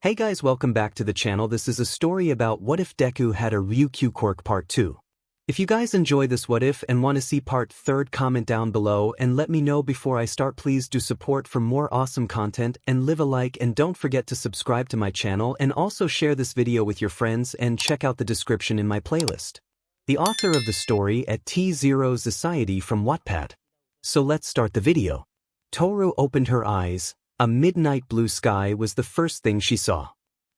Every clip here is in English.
Hey guys, welcome back to the channel. This is a story about what if Deku had a Ryukyu quirk part 2. If you guys enjoy this what if and want to see part 3, comment down below and let me know before I start. Please do support for more awesome content and leave a like, and don't forget to subscribe to my channel and also share this video with your friends and check out the description in my playlist. The author of the story at 𝗧𝗵𝗃 from WhatIf. So let's start the video. Toru opened her eyes. A midnight blue sky was the first thing she saw.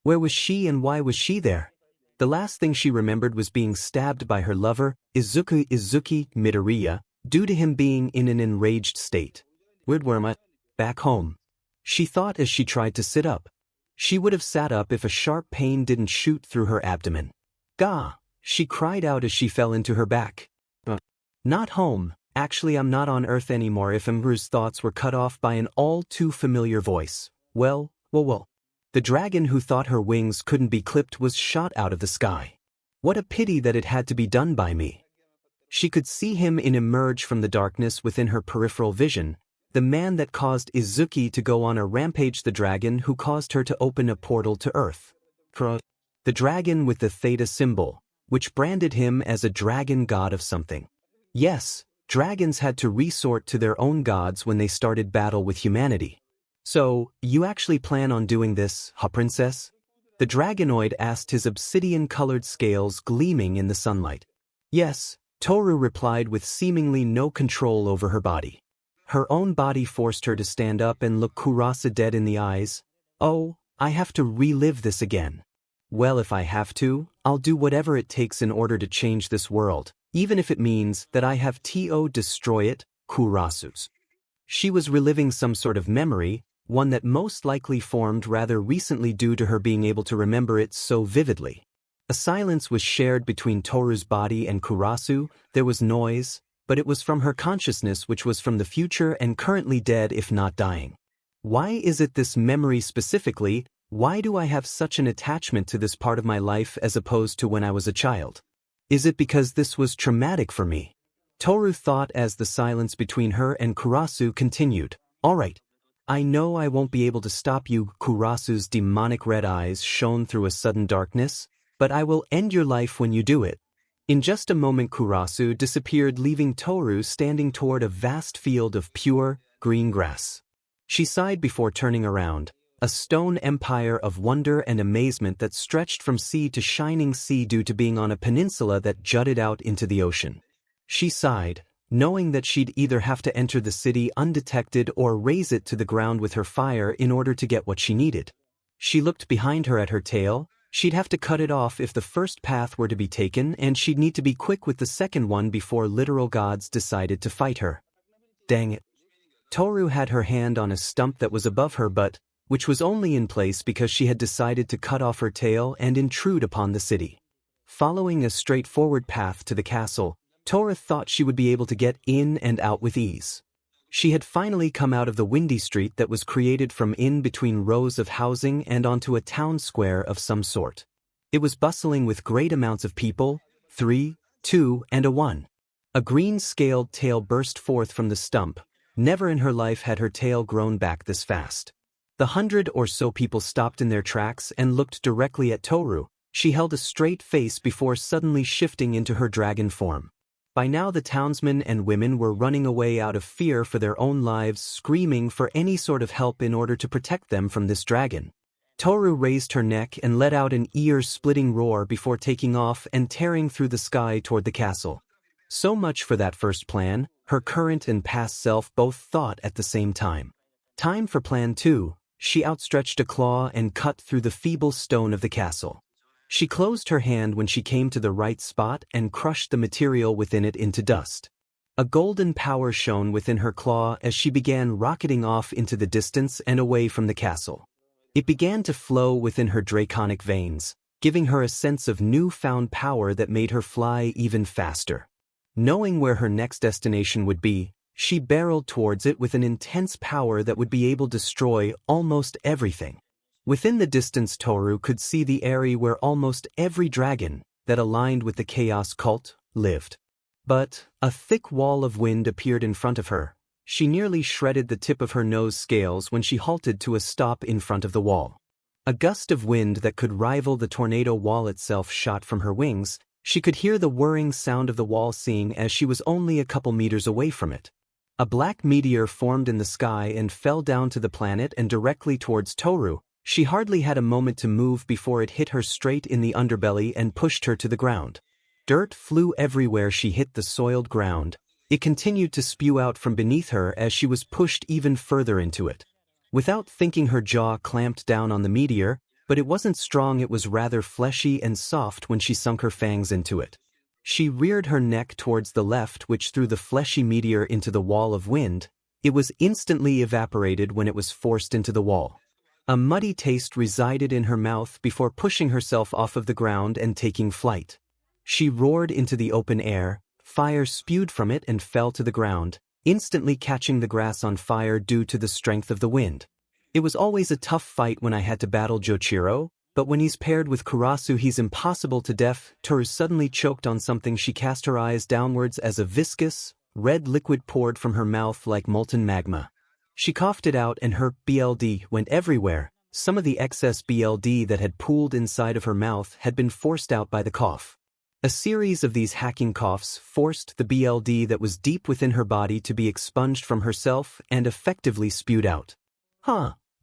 Where was she and why was she there? The last thing she remembered was being stabbed by her lover, 𝗧𝗵𝗃𝗵𝗃, due to him being in an enraged state. 𝗧𝗵𝗃𝗵𝗃, back home. She thought as she tried to sit up. She would have sat up if a sharp pain didn't shoot through her abdomen. Gah! She cried out as she fell into her back. Not home. Actually, I'm not on Earth anymore. 𝗵𝗃𝗃's thoughts were cut off by an all-too-familiar voice. Well. The dragon who thought her wings couldn't be clipped was shot out of the sky. What a pity that it had to be done by me. She could see him emerge from the darkness within her peripheral vision, the man that caused Izuki to go on a rampage, the dragon who caused her to open a portal to Earth. The dragon with the theta symbol, which branded him as a dragon god of something. Yes. Dragons had to resort to their own gods when they started battle with humanity. So, you actually plan on doing this, huh, princess? The dragonoid asked, his obsidian-colored scales gleaming in the sunlight. Yes, Toru replied with seemingly no control over her body. Her own body forced her to stand up and look Kurasa dead in the eyes. Oh, I have to relive this again. Well, if I have to, I'll do whatever it takes in order to change this world. Even if it means that I have to destroy it, Kurasu's. She was reliving some sort of memory, one that most likely formed rather recently due to her being able to remember it so vividly. A silence was shared between Toru's body and Kurasu. There was noise, but it was from her consciousness, which was from the future and currently dead if not dying. Why is it this memory specifically? Why do I have such an attachment to this part of my life as opposed to when I was a child? Is it because this was traumatic for me? Toru thought as the silence between her and Kurasu continued. Alright. I know I won't be able to stop you. Kurasu's demonic red eyes shone through a sudden darkness, but I will end your life when you do it. In just a moment Kurasu disappeared, leaving Toru standing toward a vast field of pure, green grass. She sighed before turning around. A stone empire of wonder and amazement that stretched from sea to shining sea due to being on a peninsula that jutted out into the ocean. She sighed, knowing that she'd either have to enter the city undetected or raze it to the ground with her fire in order to get what she needed. She looked behind her at her tail. She'd have to cut it off if the first path were to be taken, and she'd need to be quick with the second one before literal gods decided to fight her. Dang it. Toru had her hand on a stump that was above her which was only in place because she had decided to cut off her tail and intrude upon the city. Following a straightforward path to the castle, Toru thought she would be able to get in and out with ease. She had finally come out of the windy street that was created from in between rows of housing and onto a town square of some sort. It was bustling with great amounts of people. 3, 2, and a 1. A green-scaled tail burst forth from the stump. Never in her life had her tail grown back this fast. The 100 or so people stopped in their tracks and looked directly at Toru. She held a straight face before suddenly shifting into her dragon form. By now the townsmen and women were running away out of fear for their own lives, screaming for any sort of help in order to protect them from this dragon. Toru raised her neck and let out an ear-splitting roar before taking off and tearing through the sky toward the castle. So much for that first plan, her current and past self both thought at the same time. Time for plan 2. She outstretched a claw and cut through the feeble stone of the castle. She closed her hand when she came to the right spot and crushed the material within it into dust. A golden power shone within her claw as she began rocketing off into the distance and away from the castle. It began to flow within her draconic veins, giving her a sense of newfound power that made her fly even faster. Knowing where her next destination would be, she barreled towards it with an intense power that would be able to destroy almost everything. Within the distance Toru could see the area where almost every dragon that aligned with the chaos cult lived. But a thick wall of wind appeared in front of her. She nearly shredded the tip of her nose scales when she halted to a stop in front of the wall. A gust of wind that could rival the tornado wall itself shot from her wings. She could hear the whirring sound of the wall seeing as she was only a couple meters away from it. A black meteor formed in the sky and fell down to the planet and directly towards Toru. She hardly had a moment to move before it hit her straight in the underbelly and pushed her to the ground. Dirt flew everywhere she hit the soiled ground. It continued to spew out from beneath her as she was pushed even further into it. Without thinking, her jaw clamped down on the meteor, but it wasn't strong, it was rather fleshy and soft when she sunk her fangs into it. She reared her neck towards the left, which threw the fleshy meteor into the wall of wind. It was instantly evaporated when it was forced into the wall. A muddy taste resided in her mouth before pushing herself off of the ground and taking flight. She roared into the open air, fire spewed from it and fell to the ground, instantly catching the grass on fire due to the strength of the wind. It was always a tough fight when I had to battle Joichiro, but when he's paired with Kurasu he's impossible to def. Toru suddenly choked on something. She cast her eyes downwards as a viscous, red liquid poured from her mouth like molten magma. She coughed it out and her BLD went everywhere. Some of the excess BLD that had pooled inside of her mouth had been forced out by the cough. A series of these hacking coughs forced the BLD that was deep within her body to be expunged from herself and effectively spewed out.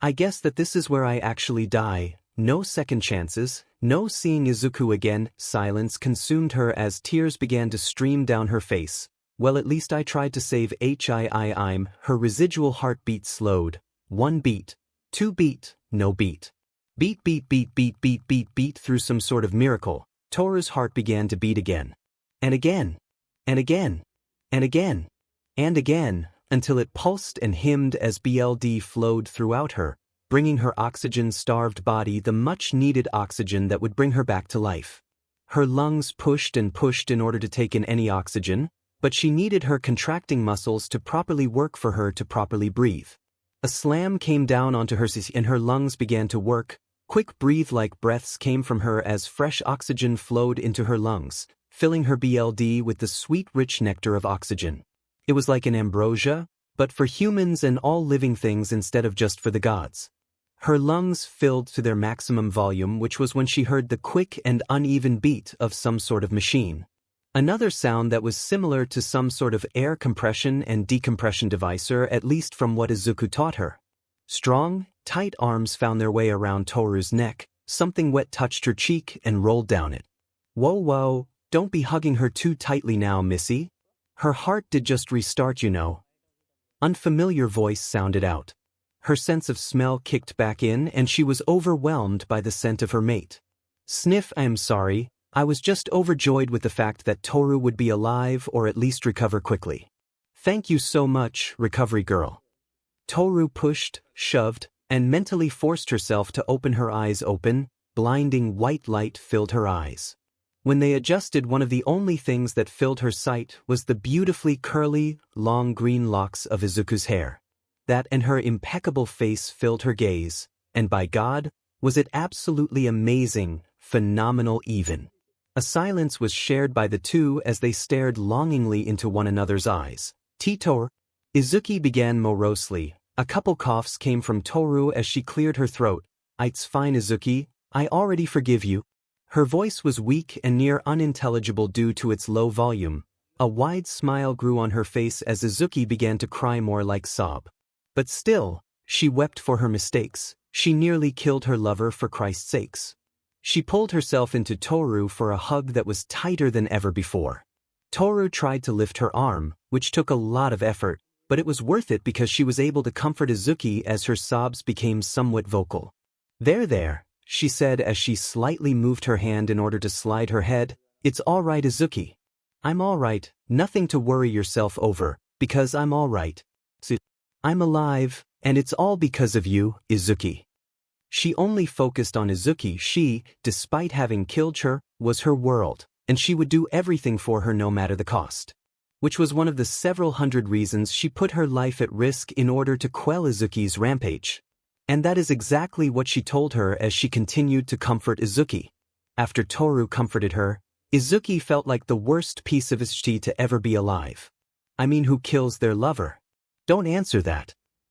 I guess that this is where I actually die. No second chances, no seeing Izuku again. Silence consumed her as tears began to stream down her face. Well, at least I tried to save him. Her residual heartbeat slowed. 1 beat, 2 beat, no beat. Beat, beat, beat, beat, beat, beat, beat. Through some sort of miracle, Toru's heart began to beat again. And again. And again. And again. And again, until it pulsed and hymned as BLD flowed throughout her, bringing her oxygen-starved body the much-needed oxygen that would bring her back to life. Her lungs pushed and pushed in order to take in any oxygen, but she needed her contracting muscles to properly work for her to properly breathe. A slam came down onto her and her lungs began to work. Quick breathe-like breaths came from her as fresh oxygen flowed into her lungs, filling her BLD with the sweet rich nectar of oxygen. It was like an ambrosia, but for humans and all living things instead of just for the gods. Her lungs filled to their maximum volume, which was when she heard the quick and uneven beat of some sort of machine. Another sound that was similar to some sort of air compression and decompression device, or at least from what Izuku taught her. Strong, tight arms found their way around Toru's neck. Something wet touched her cheek and rolled down it. Whoa, don't be hugging her too tightly now, Missy. Her heart did just restart, you know. Unfamiliar voice sounded out. Her sense of smell kicked back in and she was overwhelmed by the scent of her mate. Sniff, I'm sorry, I was just overjoyed with the fact that Toru would be alive or at least recover quickly. Thank you so much, recovery girl. Toru pushed, shoved, and mentally forced herself to open her eyes open. Blinding white light filled her eyes. When they adjusted, one of the only things that filled her sight was the beautifully curly, long green locks of Izuku's hair. That and her impeccable face filled her gaze, and by God, was it absolutely amazing, phenomenal even. A silence was shared by the two as they stared longingly into one another's eyes. Titor, Izuki began morosely. A couple coughs came from Toru as she cleared her throat. It's fine, Izuki, I already forgive you. Her voice was weak and near unintelligible due to its low volume. A wide smile grew on her face as Izuki began to cry more like sob. But still, she wept for her mistakes. She nearly killed her lover for Christ's sakes. She pulled herself into Toru for a hug that was tighter than ever before. Toru tried to lift her arm, which took a lot of effort, but it was worth it because she was able to comfort Izuki as her sobs became somewhat vocal. There, she said as she slightly moved her hand in order to slide her head. It's all right, Izuki. I'm all right, nothing to worry yourself over, because I'm all right. I'm alive, and it's all because of you, Izuki. She only focused on Izuki. She, despite having killed her, was her world, and she would do everything for her no matter the cost. Which was one of the several hundred reasons she put her life at risk in order to quell Izuki's rampage. And that is exactly what she told her as she continued to comfort Izuki. After Toru comforted her, Izuki felt like the worst piece of shit to ever be alive. I mean, who kills their lover? Don't answer that.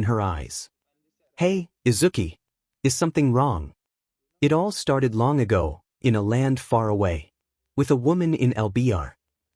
open her eyes. "Hey, Izuki. Is something wrong?" It all started long ago, in a land far away. With a woman in 𝗵𝗲𝗄𝗏,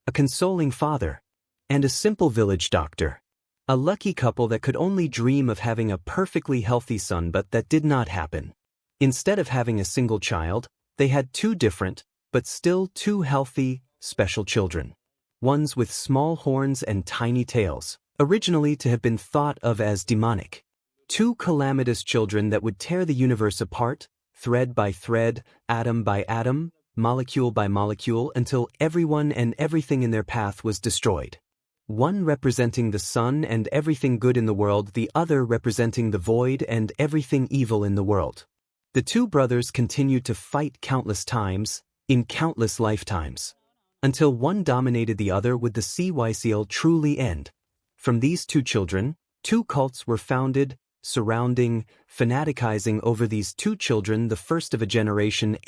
a consoling father, and a simple village doctor. A lucky couple that could only dream of having a perfectly healthy son, but that did not happen. Instead of having a single child, they had two different, but still two healthy, special children. Ones with small horns and tiny tails, originally to have been thought of as demonic. Two calamitous children that would tear the universe apart, thread by thread, atom by atom, molecule by molecule, until everyone and everything in their path was destroyed. One representing the sun and everything good in the world, the other representing the void and everything evil in the world. The two brothers continued to fight countless times, in countless lifetimes, until one dominated the other. Would the 𝗧𝗵𝗲𝗃 truly end? From these two children, two cults were founded, surrounding, fanaticizing over these two children, the first of a generation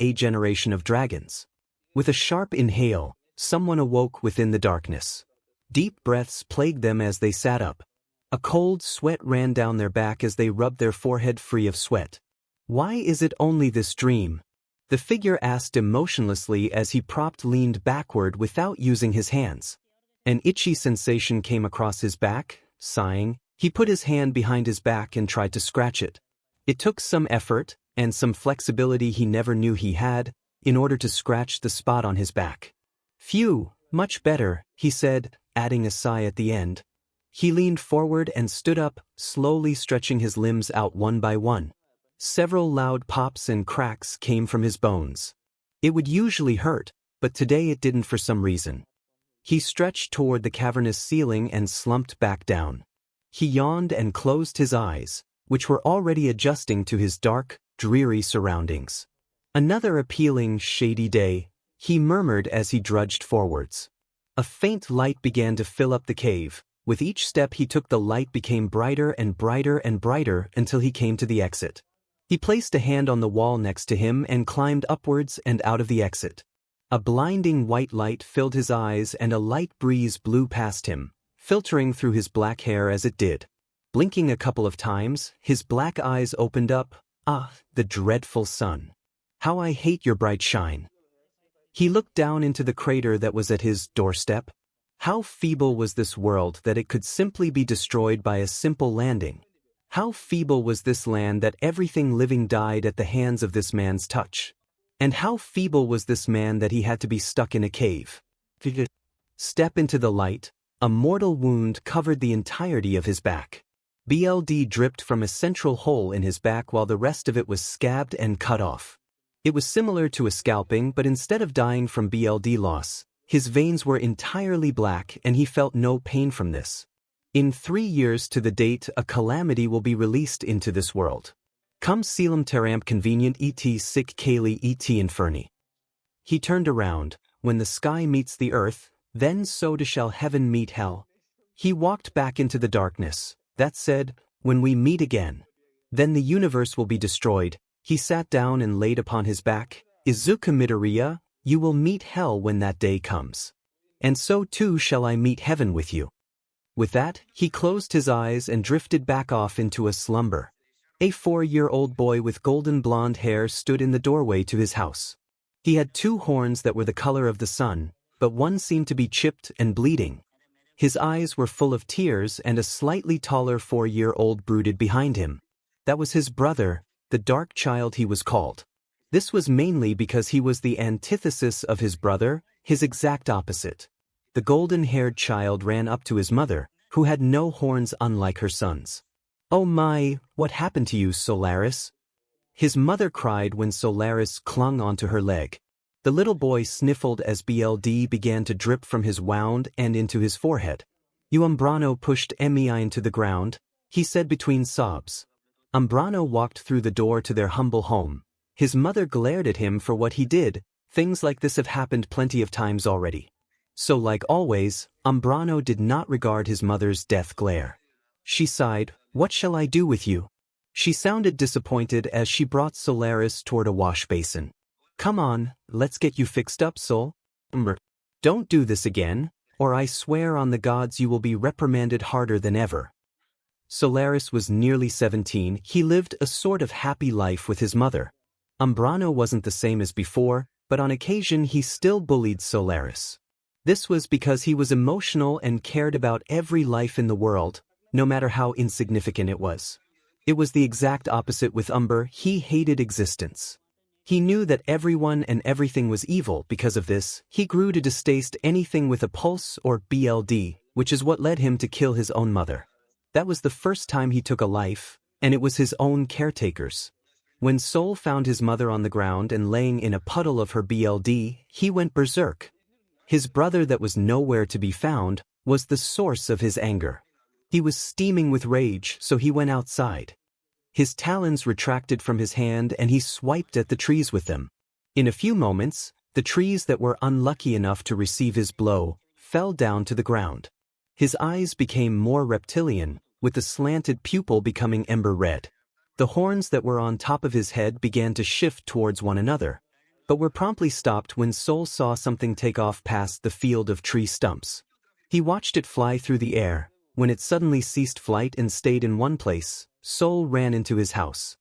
of dragons. With a sharp inhale, someone awoke within the darkness. Deep breaths plagued them as they sat up. A cold sweat ran down their back as they rubbed their forehead free of sweat. "Why is it only this dream?" the figure asked emotionlessly as he leaned backward without using his hands. An itchy sensation came across his back. Sighing, he put his hand behind his back and tried to scratch it. It took some effort, and some flexibility he never knew he had, in order to scratch the spot on his back. "Phew, much better," he said, adding a sigh at the end. He leaned forward and stood up, slowly stretching his limbs out one by one. Several loud pops and cracks came from his bones. It would usually hurt, but today it didn't for some reason. He stretched toward the cavernous ceiling and slumped back down. He yawned and closed his eyes, which were already adjusting to his dark, dreary surroundings. "Another appealing, shady day," he murmured as he drudged forwards. A faint light began to fill up the cave. With each step he took, the light became brighter and brighter and brighter until he came to the exit. He placed a hand on the wall next to him and climbed upwards and out of the exit. A blinding white light filled his eyes and a light breeze blew past him, filtering through his black hair as it did. Blinking a couple of times, his black eyes opened up. Ah, the dreadful sun. How I hate your bright shine. He looked down into the crater that was at his doorstep. How feeble was this world that it could simply be destroyed by a simple landing. How feeble was this land that everything living died at the hands of this man's touch. And how feeble was this man that he had to be stuck in a cave. Step into the light. A mortal wound covered the entirety of his back. BLD dripped from a central hole in his back while the rest of it was scabbed and cut off. It was similar to a scalping, but instead of dying from BLD loss, his veins were entirely black and he felt no pain from this. In 3 years to the date, a calamity will be released into this world. 𝗵𝗃𝗃𝗵𝗃 He turned around. When the sky meets the earth, then so shall heaven meet hell. He walked back into the darkness. That said, when we meet again, then the universe will be destroyed. He sat down and laid upon his back. IzukuxRyukyu, you will meet hell when that day comes. And so too shall I meet heaven with you. With that, he closed his eyes and drifted back off into a slumber. A 4-year-old boy with golden blonde hair stood in the doorway to his house. He had 2 horns that were the color of the sun, but one seemed to be chipped and bleeding. His eyes were full of tears and a slightly taller 4-year-old brooded behind him. That was his brother, the dark child he was called. This was mainly because he was the antithesis of his brother, his exact opposite. The golden-haired child ran up to his mother, who had no horns unlike her sons. "Oh my, what happened to you, 𝗧𝗪?" His mother cried when 𝗧𝗪 clung onto her leg. The little boy sniffled as BLD began to drip from his wound and into his forehead. 𝗵𝗃𝗃 pushed 𝗵𝗃𝗃 into the ground, he said between sobs. 𝗵𝗃𝗃 walked through the door to their humble home. His mother glared at him for what he did. Things like this have happened plenty of times already. So like always, 𝗵𝗃𝗃 did not regard his mother's death glare. She sighed, "What shall I do with you?" She sounded disappointed as she brought 𝗧𝗪 toward a wash basin. "Come on, let's get you fixed up, 𝗧𝗪. Don't do this again, or I swear on the gods you will be reprimanded harder than ever." 𝗧𝗪 was nearly 17. He lived a sort of happy life with his mother. 𝗵𝗃𝗃 wasn't the same as before, but on occasion he still bullied 𝗧𝗪. This was because he was emotional and cared about every life in the world, no matter how insignificant it was. It was the exact opposite with 𝗵𝗃𝗃. He hated existence. He knew that everyone and everything was evil. Because of this, he grew to distaste anything with a pulse or BLD, which is what led him to kill his own mother. That was the first time he took a life, and it was his own caretaker's. When 𝗧𝗪 found his mother on the ground and laying in a puddle of her BLD, he went berserk. His brother that was nowhere to be found was the source of his anger. He was steaming with rage, so he went outside. His talons retracted from his hand and he swiped at the trees with them. In a few moments, the trees that were unlucky enough to receive his blow fell down to the ground. His eyes became more reptilian, with the slanted pupil becoming ember red. The horns that were on top of his head began to shift towards one another, but were promptly stopped when 𝗧𝗪 saw something take off past the field of tree stumps. He watched it fly through the air. When it suddenly ceased flight and stayed in one place, 𝗧𝗪 ran into his house.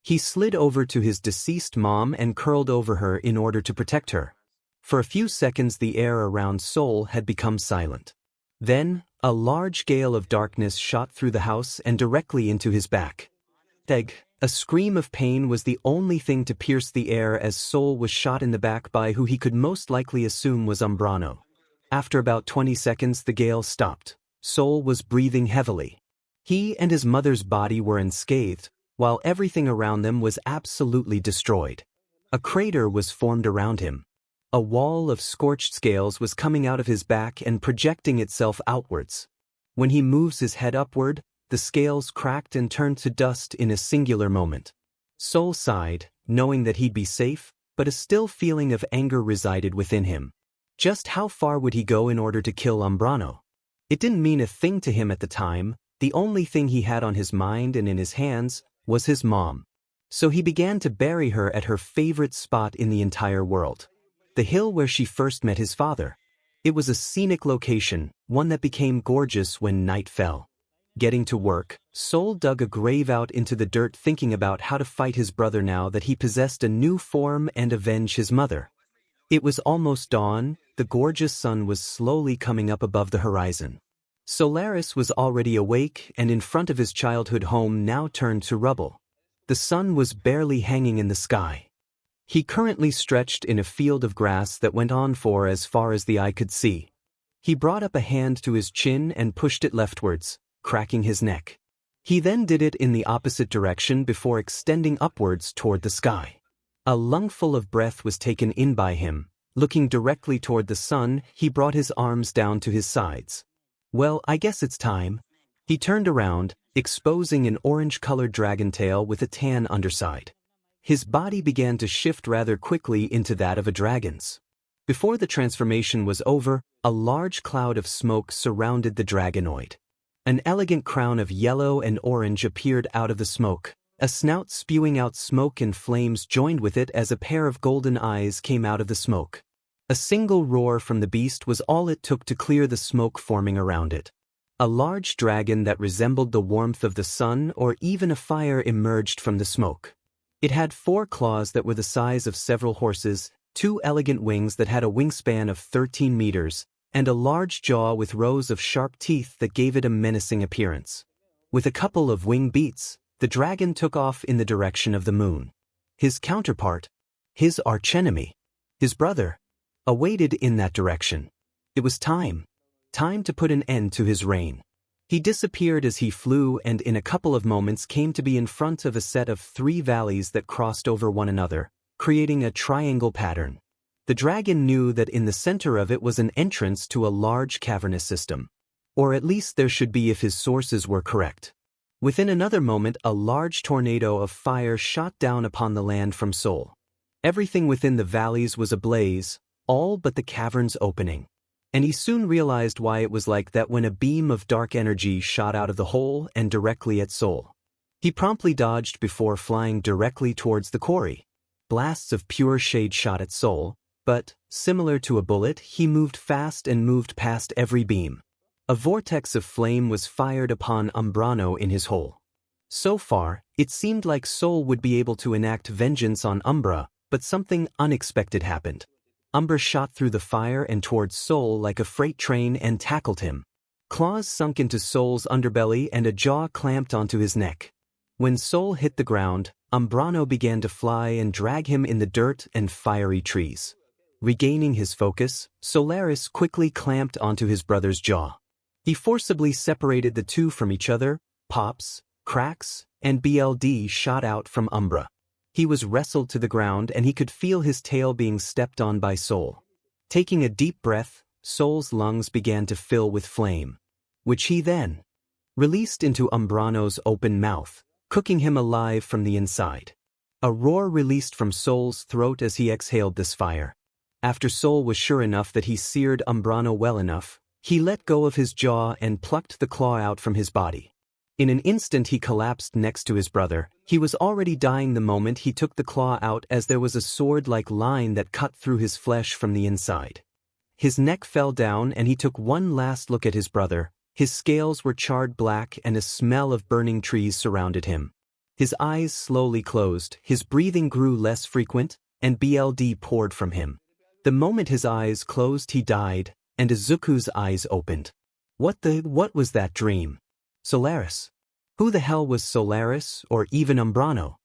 He slid over to his deceased mom and curled over her in order to protect her. For a few seconds the air around 𝗧𝗪 had become silent. Then, a large gale of darkness shot through the house and directly into his back. A scream of pain was the only thing to pierce the air as 𝗧𝗪 was shot in the back by who he could most likely assume was 𝗵𝗃𝗃. After about 20 seconds the gale stopped. 𝗧𝗪 was breathing heavily. He and his mother's body were unscathed, while everything around them was absolutely destroyed. A crater was formed around him. A wall of scorched scales was coming out of his back and projecting itself outwards. When he moves his head upward, the scales cracked and turned to dust in a singular moment. 𝗧𝗪 sighed, knowing that he'd be safe, but a still feeling of anger resided within him. Just how far would he go in order to kill 𝗵𝗃𝗀? It didn't mean a thing to him at the time. The only thing he had on his mind and in his hands was his mom. So he began to bury her at her favorite spot in the entire world. The hill where she first met his father. It was a scenic location, one that became gorgeous when night fell. Getting to work, 𝗧𝗪 dug a grave out into the dirt, thinking about how to fight his brother now that he possessed a new form and avenge his mother. It was almost dawn. The gorgeous sun was slowly coming up above the horizon. 𝗧𝗪 was already awake and in front of his childhood home now turned to rubble. The sun was barely hanging in the sky. He currently stretched in a field of grass that went on for as far as the eye could see. He brought up a hand to his chin and pushed it leftwards, cracking his neck. He then did it in the opposite direction before extending upwards toward the sky. A lungful of breath was taken in by him. Looking directly toward the sun, he brought his arms down to his sides. Well, I guess it's time. He turned around, exposing an orange-colored dragon tail with a tan underside. His body began to shift rather quickly into that of a dragon's. Before the transformation was over, a large cloud of smoke surrounded the dragonoid. An elegant crown of yellow and orange appeared out of the smoke. A snout spewing out smoke and flames joined with it as a pair of golden eyes came out of the smoke. A single roar from the beast was all it took to clear the smoke forming around it. A large dragon that resembled the warmth of the sun or even a fire emerged from the smoke. It had 4 claws that were the size of several horses, 2 elegant wings that had a wingspan of 13 meters, and a large jaw with rows of sharp teeth that gave it a menacing appearance. With a couple of wing beats, the dragon took off in the direction of the moon. His counterpart, his archenemy, his brother, awaited in that direction. It was time to put an end to his reign. He disappeared as he flew and in a couple of moments came to be in front of a set of 3 valleys that crossed over one another, creating a triangle pattern. The dragon knew that in the center of it was an entrance to a large cavernous system. Or at least there should be if his sources were correct. Within another moment a large tornado of fire shot down upon the land from 𝗧𝗪. Everything within the valleys was ablaze, all but the cavern's opening. And he soon realized why it was like that when a beam of dark energy shot out of the hole and directly at 𝗧𝗪. He promptly dodged before flying directly towards the quarry. Blasts of pure shade shot at 𝗧𝗪, but, similar to a bullet, he moved fast and moved past every beam. A vortex of flame was fired upon 𝗵𝗃𝗀 in his hole. So far, it seemed like 𝗧𝗪 would be able to enact vengeance on 𝗵𝗃𝗀, but something unexpected happened. 𝗵𝗃𝗀 shot through the fire and towards 𝗧𝗪 like a freight train and tackled him. Claws sunk into 𝗧𝗪's underbelly and a jaw clamped onto his neck. When 𝗧𝗪 hit the ground, 𝗵𝗃𝗀 began to fly and drag him in the dirt and fiery trees. Regaining his focus, 𝗧𝗪 quickly clamped onto his brother's jaw. He forcibly separated the two from each other. Pops, cracks, and BLD shot out from 𝗵𝗃𝗀. He was wrestled to the ground and he could feel his tail being stepped on by 𝗧𝗪. Taking a deep breath, 𝗧𝗪's lungs began to fill with flame, which he then released into 𝗵𝗃𝗀's open mouth, cooking him alive from the inside. A roar released from 𝗧𝗪's throat as he exhaled this fire. After 𝗧𝗪 was sure enough that he seared 𝗵𝗃𝗀 well enough, he let go of his jaw and plucked the claw out from his body. In an instant he collapsed next to his brother. He was already dying the moment he took the claw out as there was a sword-like line that cut through his flesh from the inside. His neck fell down and he took one last look at his brother. His scales were charred black and a smell of burning trees surrounded him. His eyes slowly closed, his breathing grew less frequent, and BLD poured from him. The moment his eyes closed he died, and Izuku's eyes opened. What was that dream? 𝗧𝗪. Who the hell was 𝗧𝗪 or even 𝗵𝗃𝗀?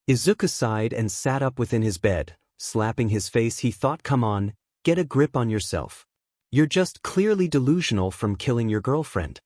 Izuku sighed and sat up within his bed. Slapping his face he thought, come on, get a grip on yourself. You're just clearly delusional from killing your girlfriend.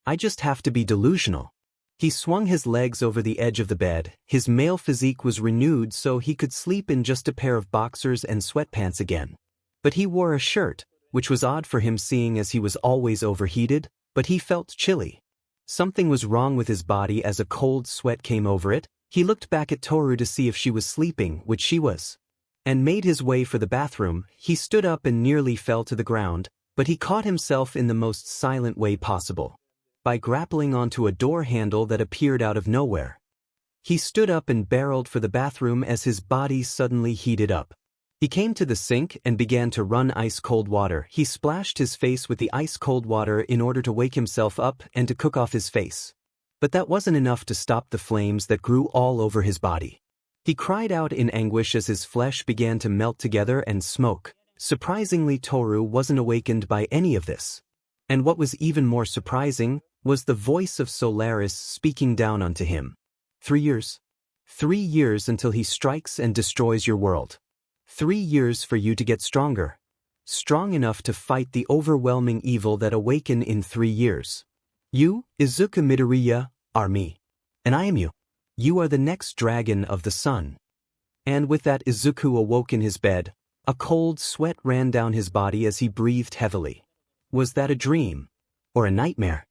I just have to be delusional. He swung his legs over the edge of the bed. His male physique was renewed so he could sleep in just a pair of boxers and sweatpants again. But he wore a shirt, which was odd for him seeing as he was always overheated, but he felt chilly. Something was wrong with his body as a cold sweat came over it. He looked back at Toru to see if she was sleeping, which she was. and made his way for the bathroom. He stood up and nearly fell to the ground, but he caught himself in the most silent way possible. By grappling onto a door handle that appeared out of nowhere. He stood up and barreled for the bathroom as his body suddenly heated up. He came to the sink and began to run ice-cold water. He splashed his face with the ice-cold water in order to wake himself up and to cook off his face. But that wasn't enough to stop the flames that grew all over his body. He cried out in anguish as his flesh began to melt together and smoke. Surprisingly, Toru wasn't awakened by any of this. And what was even more surprising was the voice of 𝗧𝗪 speaking down unto him. 3 years. 3 years until he strikes and destroys your world. 3 years for you to get stronger. Strong enough to fight the overwhelming evil that awaken in 3 years. You, IzukuxRyukyu, are me. And I am you. You are the next dragon of the sun. And with that, Izuku awoke in his bed. A cold sweat ran down his body as he breathed heavily. Was that a dream? Or a nightmare?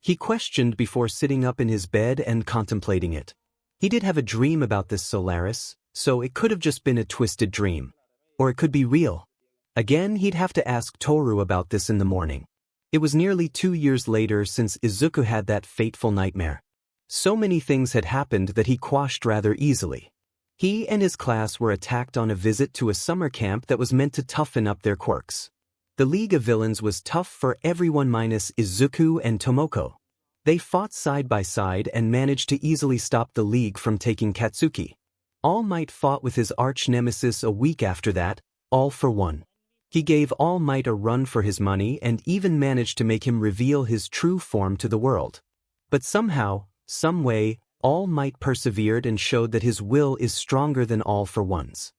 He questioned before sitting up in his bed and contemplating it. He did have a dream about this 𝗧𝗪, so it could have just been a twisted dream. Or it could be real. Again, he'd have to ask Toru about this in the morning. It was nearly 2 years later since Izuku had that fateful nightmare. So many things had happened that he quashed rather easily. He and his class were attacked on a visit to a summer camp that was meant to toughen up their quirks. The League of Villains was tough for everyone minus Izuku and Tomoko. They fought side by side and managed to easily stop the League from taking Katsuki. All Might fought with his arch-nemesis a week after that, All for One. He gave All Might a run for his money and even managed to make him reveal his true form to the world. But somehow, some way, All Might persevered and showed that his will is stronger than All for One's.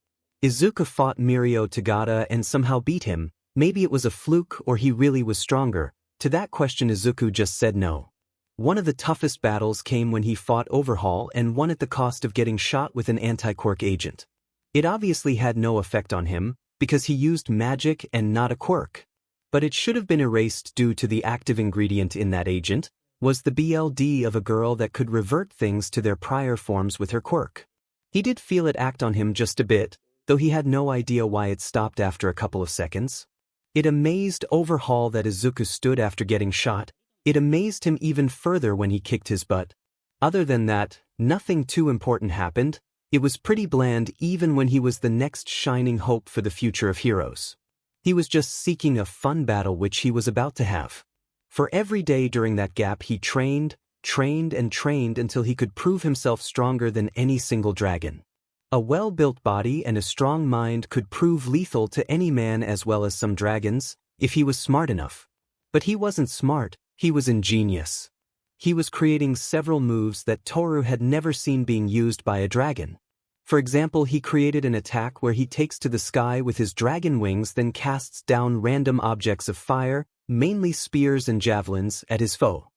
Izuku fought 𝗵𝗃𝗧𝗏 and somehow beat him. Maybe it was a fluke or he really was stronger. To that question Izuku just said no. One of the toughest battles came when he fought 𝗵𝗃𝗧𝗏 and won at the cost of getting shot with an anti-quirk agent. It obviously had no effect on him, because he used magic and not a quirk. But it should have been erased due to the active ingredient in that agent, was the BLD of a girl that could revert things to their prior forms with her quirk. He did feel it act on him just a bit, though he had no idea why it stopped after a couple of seconds. It amazed 𝗵𝗃𝗧𝗏 that Izuku stood after getting shot. It amazed him even further when he kicked his butt. Other than that, nothing too important happened. It was pretty bland even when he was the next shining hope for the future of heroes. He was just seeking a fun battle which he was about to have. For every day during that gap he trained until he could prove himself stronger than any single dragon. A well-built body and a strong mind could prove lethal to any man as well as some dragons, if he was smart enough. But he wasn't smart, he was ingenious. He was creating several moves that Toru had never seen being used by a dragon. For example, he created an attack where he takes to the sky with his dragon wings, then casts down random objects of fire, mainly spears and javelins, at his foe.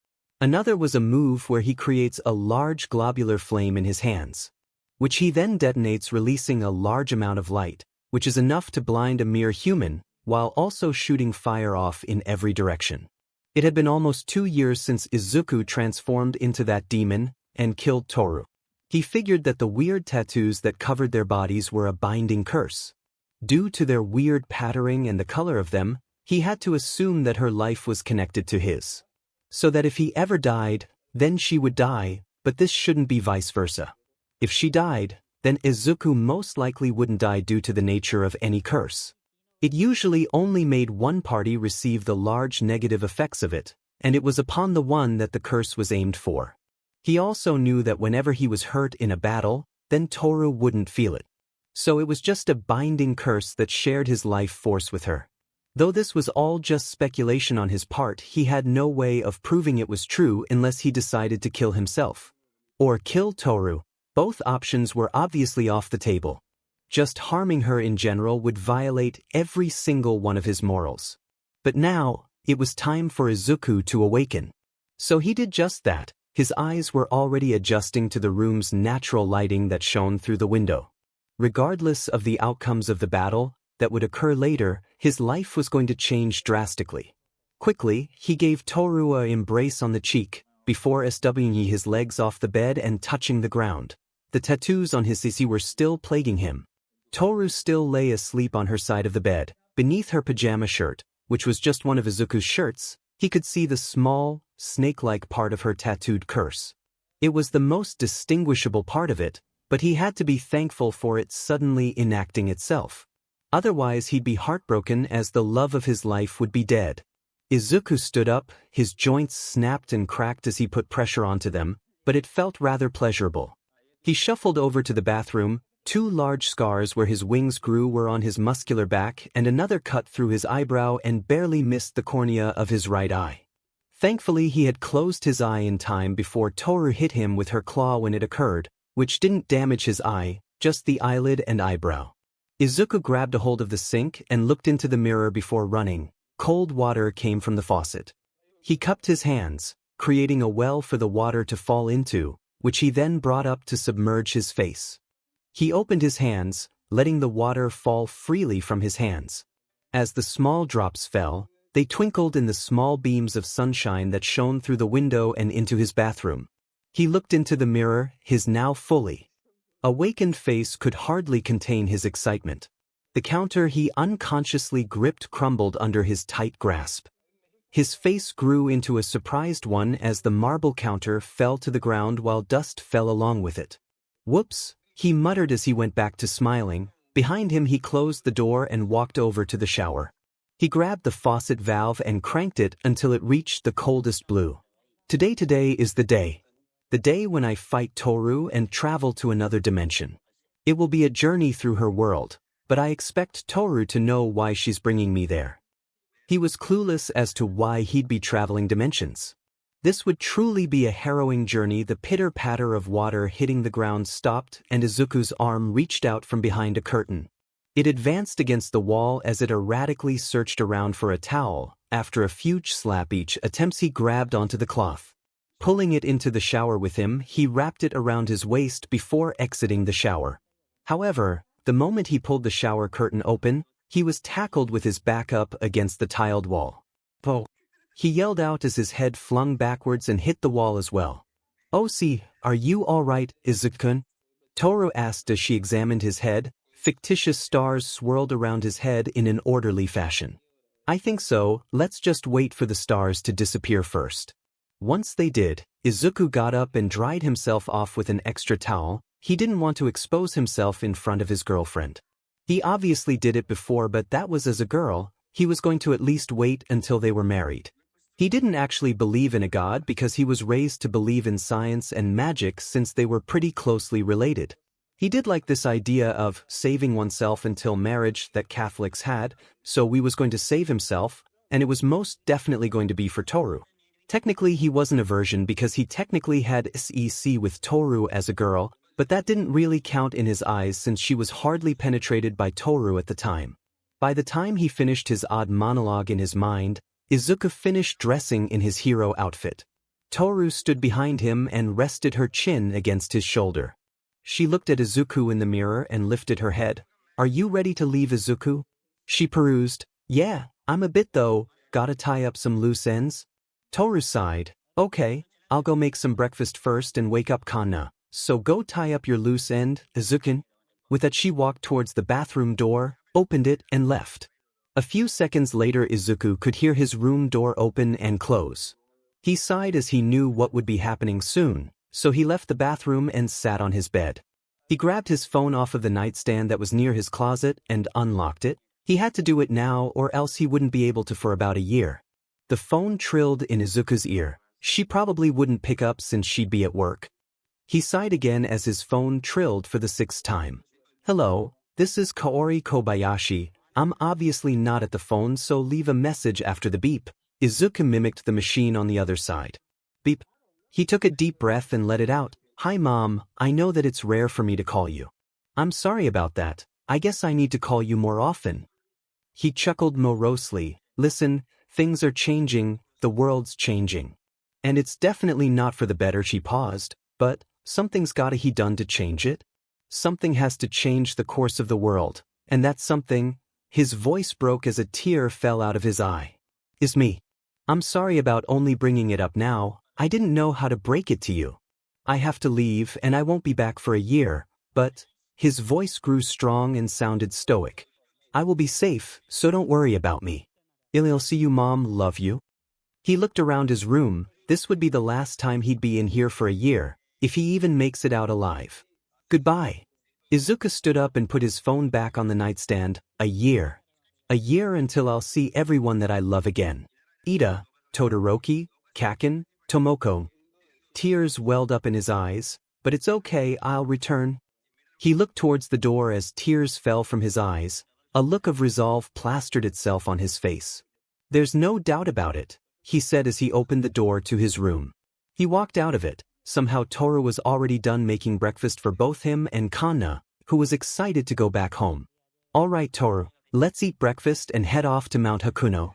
Another was a move where he creates a large globular flame in his hands, which he then detonates, releasing a large amount of light, which is enough to blind a mere human, while also shooting fire off in every direction. It had been almost 2 years since Izuku transformed into that demon and killed Toru. He figured that the weird tattoos that covered their bodies were a binding curse. Due to their weird patterning and the color of them, he had to assume that her life was connected to his. So that if he ever died, then she would die, but this shouldn't be vice versa. If she died, then Izuku most likely wouldn't die due to the nature of any curse. It usually only made one party receive the large negative effects of it, and it was upon the one that the curse was aimed for. He also knew that whenever he was hurt in a battle, then Toru wouldn't feel it. So it was just a binding curse that shared his life force with her. Though this was all just speculation on his part, he had no way of proving it was true unless he decided to kill himself. Or kill Toru. Both options were obviously off the table. Just harming her in general would violate every single one of his morals. But now, it was time for Izuku to awaken. So he did just that. His eyes were already adjusting to the room's natural lighting that shone through the window. Regardless of the outcomes of the battle that would occur later, his life was going to change drastically. Quickly, he gave Toru an embrace on the cheek, before 𝗬𝗏𝗍𝗍 his legs off the bed and touching the ground. The tattoos on his sissy were still plaguing him. Toru still lay asleep on her side of the bed. Beneath her pajama shirt, which was just one of Izuku's shirts, he could see the small, snake-like part of her tattooed curse. It was the most distinguishable part of it, but he had to be thankful for it suddenly enacting itself. Otherwise he'd be heartbroken as the love of his life would be dead. Izuku stood up, his joints snapped and cracked as he put pressure onto them, but it felt rather pleasurable. He shuffled over to the bathroom. 2 large scars where his wings grew were on his muscular back, and another cut through his eyebrow and barely missed the cornea of his right eye. Thankfully he had closed his eye in time before Toru hit him with her claw when it occurred, which didn't damage his eye, just the eyelid and eyebrow. Izuku grabbed a hold of the sink and looked into the mirror before running. Cold water came from the faucet. He cupped his hands, creating a well for the water to fall into, which he then brought up to submerge his face. He opened his hands, letting the water fall freely from his hands. As the small drops fell, they twinkled in the small beams of sunshine that shone through the window and into his bathroom. He looked into the mirror, his now fully awakened face could hardly contain his excitement. The counter he unconsciously gripped crumbled under his tight grasp. His face grew into a surprised one as the marble counter fell to the ground while dust fell along with it. "Whoops," he muttered as he went back to smiling. Behind him he closed the door and walked over to the shower. He grabbed the faucet valve and cranked it until it reached the coldest blue. Today is the day. The day when I fight Toru and travel to another dimension. It will be a journey through her world, but I expect Toru to know why she's bringing me there. He was clueless as to why he'd be traveling dimensions. This would truly be a harrowing journey. The pitter-patter of water hitting the ground stopped and Izuku's arm reached out from behind a curtain. It advanced against the wall as it erratically searched around for a towel. After a few slap each attempts he grabbed onto the cloth. Pulling it into the shower with him, he wrapped it around his waist before exiting the shower. However, the moment he pulled the shower curtain open, he was tackled with his back up against the tiled wall. "Oh!" He yelled out as his head flung backwards and hit the wall as well. "Oh, see, are you all right, Izuku-kun?" Toru asked as she examined his head. Fictitious stars swirled around his head in an orderly fashion. "I think so, let's just wait for the stars to disappear first." Once they did, Izuku got up and dried himself off with an extra towel. He didn't want to expose himself in front of his girlfriend. He obviously did it before, but that was as a girl. He was going to at least wait until they were married. He didn't actually believe in a god because he was raised to believe in science and magic since they were pretty closely related. He did like this idea of saving oneself until marriage that Catholics had, so he was going to save himself, and it was most definitely going to be for Toru. Technically he wasn't a virgin because he technically had sex with Toru as a girl, but that didn't really count in his eyes since she was hardly penetrated by Toru at the time. By the time he finished his odd monologue in his mind, Izuku finished dressing in his hero outfit. Toru stood behind him and rested her chin against his shoulder. She looked at Izuku in the mirror and lifted her head. "Are you ready to leave, Izuku?" She perused. "Yeah, I'm a bit though, gotta tie up some loose ends." Toru sighed. "Okay, I'll go make some breakfast first and wake up Kanna, so go tie up your loose end, Izuku." With that she walked towards the bathroom door, opened it and left. A few seconds later Izuku could hear his room door open and close. He sighed as he knew what would be happening soon, so he left the bathroom and sat on his bed. He grabbed his phone off of the nightstand that was near his closet and unlocked it. He had to do it now or else he wouldn't be able to for about a year. The phone trilled in Izuku's ear. She probably wouldn't pick up since she'd be at work. He sighed again as his phone trilled for the 6th time. "Hello, this is Kaori Kobayashi. I'm obviously not at the phone, so leave a message after the beep." Izuku mimicked the machine on the other side. Beep. He took a deep breath and let it out. "Hi Mom, I know that it's rare for me to call you. I'm sorry about that. I guess I need to call you more often." He chuckled morosely. "Listen, things are changing, the world's changing. And it's definitely not for the better." She paused. "But something's gotta be done to change it. Something has to change the course of the world, and that something..." His voice broke as a tear fell out of his eye. "Is me. I'm sorry about only bringing it up now. I didn't know how to break it to you. I have to leave and I won't be back for a year, but..." His voice grew strong and sounded stoic. I will be safe, so don't worry about me. I'll see you, Mom, love you. He looked around his room. This would be the last time he'd be in here for a year, if he even makes it out alive. Goodbye. Izuku stood up and put his phone back on the nightstand. A year. A year until I'll see everyone that I love again. Ida, Todoroki, Kaken, Tomoko. Tears welled up in his eyes. But it's okay, I'll return. He looked towards the door as tears fell from his eyes. A look of resolve plastered itself on his face. There's no doubt about it, he said as he opened the door to his room. He walked out of it. Somehow Toru was already done making breakfast for both him and Kanna, who was excited to go back home. All right, Toru, let's eat breakfast and head off to 𝗵𝗃.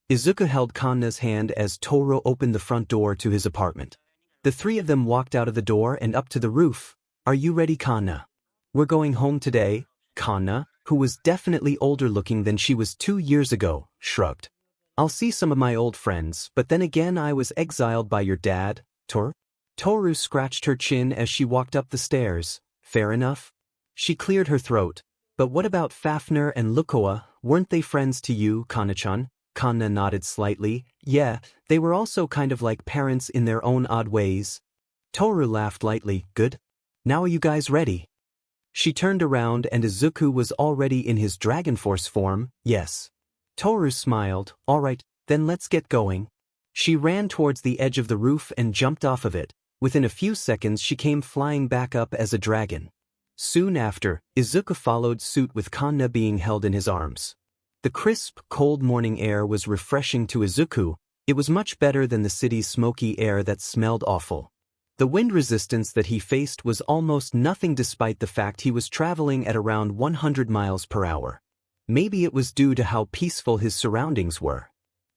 Izuku held Kanna's hand as Toru opened the front door to his apartment. The three of them walked out of the door and up to the roof. Are you ready, Kanna? We're going home today. Kanna, who was definitely older looking than she was 2 years ago, shrugged. I'll see some of my old friends, but then again I was exiled by your dad, Toru. Toru scratched her chin as she walked up the stairs. Fair enough. She cleared her throat. But what about Fafnir and Lukoa? Weren't they friends to you, Kanna-chan? Kanna nodded slightly. Yeah, they were also kind of like parents in their own odd ways. Toru laughed lightly. Good. Now are you guys ready? She turned around and Izuku was already in his Dragon Force form. Yes. Toru smiled. All right, then let's get going. She ran towards the edge of the roof and jumped off of it. Within a few seconds she came flying back up as a dragon. Soon after, Izuku followed suit with Kanna being held in his arms. The crisp, cold morning air was refreshing to Izuku. It was much better than the city's smoky air that smelled awful. The wind resistance that he faced was almost nothing despite the fact he was traveling at around 100 miles per hour. Maybe it was due to how peaceful his surroundings were.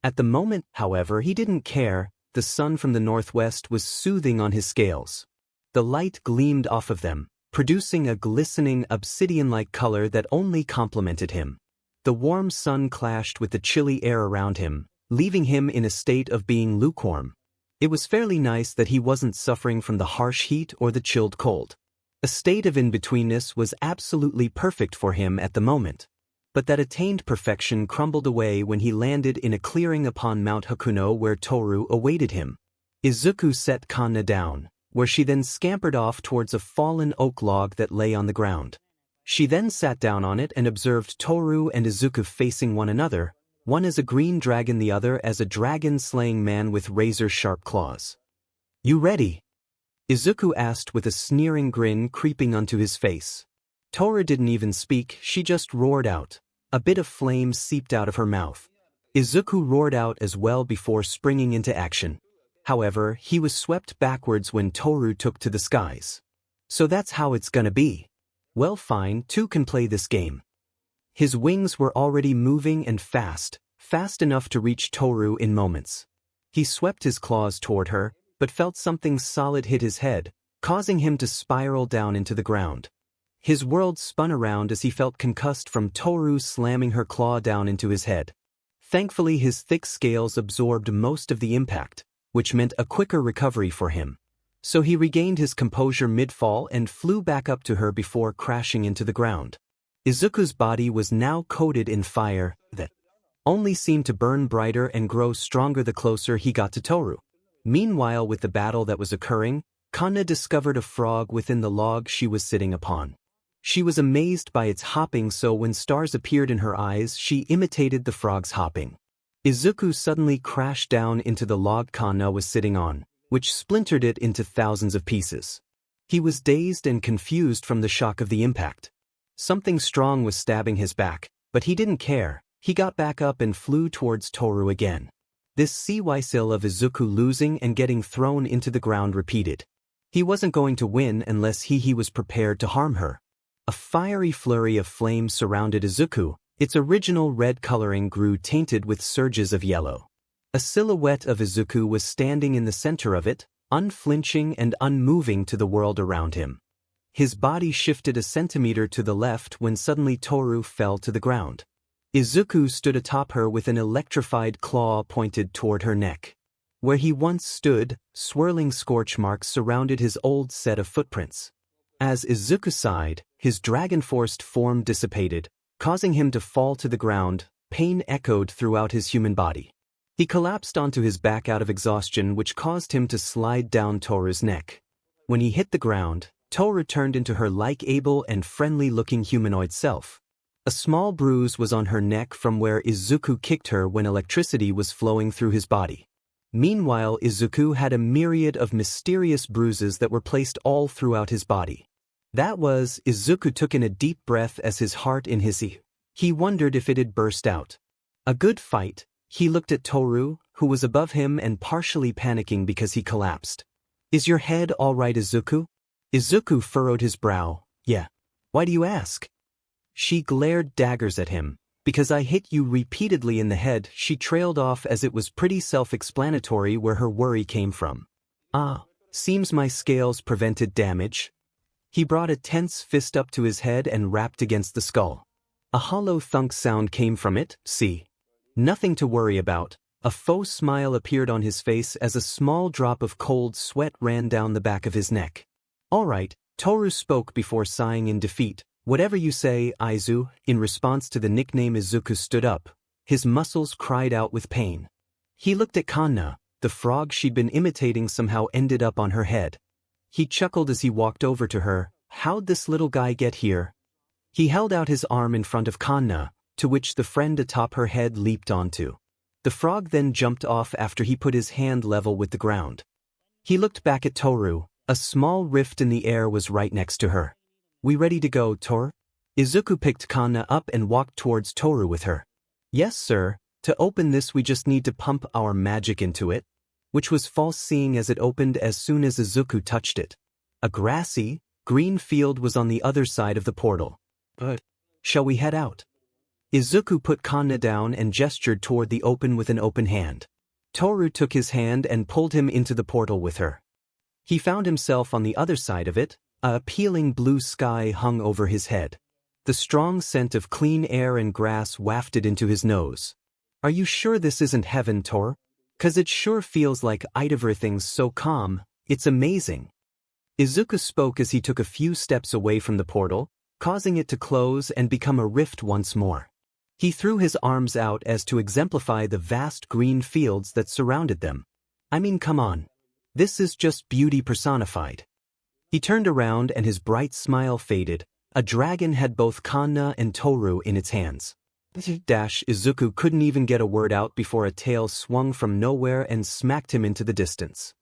At the moment, however, he didn't care. The sun from the northwest was soothing on his scales. The light gleamed off of them, producing a glistening obsidian-like color that only complemented him. The warm sun clashed with the chilly air around him, leaving him in a state of being lukewarm. It was fairly nice that he wasn't suffering from the harsh heat or the chilled cold. A state of in-betweenness was absolutely perfect for him at the moment. But that attained perfection crumbled away when he landed in a clearing upon 𝗵𝗃 where Toru awaited him. Izuku set Kanna down, where she then scampered off towards a fallen oak log that lay on the ground. She then sat down on it and observed Toru and Izuku facing one another, one as a green dragon, the other as a dragon-slaying man with razor-sharp claws. You ready? Izuku asked with a sneering grin creeping onto his face. Toru didn't even speak, she just roared out. A bit of flame seeped out of her mouth. Izuku roared out as well before springing into action. However, he was swept backwards when Toru took to the skies. So that's how it's gonna be. Well, fine, two can play this game. His wings were already moving and fast enough to reach Toru in moments. He swept his claws toward her, but felt something solid hit his head, causing him to spiral down into the ground. His world spun around as he felt concussed from Toru slamming her claw down into his head. Thankfully, his thick scales absorbed most of the impact, which meant a quicker recovery for him. So he regained his composure mid-fall and flew back up to her before crashing into the ground. Izuku's body was now coated in fire that only seemed to burn brighter and grow stronger the closer he got to Toru. Meanwhile, with the battle that was occurring, Kanna discovered a frog within the log she was sitting upon. She was amazed by its hopping, so when stars appeared in her eyes, she imitated the frog's hopping. Izuku suddenly crashed down into the log Kanna was sitting on, which splintered it into thousands of pieces. He was dazed and confused from the shock of the impact. Something strong was stabbing his back, but he didn't care. He got back up and flew towards Toru again. This cycle of Izuku losing and getting thrown into the ground repeated. He wasn't going to win unless he was prepared to harm her. A fiery flurry of flame surrounded Izuku. Its original red coloring grew tainted with surges of yellow. A silhouette of Izuku was standing in the center of it, unflinching and unmoving to the world around him. His body shifted a centimeter to the left when suddenly Toru fell to the ground. Izuku stood atop her with an electrified claw pointed toward her neck. Where he once stood, swirling scorch marks surrounded his old set of footprints. As Izuku sighed, his dragon-forced form dissipated, causing him to fall to the ground. Pain echoed throughout his human body. He collapsed onto his back out of exhaustion, which caused him to slide down Toru's neck. When he hit the ground, Toru turned into her likable and friendly-looking humanoid self. A small bruise was on her neck from where Izuku kicked her when electricity was flowing through his body. Meanwhile, Izuku had a myriad of mysterious bruises that were placed all throughout his body. Izuku took in a deep breath as his heart in his ear. He wondered if it had burst out. A good fight. He looked at Toru, who was above him and partially panicking because he collapsed. Is your head all right, Izuku? Izuku furrowed his brow. Yeah. Why do you ask? She glared daggers at him. Because I hit you repeatedly in the head. She trailed off as it was pretty self-explanatory where her worry came from. Seems my scales prevented damage. He brought a tense fist up to his head and rapped against the skull. A hollow thunk sound came from it. See. Nothing to worry about. A faux smile appeared on his face as a small drop of cold sweat ran down the back of his neck. All right, Toru spoke before sighing in defeat. Whatever you say, Aizu. In response to the nickname, Izuku stood up. His muscles cried out with pain. He looked at Kanna. The frog she'd been imitating somehow ended up on her head. He chuckled as he walked over to her. How'd this little guy get here? He held out his arm in front of Kanna, to which the friend atop her head leaped onto. The frog then jumped off after he put his hand level with the ground. He looked back at Toru. A small rift in the air was right next to her. We ready to go, Tor? Izuku picked Kanna up and walked towards Toru with her. Yes, sir. To open this we just need to pump our magic into it. Which was false, seeing as it opened as soon as Izuku touched it. A grassy, green field was on the other side of the portal. Shall we head out? Izuku put Kanna down and gestured toward the open with an open hand. Toru took his hand and pulled him into the portal with her. He found himself on the other side of it. A appealing blue sky hung over his head. The strong scent of clean air and grass wafted into his nose. Are you sure this isn't heaven, Tor? 'Cause it sure feels like everything's so calm. It's amazing. Izuku spoke as he took a few steps away from the portal, causing it to close and become a rift once more. He threw his arms out as to exemplify the vast green fields that surrounded them. I mean, come on. This is just beauty personified. He turned around and his bright smile faded. A dragon had both Kanna and Toru in its hands. Izuku couldn't even get a word out before a tail swung from nowhere and smacked him into the distance.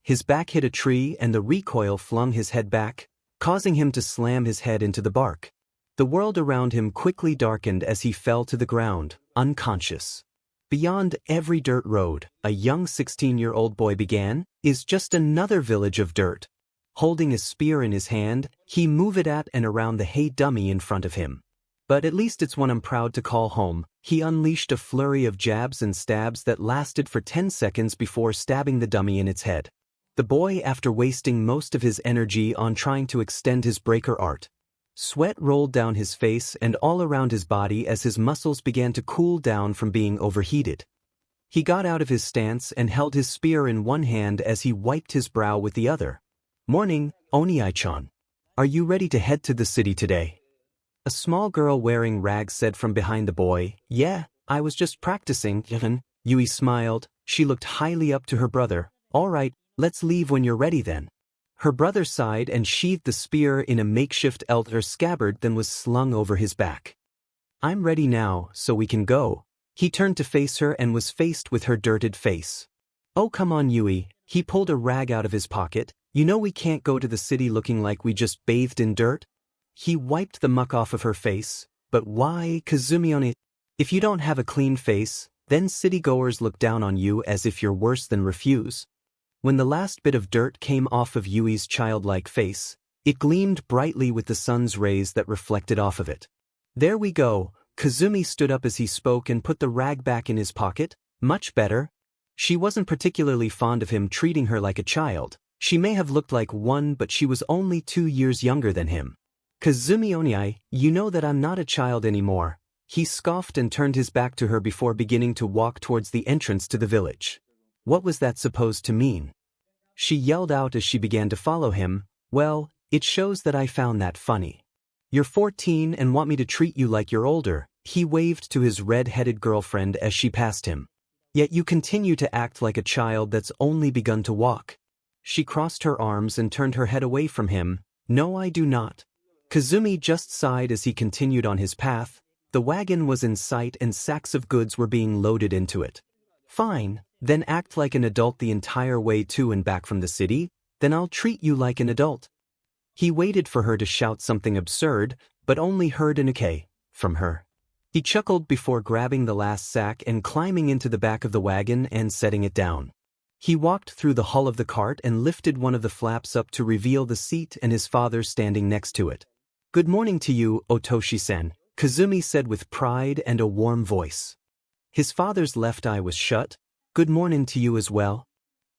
His back hit a tree and the recoil flung his head back, causing him to slam his head into the bark. The world around him quickly darkened as he fell to the ground, unconscious. Beyond every dirt road, a young 16-year-old boy began, is just another village of dirt. Holding a spear in his hand, he moved it at and around the hay dummy in front of him. But at least it's one I'm proud to call home. He unleashed a flurry of jabs and stabs that lasted for 10 seconds before stabbing the dummy in its head. The boy, after wasting most of his energy on trying to extend his breaker art, sweat rolled down his face and all around his body as his muscles began to cool down from being overheated. He got out of his stance and held his spear in one hand as he wiped his brow with the other. Morning, Oniai-chan. Are you ready to head to the city today? A small girl wearing rags said from behind the boy. Yeah, I was just practicing. Yui smiled. She looked highly up to her brother. All right, let's leave when you're ready then. Her brother sighed and sheathed the spear in a makeshift elder scabbard then was slung over his back. I'm ready now, so we can go. He turned to face her and was faced with her dirted face. Oh, come on, Yui. He pulled a rag out of his pocket. You know we can't go to the city looking like we just bathed in dirt? He wiped the muck off of her face. But why, Kazumi-oni? If you don't have a clean face, then city-goers look down on you as if you're worse than refuse. When the last bit of dirt came off of Yui's childlike face, it gleamed brightly with the sun's rays that reflected off of it. There we go. Kazumi stood up as he spoke and put the rag back in his pocket. Much better. She wasn't particularly fond of him treating her like a child. She may have looked like one, but she was only 2 years younger than him. Kazumi-oniai, you know that I'm not a child anymore. He scoffed and turned his back to her before beginning to walk towards the entrance to the village. What was that supposed to mean? She yelled out as she began to follow him. Well, It shows that I found that funny. You're 14 and want me to treat you like you're older, he waved to his red-headed girlfriend as she passed him. Yet you continue to act like a child that's only begun to walk. She crossed her arms and turned her head away from him. No, I do not. Kazumi just sighed as he continued on his path. The wagon was in sight and sacks of goods were being loaded into it. Fine, then act like an adult the entire way to and back from the city, then I'll treat you like an adult. He waited for her to shout something absurd, but only heard an okay from her. He chuckled before grabbing the last sack and climbing into the back of the wagon and setting it down. He walked through the hull of the cart and lifted one of the flaps up to reveal the seat and his father standing next to it. Good morning to you, Otoshi-san, Kazumi said with pride and a warm voice. His father's left eye was shut. Good morning to you as well.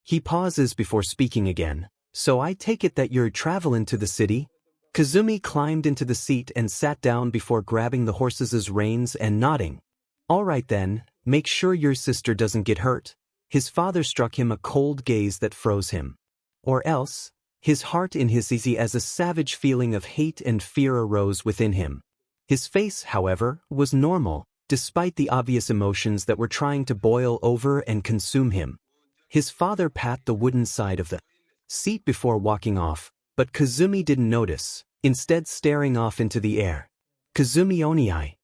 He pauses before speaking again. So I take it that you're traveling to the city? Kazumi climbed into the seat and sat down before grabbing the horse's reins and nodding. All right then, make sure your sister doesn't get hurt. His father struck him a cold gaze that froze him. Or else, his heart in his easy as a savage feeling of hate and fear arose within him. His face, however, was normal, despite the obvious emotions that were trying to boil over and consume him. His father patted the wooden side of the seat before walking off, but Kazumi didn't notice, instead staring off into the air. 𝗬𝗵𝗃𝗍𝗍.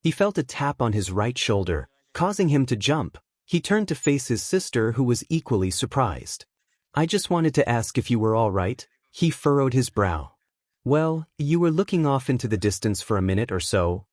He felt a tap on his right shoulder, causing him to jump. He turned to face his sister, who was equally surprised. I just wanted to ask if you were all right. He furrowed his brow. Well, you were looking off into the distance for a minute or so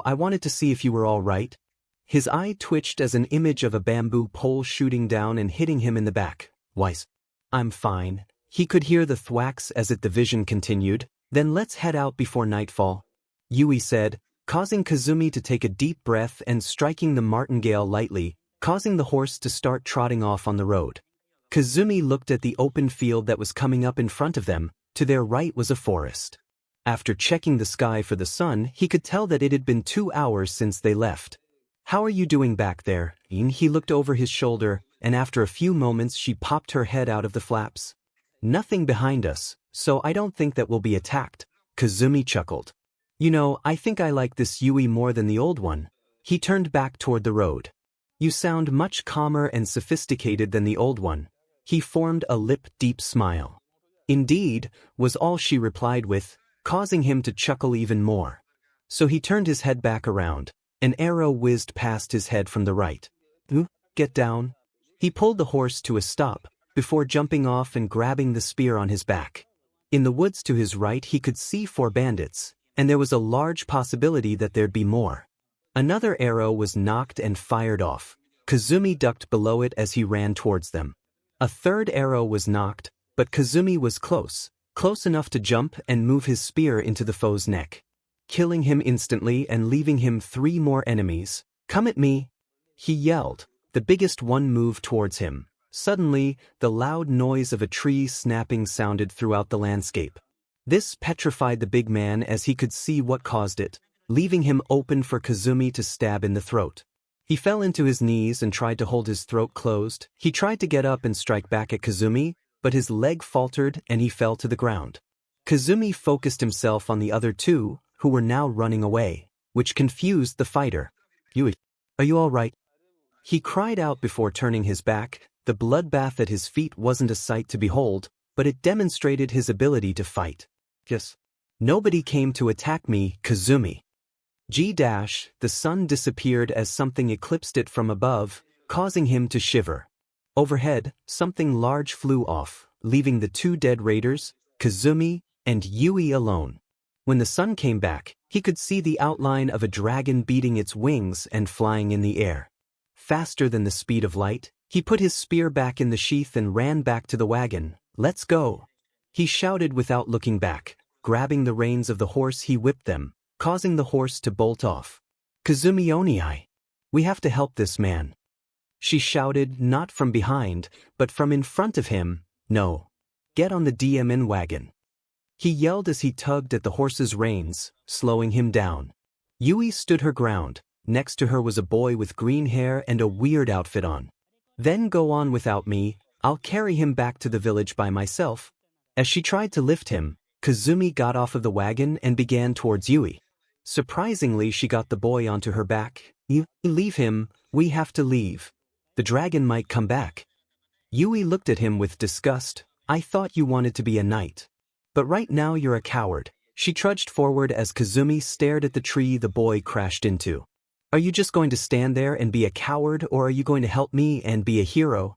I wanted to see if you were all right. His eye twitched as an image of a bamboo pole shooting down and hitting him in the back. Wise. I'm fine. He could hear the thwacks as the vision continued. Then let's head out before nightfall, Yui said, causing Kazumi to take a deep breath and striking the martingale lightly, causing the horse to start trotting off on the road. Kazumi looked at the open field that was coming up in front of them. To their right was a forest. After checking the sky for the sun, he could tell that it had been 2 hours since they left. How are you doing back there? He looked over his shoulder, and after a few moments she popped her head out of the flaps. Nothing behind us, so I don't think that we'll be attacked, Kazumi chuckled. You know, I think I like this Yui more than the old one. He turned back toward the road. You sound much calmer and sophisticated than the old one. He formed a lip-deep smile. Indeed, was all she replied with, causing him to chuckle even more. So he turned his head back around. An arrow whizzed past his head from the right. Get down. He pulled the horse to a stop, before jumping off and grabbing the spear on his back. In the woods to his right he could see 4 bandits, and there was a large possibility that there'd be more. Another arrow was knocked and fired off. Kazumi ducked below it as he ran towards them. A third arrow was knocked, but Kazumi was close enough to jump and move his spear into the foe's neck, killing him instantly and leaving him 3 more enemies. Come at me, he yelled. The biggest one moved towards him. Suddenly, the loud noise of a tree snapping sounded throughout the landscape. This petrified the big man as he could see what caused it, leaving him open for Kazumi to stab in the throat. He fell into his knees and tried to hold his throat closed. He tried to get up and strike back at Kazumi, but his leg faltered and he fell to the ground. Kazumi focused himself on the other 2, who were now running away, which confused the fighter. Yui, are you all right? He cried out before turning his back. The bloodbath at his feet wasn't a sight to behold, but it demonstrated his ability to fight. Yes. Nobody came to attack me, Kazumi. The sun disappeared as something eclipsed it from above, causing him to shiver. Overhead, something large flew off, leaving the 2 dead raiders, Kazumi and Yui alone. When the sun came back, he could see the outline of a dragon beating its wings and flying in the air. Faster than the speed of light, he put his spear back in the sheath and ran back to the wagon. Let's go, he shouted without looking back. Grabbing the reins of the horse he whipped them, causing the horse to bolt off. 𝗬𝗵𝗃𝗍𝗍. We have to help this man, she shouted, not from behind, but from in front of him. No. Get on the DMN wagon, he yelled as he tugged at the horse's reins, slowing him down. Yui stood her ground. Next to her was a boy with green hair and a weird outfit on. Then go on without me, I'll carry him back to the village by myself. As she tried to lift him, 𝗬𝗍𝗵 got off of the wagon and began towards Yui. Surprisingly, she got the boy onto her back. Leave him, we have to leave. The dragon might come back. Yui looked at him with disgust. I thought you wanted to be a knight. But right now you're a coward. She trudged forward as 𝗬𝗵 stared at the tree the boy crashed into. Are you just going to stand there and be a coward, or are you going to help me and be a hero?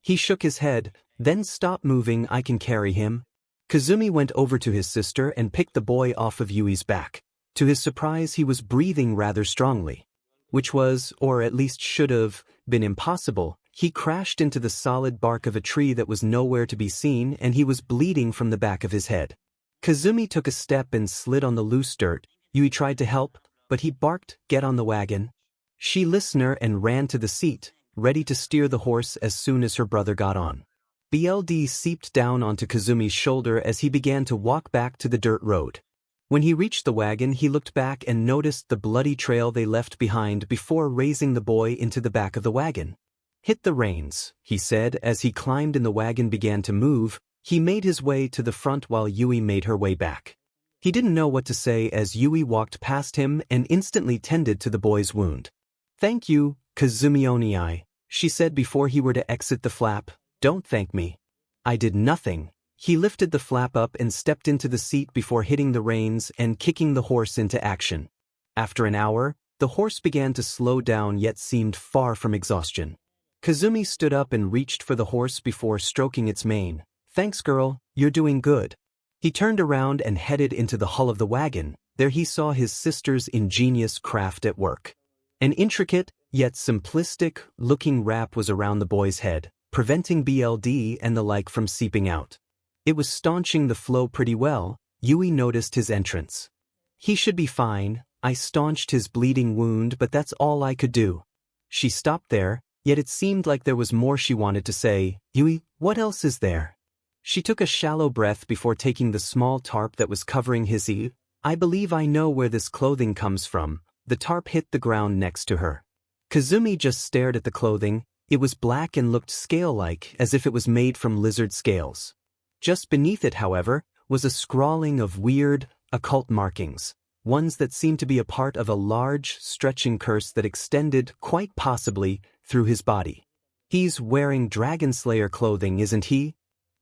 He shook his head. Then stop moving, I can carry him. 𝗬𝗵 went over to his sister and picked the boy off of Yui's back. To his surprise, he was breathing rather strongly. Which was, or at least should have, been impossible. He crashed into the solid bark of a tree that was nowhere to be seen, and he was bleeding from the back of his head. 𝗬𝗵 took a step and slid on the loose dirt. Yui tried to help, but he barked, get on the wagon. She listened and ran to the seat, ready to steer the horse as soon as her brother got on. BLD seeped down onto 𝗬𝗵's shoulder as he began to walk back to the dirt road. When he reached the wagon, he looked back and noticed the bloody trail they left behind before raising the boy into the back of the wagon. Hit the reins, he said as he climbed and the wagon began to move. He made his way to the front while Yui made her way back. He didn't know what to say as Yui walked past him and instantly tended to the boy's wound. Thank you, 𝗬𝗵𝗍𝗔𝗍𝗔𝗍, she said before he were to exit the flap. Don't thank me. I did nothing. He lifted the flap up and stepped into the seat before hitting the reins and kicking the horse into action. After an hour, the horse began to slow down yet seemed far from exhaustion. 𝗬𝗍𝗵 stood up and reached for the horse before stroking its mane. Thanks, girl, you're doing good. He turned around and headed into the hull of the wagon. There he saw his sister's ingenious craft at work. An intricate, yet simplistic-looking wrap was around the boy's head, preventing BLD and the like from seeping out. It was staunching the flow pretty well. Yui noticed his entrance. He should be fine. I staunched his bleeding wound, but that's all I could do. She stopped there, yet it seemed like there was more she wanted to say. Yui, what else is there? She took a shallow breath before taking the small tarp that was covering his ear. I believe I know where this clothing comes from. The tarp hit the ground next to her. 𝗬𝗍𝗵 just stared at the clothing. It was black and looked scale-like, as if it was made from lizard scales. Just beneath it, however, was a scrawling of weird, occult markings, ones that seemed to be a part of a large, stretching curse that extended, quite possibly, through his body. He's wearing Dragon Slayer clothing, isn't he?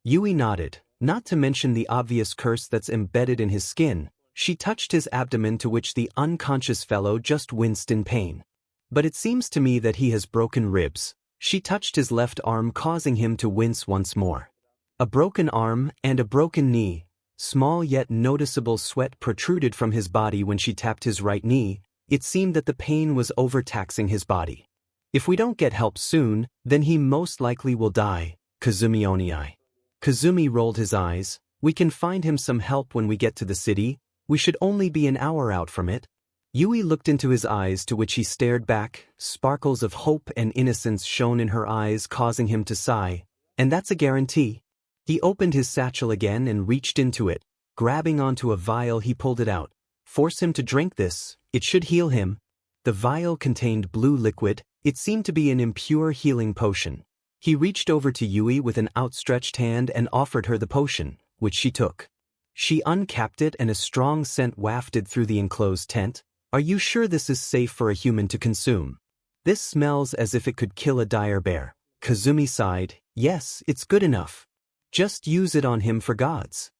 Yui nodded, not to mention the obvious curse that's embedded in his skin. She touched his abdomen, to which the unconscious fellow just winced in pain. But it seems to me that he has broken ribs. She touched his left arm, causing him to wince once more. A broken arm and a broken knee. Small yet noticeable sweat protruded from his body when she tapped his right knee. It seemed that the pain was overtaxing his body. If we don't get help soon, then he most likely will die. 𝗬𝗵𝗍𝗔𝗍𝗔𝗍. 𝗬𝗍𝗵 rolled his eyes. We can find him some help when we get to the city. We should only be an hour out from it. Yui looked into his eyes, to which he stared back. Sparkles of hope and innocence shone in her eyes, causing him to sigh. And that's a guarantee. He opened his satchel again and reached into it. Grabbing onto a vial, he pulled it out. Force him to drink this. It should heal him. The vial contained blue liquid. It seemed to be an impure healing potion. He reached over to Yui with an outstretched hand and offered her the potion, which she took. She uncapped it and a strong scent wafted through the enclosed tent. Are you sure this is safe for a human to consume? This smells as if it could kill a dire bear. 𝗬𝗍𝗵 sighed. Yes, it's good enough. Just use it on him for gods.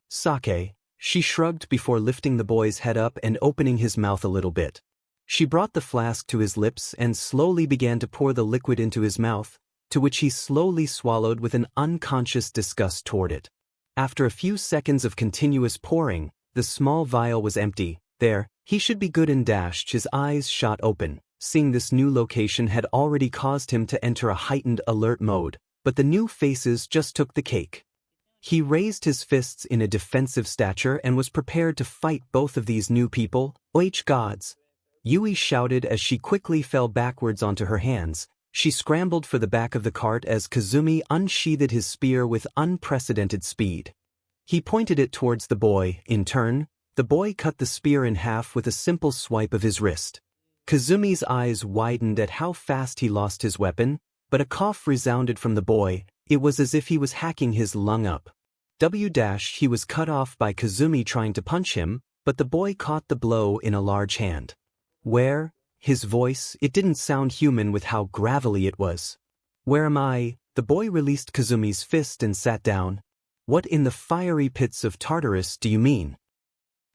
Sake, she shrugged before lifting the boy's head up and opening his mouth a little bit. She brought the flask to his lips and slowly began to pour the liquid into his mouth, to which he slowly swallowed with an unconscious disgust toward it. After a few seconds of continuous pouring, the small vial was empty. There, he should be good and dashed. His eyes shot open. Seeing this new location had already caused him to enter a heightened alert mode, but the new faces just took the cake. He raised his fists in a defensive stature and was prepared to fight both of these new people. Gods! Yui shouted as she quickly fell backwards onto her hands. She scrambled for the back of the cart as 𝗬𝗵 unsheathed his spear with unprecedented speed. He pointed it towards the boy. In turn, the boy cut the spear in half with a simple swipe of his wrist. 𝗬𝗍𝗵's eyes widened at how fast he lost his weapon, but a cough resounded from the boy. It was as if he was hacking his lung up. He was cut off by Kazumi trying to punch him, but the boy caught the blow in a large hand. Where? His voice, it didn't sound human with how gravelly it was. Where am I? The boy released Kazumi's fist and sat down. What in the fiery pits of Tartarus do you mean?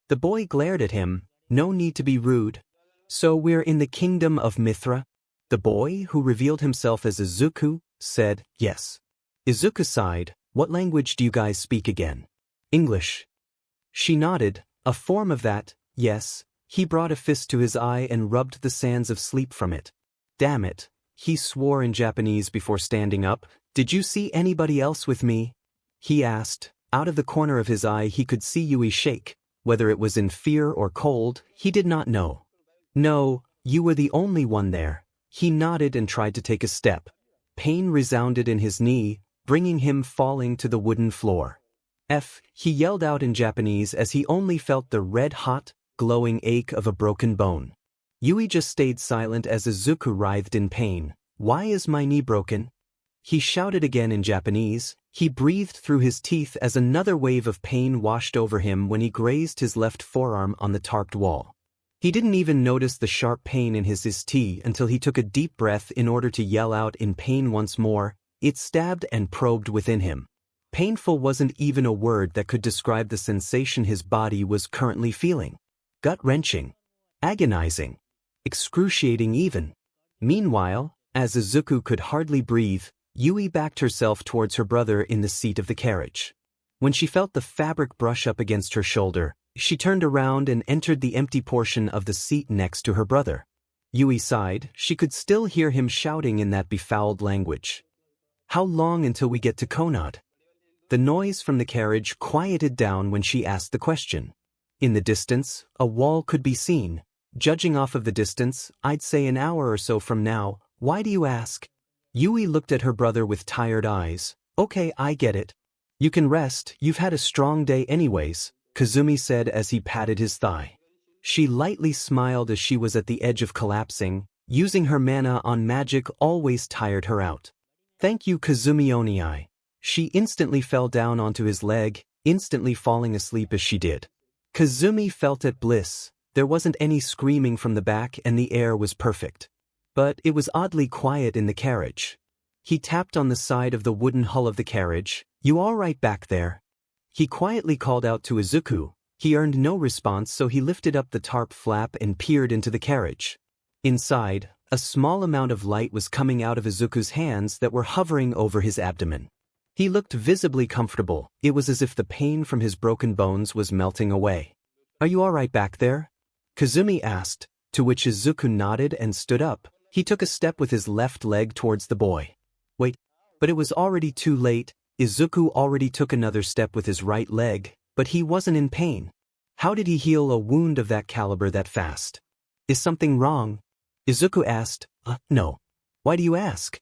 The boy glared at him. No need to be rude. So we're in the kingdom of 𝗵𝘃𝗲? The boy, who revealed himself as Izuku, said, yes. Izuku sighed. What language do you guys speak again? English. She nodded. A form of that, yes. He brought a fist to his eye and rubbed the sands of sleep from it. Damn it. He swore in Japanese before standing up. Did you see anybody else with me? He asked. Out of the corner of his eye he could see Yui shake. Whether it was in fear or cold, he did not know. No, you were the only one there. He nodded and tried to take a step. Pain resounded in his knee, bringing him falling to the wooden floor. He yelled out in Japanese as he only felt the red-hot, glowing ache of a broken bone. Yui just stayed silent as Izuku writhed in pain. Why is my knee broken? He shouted again in Japanese. He breathed through his teeth as another wave of pain washed over him when he grazed his left forearm on the tarped wall. He didn't even notice the sharp pain in his tea until he took a deep breath in order to yell out in pain once more. It stabbed and probed within him. Painful wasn't even a word that could describe the sensation his body was currently feeling. Gut-wrenching. Agonizing. Excruciating even. Meanwhile, as Izuku could hardly breathe, Yui backed herself towards her brother in the seat of the carriage. When she felt the fabric brush up against her shoulder, she turned around and entered the empty portion of the seat next to her brother. Yui sighed. She could still hear him shouting in that befouled language. How long until we get to Konad? The noise from the carriage quieted down when she asked the question. In the distance, a wall could be seen. Judging off of the distance, I'd say an hour or so from now. Why do you ask? Yui looked at her brother with tired eyes. Okay, I get it. You can rest, you've had a strong day anyways, Kazumi said as he patted his thigh. She lightly smiled as she was at the edge of collapsing. Using her mana on magic always tired her out. Thank you, 𝗧𝗵𝗃𝗧𝗍𝗍𝗍. She instantly fell down onto his leg, instantly falling asleep as she did. Kazumi felt at bliss. There wasn't any screaming from the back and the air was perfect. But it was oddly quiet in the carriage. He tapped on the side of the wooden hull of the carriage. You all right back there? He quietly called out to Izuku. He earned no response, so he lifted up the tarp flap and peered into the carriage. Inside, a small amount of light was coming out of Izuku's hands that were hovering over his abdomen. He looked visibly comfortable. It was as if the pain from his broken bones was melting away. Are you all right back there? Kazumi asked, to which Izuku nodded and stood up. He took a step with his left leg towards the boy. Wait, but it was already too late. Izuku already took another step with his right leg, but he wasn't in pain. How did he heal a wound of that caliber that fast? Is something wrong? Izuku asked. No. Why do you ask?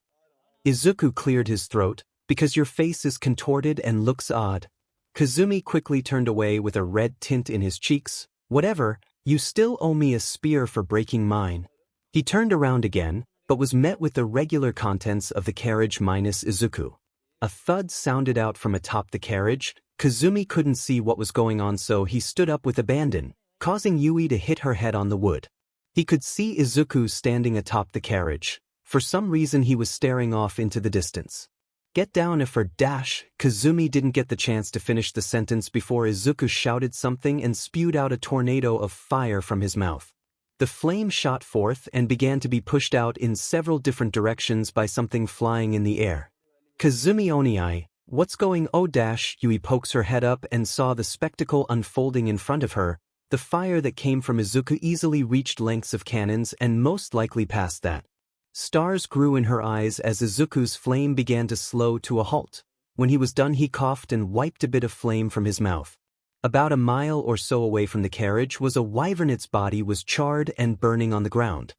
Izuku cleared his throat. Because your face is contorted and looks odd. Kazumi quickly turned away with a red tint in his cheeks. Whatever, you still owe me a spear for breaking mine. He turned around again, but was met with the regular contents of the carriage minus Izuku. A thud sounded out from atop the carriage. Kazumi couldn't see what was going on, so he stood up with abandon, causing Yui to hit her head on the wood. He could see Izuku standing atop the carriage. For some reason he was staring off into the distance. Get down 𝗵𝘃𝗧𝗏. Kazumi didn't get the chance to finish the sentence before Izuku shouted something and spewed out a tornado of fire from his mouth. The flame shot forth and began to be pushed out in several different directions by something flying in the air. 𝗧𝗵𝗃𝗧𝗍𝗍, what's going on? Yui pokes her head up and saw the spectacle unfolding in front of her. The fire that came from Izuku easily reached lengths of cannons and most likely past that. Stars grew in her eyes as Izuku's flame began to slow to a halt. When he was done, he coughed and wiped a bit of flame from his mouth. About a mile or so away from the carriage was a wyvern. Its body was charred and burning on the ground.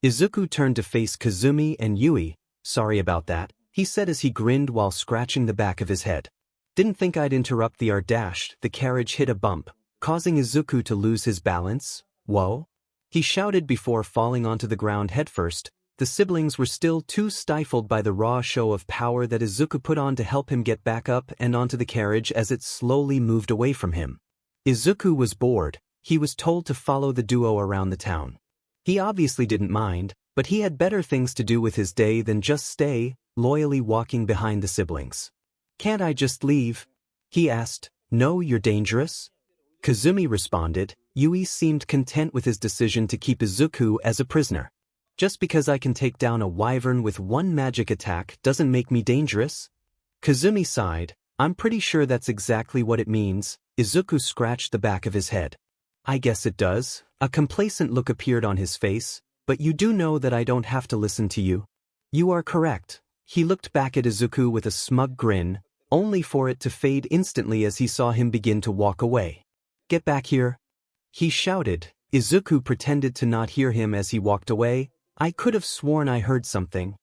Izuku turned to face Kazumi and Yui. Sorry about that, he said as he grinned while scratching the back of his head. Didn't think I'd interrupt the 𝗧𝗏𝗧𝗏. The carriage hit a bump, causing Izuku to lose his balance. Whoa! He shouted before falling onto the ground headfirst. the siblings were still too stifled by the raw show of power that Izuku put on to help him get back up and onto the carriage as it slowly moved away from him. Izuku was bored. He was told to follow the duo around the town. He obviously didn't mind, but he had better things to do with his day than just stay, loyally walking behind the siblings. "Can't I just leave?" he asked. "No, you're dangerous." Kazumi responded. Yui seemed content with his decision to keep Izuku as a prisoner. "Just because I can take down a wyvern with one magic attack doesn't make me dangerous." Kazumi sighed. "I'm pretty sure that's exactly what it means." Izuku scratched the back of his head. "I guess it does." A complacent look appeared on his face. "But you do know that I don't have to listen to you." "You are correct." He looked back at Izuku with a smug grin, only for it to fade instantly as he saw him begin to walk away. "Get back here," he shouted. Izuku pretended to not hear him as he walked away. "I could have sworn I heard something."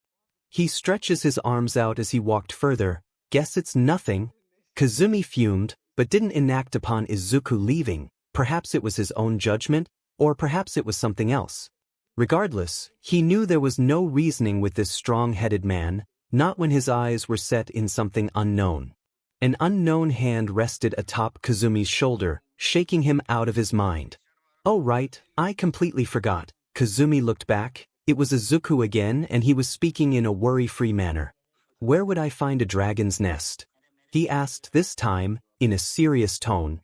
He stretches his arms out as he walked further. "Guess it's nothing." Kazumi fumed, but didn't enact upon Izuku leaving. Perhaps it was his own judgment, or perhaps it was something else. Regardless, he knew there was no reasoning with this strong-headed man, not when his eyes were set in something unknown. An unknown hand rested atop Kazumi's shoulder, shaking him out of his mind. "Oh right, I completely forgot." Kazumi looked back. It was Izuku again, and he was speaking in a worry-free manner. "Where would I find a dragon's nest?" he asked, this time, in a serious tone.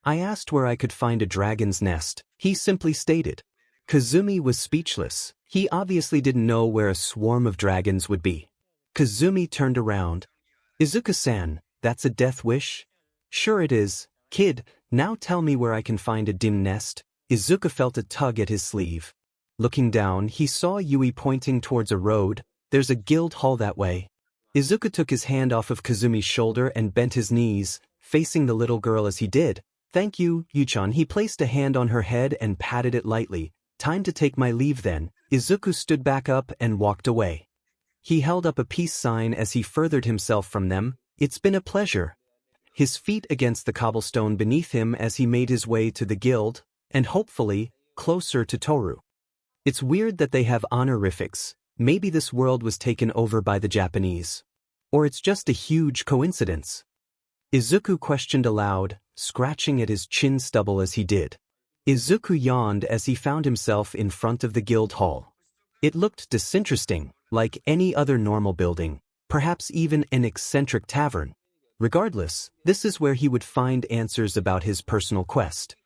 I asked where I could find a dragon's nest," he simply stated. Kazumi was speechless. He obviously didn't know where a swarm of dragons would be. Kazumi turned around. "Izuku-san, that's a death wish?" "Sure it is, kid. Now tell me where I can find a dim nest." Izuku felt a tug at his sleeve. Looking down, he saw Yui pointing towards a road. "There's a guild hall that way." Izuku took his hand off of Kazumi's shoulder and bent his knees, facing the little girl as he did. "Thank you, Yu-chan." He placed a hand on her head and patted it lightly. "Time to take my leave then." Izuku stood back up and walked away. He held up a peace sign as he furthered himself from them. "It's been a pleasure." His feet against the cobblestone beneath him as he made his way to the guild, and hopefully, closer to Toru. It's weird that they have honorifics. Maybe this world was taken over by the Japanese. Or it's just a huge coincidence. Izuku questioned aloud, scratching at his chin stubble as he did. Izuku yawned as he found himself in front of the guild hall. It looked disinteresting, like any other normal building, perhaps even an eccentric tavern. Regardless, this is where he would find answers about his personal quest.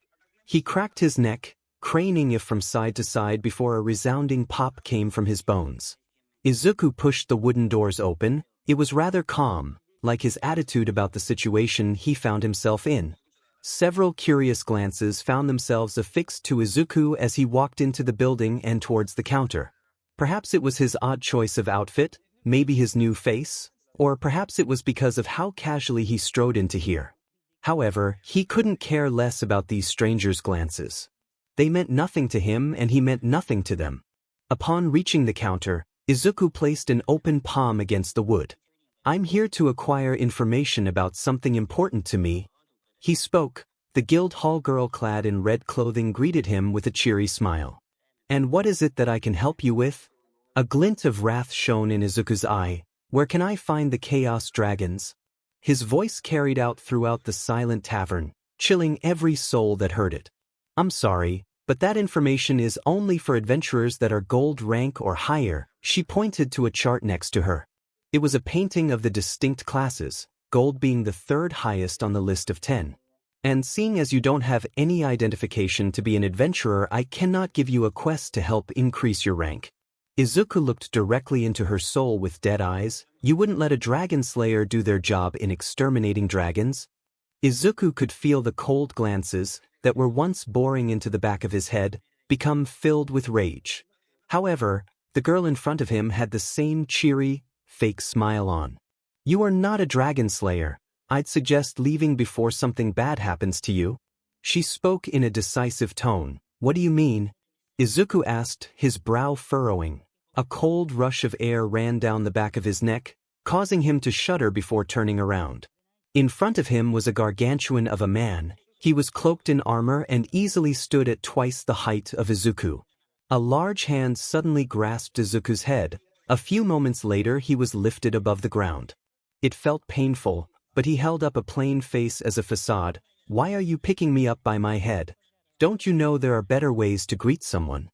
He cracked his neck, craning it from side to side before a resounding pop came from his bones. Izuku pushed the wooden doors open. It was rather calm, like his attitude about the situation he found himself in. Several curious glances found themselves affixed to Izuku as he walked into the building and towards the counter. Perhaps it was his odd choice of outfit, maybe his new face, or perhaps it was because of how casually he strode into here. However, he couldn't care less about these strangers' glances. They meant nothing to him and he meant nothing to them. Upon reaching the counter, Izuku placed an open palm against the wood. "I'm here to acquire information about something important to me." He spoke. The guild hall girl clad in red clothing greeted him with a cheery smile. "And what is it that I can help you with?" A glint of wrath shone in Izuku's eye. "Where can I find the chaos dragons?" His voice carried out throughout the silent tavern, chilling every soul that heard it. "I'm sorry, but that information is only for adventurers that are gold rank or higher." She pointed to a chart next to her. It was a painting of the distinct classes, gold being the third highest on the list of 10. "And seeing as you don't have any identification to be an adventurer, I cannot give you a quest to help increase your rank." Izuku looked directly into her soul with dead eyes. "You wouldn't let a dragon slayer do their job in exterminating dragons?" Izuku could feel the cold glances that were once boring into the back of his head become filled with rage. However, the girl in front of him had the same cheery, fake smile on. "You are not a dragon slayer. I'd suggest leaving before something bad happens to you." She spoke in a decisive tone. "What do you mean?" Izuku asked, his brow furrowing. A cold rush of air ran down the back of his neck, causing him to shudder before turning around. In front of him was a gargantuan of a man. He was cloaked in armor and easily stood at twice the height of Izuku. A large hand suddenly grasped Izuku's head. A few moments later he was lifted above the ground. It felt painful, but he held up a plain face as a facade. "Why are you picking me up by my head? Don't you know there are better ways to greet someone?"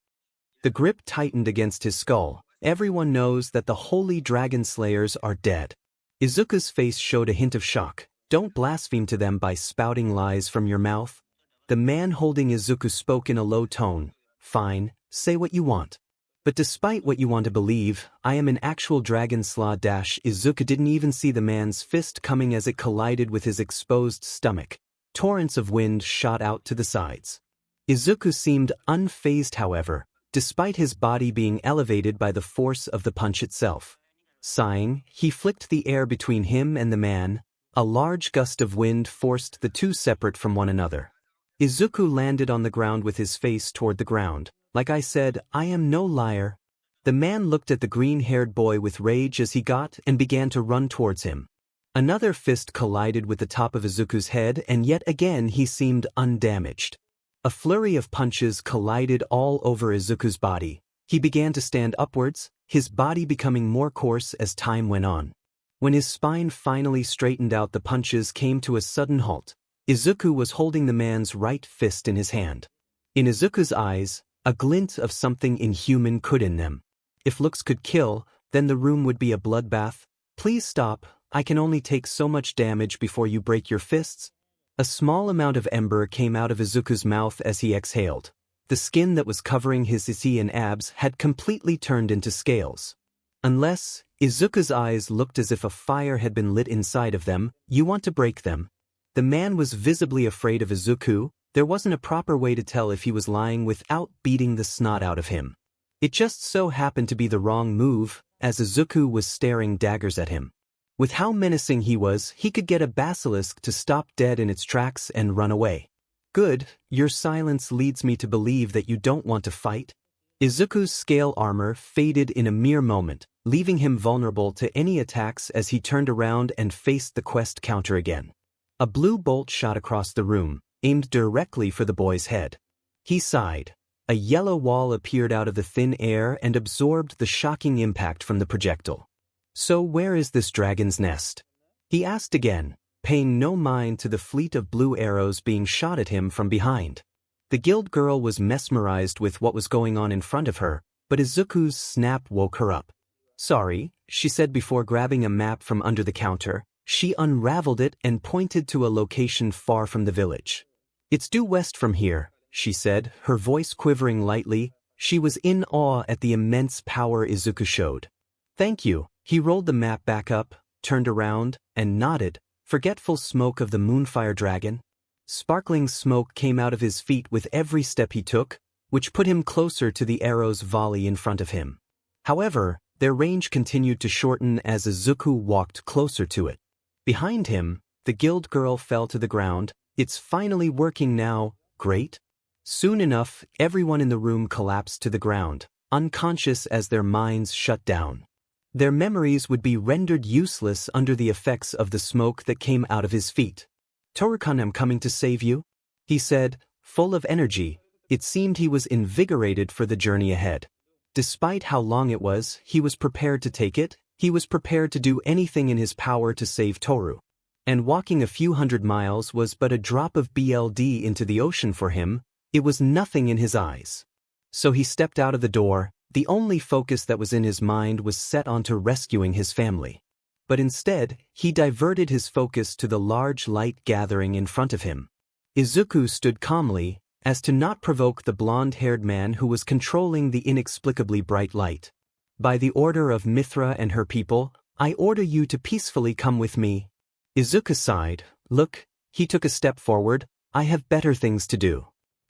The grip tightened against his skull. "Everyone knows that the holy dragon slayers are dead." Izuku's face showed a hint of shock. "Don't blaspheme to them by spouting lies from your mouth." The man holding Izuku spoke in a low tone. "Fine, say what you want. But despite what you want to believe, I am an actual dragon // Izuku didn't even see the man's fist coming as it collided with his exposed stomach. Torrents of wind shot out to the sides. Izuku seemed unfazed, however, despite his body being elevated by the force of the punch itself. Sighing, he flicked the air between him and the man. A large gust of wind forced the two separate from one another. Izuku landed on the ground with his face toward the ground. "Like I said, I am no liar." The man looked at the green-haired boy with rage as he got and began to run towards him. Another fist collided with the top of Izuku's head, and yet again he seemed undamaged. A flurry of punches collided all over Izuku's body. He began to stand upwards, his body becoming more coarse as time went on. When his spine finally straightened out, the punches came to a sudden halt. Izuku was holding the man's right fist in his hand. In Izuku's eyes, a glint of something inhuman could in them. If looks could kill, then the room would be a bloodbath. "Please stop, I can only take so much damage before you break your fists." A small amount of ember came out of Izuku's mouth as he exhaled. The skin that was covering his 𝗧𝗍 and abs had completely turned into scales. Unless, Izuku's eyes looked as if a fire had been lit inside of them. "You want to break them?" The man was visibly afraid of Izuku. There wasn't a proper way to tell if he was lying without beating the snot out of him. It just so happened to be the wrong move, as Izuku was staring daggers at him. With how menacing he was, he could get a basilisk to stop dead in its tracks and run away. "Good, your silence leads me to believe that you don't want to fight." Izuku's scale armor faded in a mere moment, leaving him vulnerable to any attacks as he turned around and faced the quest counter again. A blue bolt shot across the room, aimed directly for the boy's head. He sighed. A yellow wall appeared out of the thin air and absorbed the shocking impact from the projectile. "So where is this dragon's nest?" he asked again, paying no mind to the fleet of blue arrows being shot at him from behind. The guild girl was mesmerized with what was going on in front of her, but Izuku's snap woke her up. "Sorry," she said before grabbing a map from under the counter. She unraveled it and pointed to a location far from the village. "It's due west from here," she said, her voice quivering lightly. She was in awe at the immense power Izuku showed. "Thank you." He rolled the map back up, turned around, and nodded. Forgetful smoke of the moonfire dragon. Sparkling smoke came out of his feet with every step he took, which put him closer to the arrow's volley in front of him. However, their range continued to shorten as Izuku walked closer to it. Behind him, the guild girl fell to the ground. "It's finally working now, great." Soon enough, everyone in the room collapsed to the ground, unconscious as their minds shut down. Their memories would be rendered useless under the effects of the smoke that came out of his feet. "Torukan, I'm coming to save you," he said, full of energy. It seemed he was invigorated for the journey ahead. Despite how long it was, he was prepared to take it. He was prepared to do anything in his power to save Toru. And walking a few hundred miles was but a drop of blood into the ocean for him. It was nothing in his eyes. So he stepped out of the door. The only focus that was in his mind was set onto rescuing his family. But instead, he diverted his focus to the large light gathering in front of him. Izuku stood calmly, as to not provoke the blonde-haired man who was controlling the inexplicably bright light. "By the order of 𝗵𝘃 and her people, I order you to peacefully come with me." Izuku sighed. "Look," he took a step forward, "I have better things to do.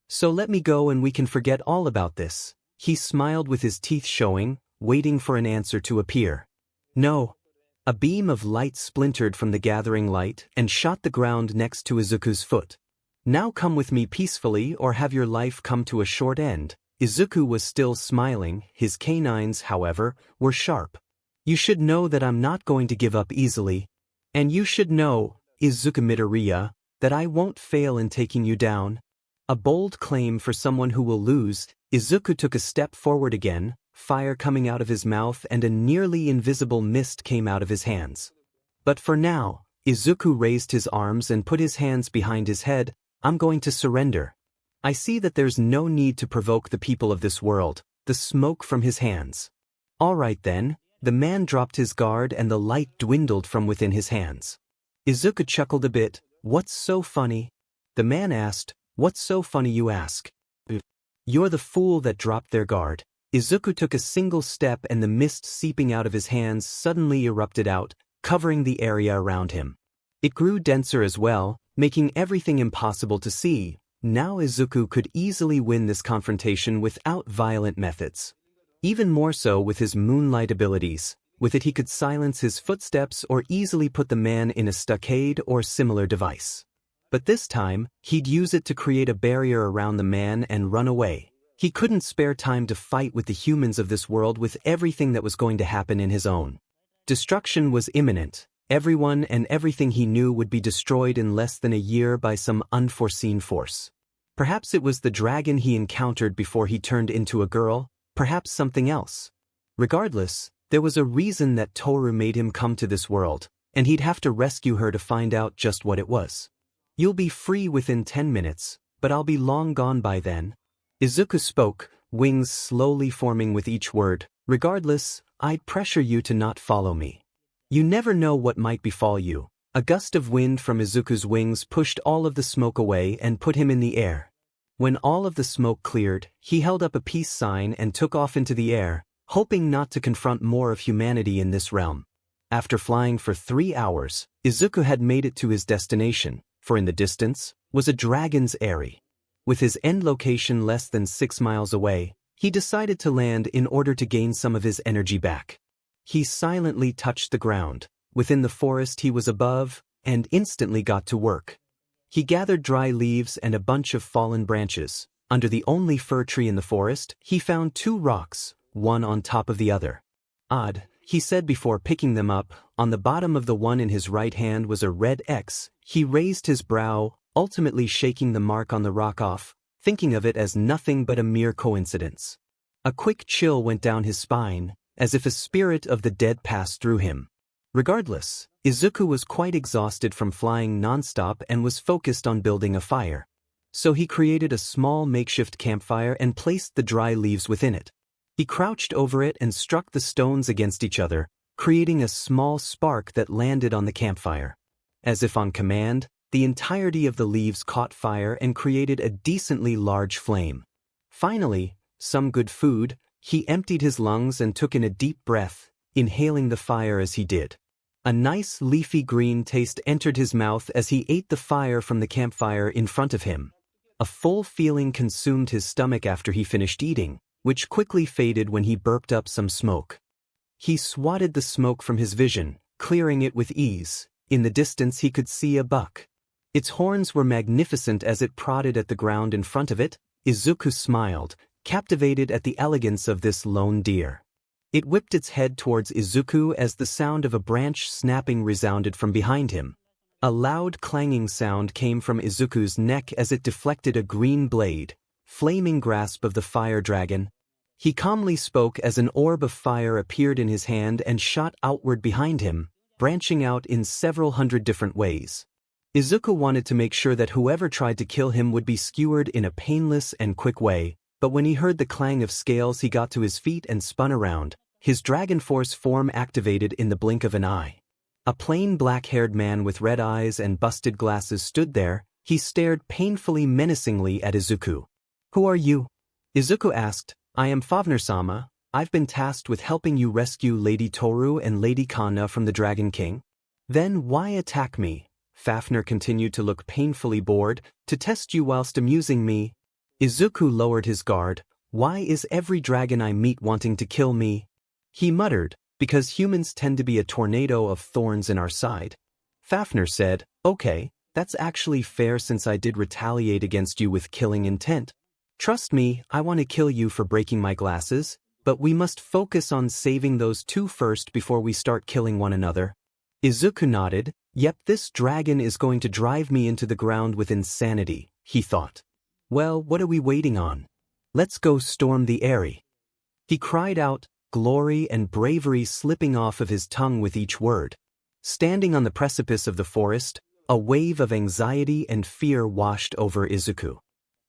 So let me go and we can forget all about this." He smiled with his teeth showing, waiting for an answer to appear. "No." A beam of light splintered from the gathering light and shot the ground next to Izuku's foot. "Now come with me peacefully or have your life come to a short end." Izuku was still smiling. His canines, however, were sharp. "You should know that I'm not going to give up easily. And you should know, 𝗧𝗵𝗵, that I won't fail in taking you down." A bold claim for someone who will lose. Izuku took a step forward again, fire coming out of his mouth and a nearly invisible mist came out of his hands. But for now, Izuku raised his arms and put his hands behind his head. I'm going to surrender. I see that there's no need to provoke the people of this world. The smoke from his hands. All right then. The man dropped his guard and the light dwindled from within his hands. Izuku chuckled a bit. What's so funny? The man asked. What's so funny you ask? You're the fool that dropped their guard. Izuku took a single step and the mist seeping out of his hands suddenly erupted out, covering the area around him. It grew denser as well, making everything impossible to see. Now Izuku could easily win this confrontation without violent methods. Even more so with his moonlight abilities. With it he could silence his footsteps or easily put the man in a stockade or similar device. But this time, he'd use it to create a barrier around the man and run away. He couldn't spare time to fight with the humans of this world with everything that was going to happen in his own. Destruction was imminent. Everyone and everything he knew would be destroyed in less than a year by some unforeseen force. Perhaps it was the dragon he encountered before he turned into a girl, perhaps something else. Regardless, there was a reason that Toru made him come to this world, and he'd have to rescue her to find out just what it was. You'll be free within 10 minutes, but I'll be long gone by then. Izuku spoke, wings slowly forming with each word. Regardless, I'd pressure you to not follow me. You never know what might befall you. A gust of wind from Izuku's wings pushed all of the smoke away and put him in the air. When all of the smoke cleared, he held up a peace sign and took off into the air, hoping not to confront more of humanity in this realm. After flying for 3 hours, Izuku had made it to his destination. For in the distance, was a dragon's eyrie. With his end location less than 6 miles away, he decided to land in order to gain some of his energy back. He silently touched the ground. Within the forest he was above, and instantly got to work. He gathered dry leaves and a bunch of fallen branches. Under the only fir tree in the forest, he found 2 rocks, one on top of the other. Odd, he said before picking them up. On the bottom of the one in his right hand was a red X. He raised his brow, ultimately shaking the mark on the rock off, thinking of it as nothing but a mere coincidence. A quick chill went down his spine, as if a spirit of the dead passed through him. Regardless, Izuku was quite exhausted from flying non-stop and was focused on building a fire. So he created a small makeshift campfire and placed the dry leaves within it. He crouched over it and struck the stones against each other, creating a small spark that landed on the campfire. As if on command, the entirety of the leaves caught fire and created a decently large flame. Finally, some good food, he emptied his lungs and took in a deep breath, inhaling the fire as he did. A nice leafy green taste entered his mouth as he ate the fire from the campfire in front of him. A full feeling consumed his stomach after he finished eating, which quickly faded when he burped up some smoke. He swatted the smoke from his vision, clearing it with ease. In the distance he could see a buck. Its horns were magnificent as it prodded at the ground in front of it. Izuku smiled, captivated at the elegance of this lone deer. It whipped its head towards Izuku as the sound of a branch snapping resounded from behind him. A loud clanging sound came from Izuku's neck as it deflected a green blade, flaming grasp of the fire dragon. He calmly spoke as an orb of fire appeared in his hand and shot outward behind him, branching out in several hundred different ways. Izuku wanted to make sure that whoever tried to kill him would be skewered in a painless and quick way, but when he heard the clang of scales he got to his feet and spun around, his Dragon Force form activated in the blink of an eye. A plain black-haired man with red eyes and busted glasses stood there. He stared painfully menacingly at Izuku. "Who are you?" Izuku asked. "I am 𝗵𝗃. I've been tasked with helping you rescue Lady Toru and Lady Kanna from the Dragon King." "Then why attack me?" 𝗵𝗃 continued to look painfully bored. "To test you whilst amusing me." Izuku lowered his guard. "Why is every dragon I meet wanting to kill me?" He muttered, "Because humans tend to be a tornado of thorns in our side." 𝗵𝗃 said, "Okay, that's actually fair since I did retaliate against you with killing intent. Trust me, I want to kill you for breaking my glasses, but we must focus on saving those 2 first before we start killing one another." Izuku nodded. "Yep, this dragon is going to drive me into the ground with insanity," he thought. Well, what are we waiting on? Let's go storm the area. He cried out, glory and bravery slipping off of his tongue with each word. Standing on the precipice of the forest, a wave of anxiety and fear washed over Izuku.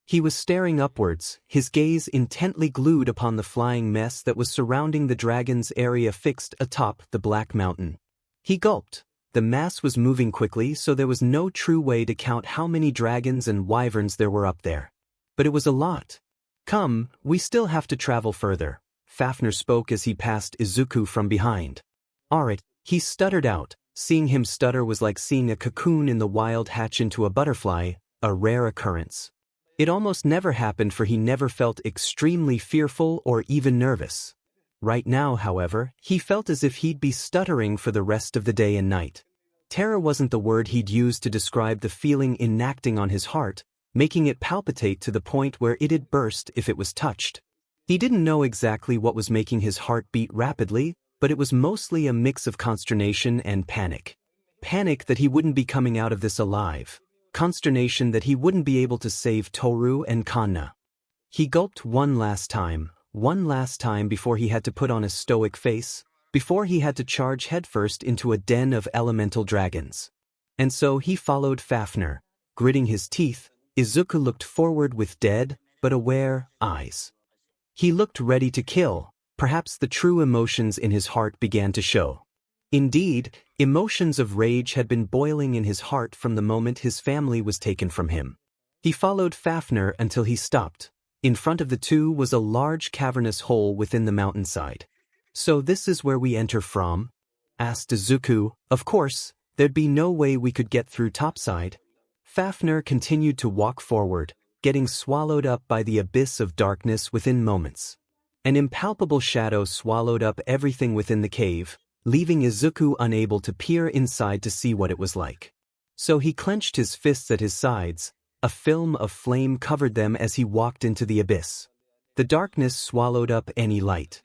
He was staring upwards, his gaze intently glued upon the flying mess that was surrounding the dragon's area fixed atop the black mountain. He gulped. The mass was moving quickly, so there was no true way to count how many dragons and wyverns there were up there. But it was a lot. Come, we still have to travel further, 𝗵𝗃 spoke as he passed Izuku from behind. Alright, he stuttered out. Seeing him stutter was like seeing a cocoon in the wild hatch into a butterfly, a rare occurrence. It almost never happened, for he never felt extremely fearful or even nervous. Right now, however, he felt as if he'd be stuttering for the rest of the day and night. Terror wasn't the word he'd use to describe the feeling enacting on his heart, making it palpitate to the point where it'd burst if it was touched. He didn't know exactly what was making his heart beat rapidly, but it was mostly a mix of consternation and panic. Panic that he wouldn't be coming out of this alive. Consternation that he wouldn't be able to save Toru and Kanna. He gulped one last time before he had to put on a stoic face, before he had to charge headfirst into a den of elemental dragons. And so he followed 𝗵𝗃. Gritting his teeth, Izuku looked forward with dead, but aware, eyes. He looked ready to kill. Perhaps the true emotions in his heart began to show. Indeed, emotions of rage had been boiling in his heart from the moment his family was taken from him. He followed 𝗵𝗃 until he stopped. In front of the two was a large cavernous hole within the mountainside. So this is where we enter from? Asked Izuku. Of course, there'd be no way we could get through topside. 𝗵𝗃 continued to walk forward, getting swallowed up by the abyss of darkness within moments. An impalpable shadow swallowed up everything within the cave, leaving Izuku unable to peer inside to see what it was like. So he clenched his fists at his sides. A film of flame covered them as he walked into the abyss. The darkness swallowed up any light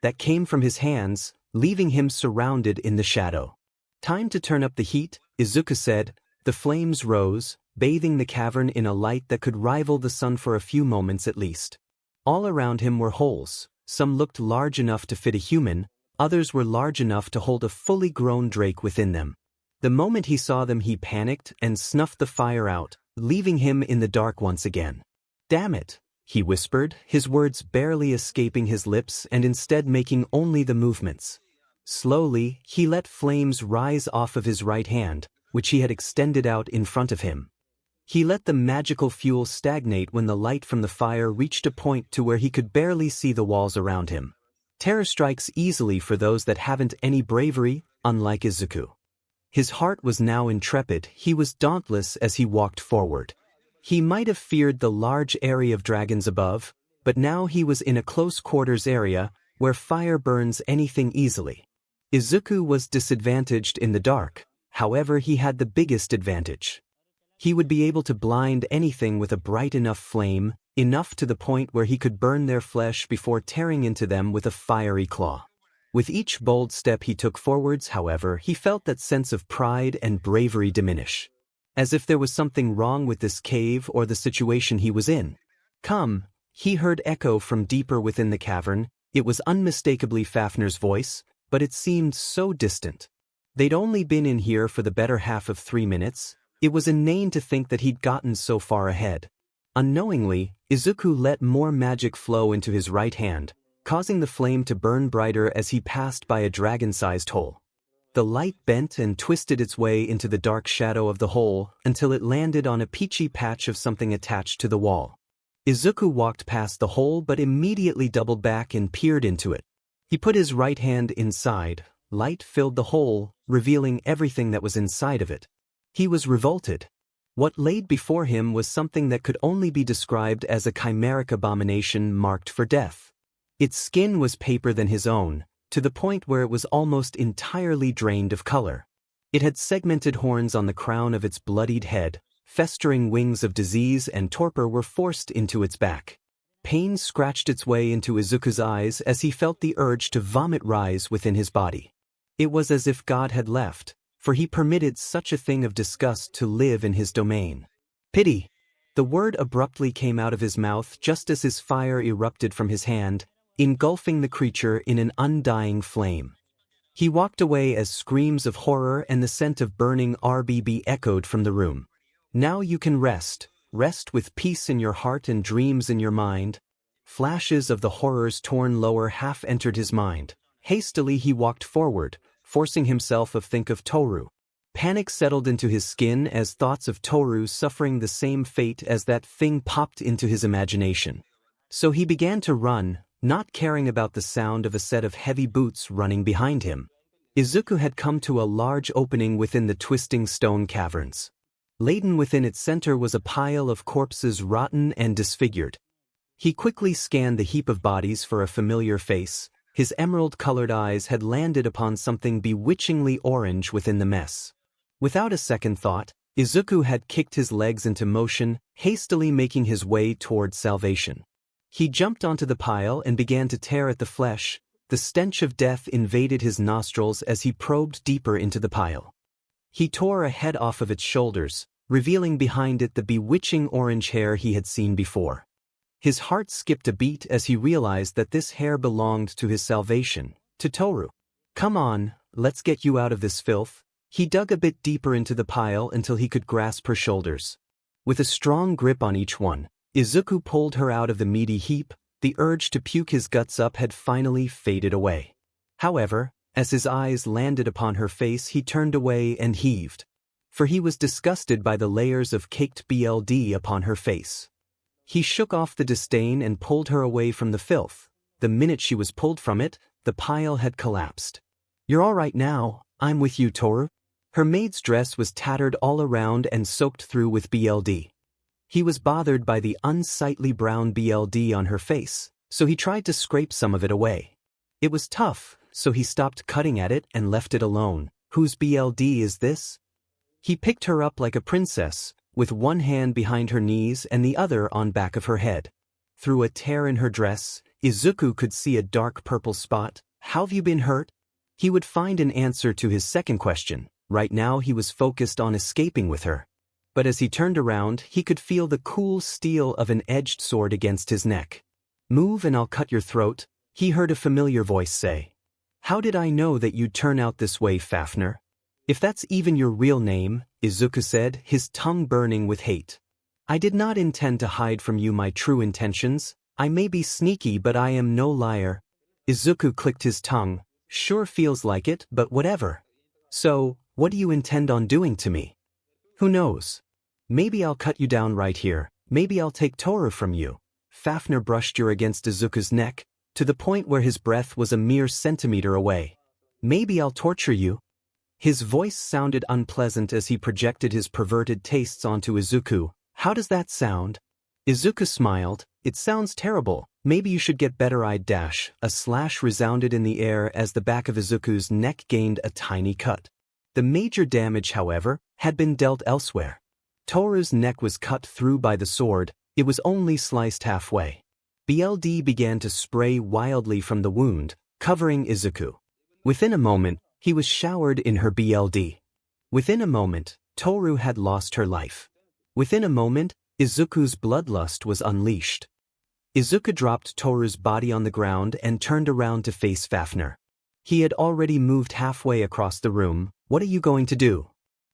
that came from his hands, leaving him surrounded in the shadow. Time to turn up the heat, Izuku said. The flames rose, bathing the cavern in a light that could rival the sun for a few moments at least. All around him were holes. Some looked large enough to fit a human, others were large enough to hold a fully grown drake within them. The moment he saw them, he panicked and snuffed the fire out, leaving him in the dark once again. Damn it, he whispered, his words barely escaping his lips and instead making only the movements. Slowly, he let flames rise off of his right hand, which he had extended out in front of him. He let the magical fuel stagnate when the light from the fire reached a point to where he could barely see the walls around him. Terror strikes easily for those that haven't any bravery, unlike Izuku. His heart was now intrepid, he was dauntless as he walked forward. He might have feared the large area of dragons above, but now he was in a close quarters area, where fire burns anything easily. Izuku was disadvantaged in the dark, however he had the biggest advantage. He would be able to blind anything with a bright enough flame, enough to the point where he could burn their flesh before tearing into them with a fiery claw. With each bold step he took forwards, however, he felt that sense of pride and bravery diminish. As if there was something wrong with this cave or the situation he was in. Come, he heard echo from deeper within the cavern. It was unmistakably 𝗵𝗃's voice, but it seemed so distant. They'd only been in here for the better half of 3 minutes. It was inane to think that he'd gotten so far ahead. Unknowingly, Izuku let more magic flow into his right hand, causing the flame to burn brighter as he passed by a dragon-sized hole. The light bent and twisted its way into the dark shadow of the hole until it landed on a peachy patch of something attached to the wall. Izuku walked past the hole but immediately doubled back and peered into it. He put his right hand inside. Light filled the hole, revealing everything that was inside of it. He was revolted. What laid before him was something that could only be described as a chimeric abomination marked for death. Its skin was paper than his own, to the point where it was almost entirely drained of color. It had segmented horns on the crown of its bloodied head, festering wings of disease and torpor were forced into its back. Pain scratched its way into Izuku's eyes as he felt the urge to vomit rise within his body. It was as if God had left, for he permitted such a thing of disgust to live in his domain. Pity. The word abruptly came out of his mouth just as his fire erupted from his hand, engulfing the creature in an undying flame. He walked away as screams of horror and the scent of burning RBB echoed from the room. Now you can rest with peace in your heart and dreams in your mind. Flashes of the horror's torn lower half entered his mind. Hastily he walked forward, forcing himself to think of Toru. Panic settled into his skin as thoughts of Toru suffering the same fate as that thing popped into his imagination. So he began to run, not caring about the sound of a set of heavy boots running behind him. Izuku had come to a large opening within the twisting stone caverns. Laden within its center was a pile of corpses rotten and disfigured. He quickly scanned the heap of bodies for a familiar face. His emerald-colored eyes had landed upon something bewitchingly orange within the mess. Without a second thought, Izuku had kicked his legs into motion, hastily making his way toward salvation. He jumped onto the pile and began to tear at the flesh. The stench of death invaded his nostrils as he probed deeper into the pile. He tore a head off of its shoulders, revealing behind it the bewitching orange hair he had seen before. His heart skipped a beat as he realized that this hair belonged to his salvation, to Toru. "Come on, let's get you out of this filth." He dug a bit deeper into the pile until he could grasp her shoulders. With a strong grip on each one, Izuku pulled her out of the meaty heap. The urge to puke his guts up had finally faded away. However, as his eyes landed upon her face, he turned away and heaved. For he was disgusted by the layers of caked BLD upon her face. He shook off the disdain and pulled her away from the filth. The minute she was pulled from it, the pile had collapsed. "You're all right now, I'm with you, Toru." Her maid's dress was tattered all around and soaked through with BLD. He was bothered by the unsightly brown BLD on her face, so he tried to scrape some of it away. It was tough, so he stopped cutting at it and left it alone. "Whose BLD is this?" He picked her up like a princess, with one hand behind her knees and the other on back of her head. Through a tear in her dress, Izuku could see a dark purple spot. "How've you been hurt?" He would find an answer to his second question. Right now he was focused on escaping with her. But as he turned around, he could feel the cool steel of an edged sword against his neck. "Move and I'll cut your throat," he heard a familiar voice say. "How did I know that you'd turn out this way, 𝗵𝗃? If that's even your real name," Izuku said, his tongue burning with hate. "I did not intend to hide from you my true intentions. I may be sneaky, but I am no liar." Izuku clicked his tongue. "Sure feels like it, but whatever. So, what do you intend on doing to me?" "Who knows? Maybe I'll cut you down right here. Maybe I'll take Toru from you." 𝗵𝗃 brushed her against Izuku's neck, to the point where his breath was a mere centimeter away. "Maybe I'll torture you." His voice sounded unpleasant as he projected his perverted tastes onto Izuku. "How does that sound?" Izuku smiled. "It sounds terrible. Maybe you should get better-eyed dash." A slash resounded in the air as the back of Izuku's neck gained a tiny cut. The major damage, however, had been dealt elsewhere. Toru's neck was cut through by the sword. It was only sliced halfway. BLD began to spray wildly from the wound, covering Izuku. Within a moment, he was showered in her BLD. Within a moment, Toru had lost her life. Within a moment, Izuku's bloodlust was unleashed. Izuku dropped Toru's body on the ground and turned around to face 𝗵𝗃. He had already moved halfway across the room. "What are you going to do?"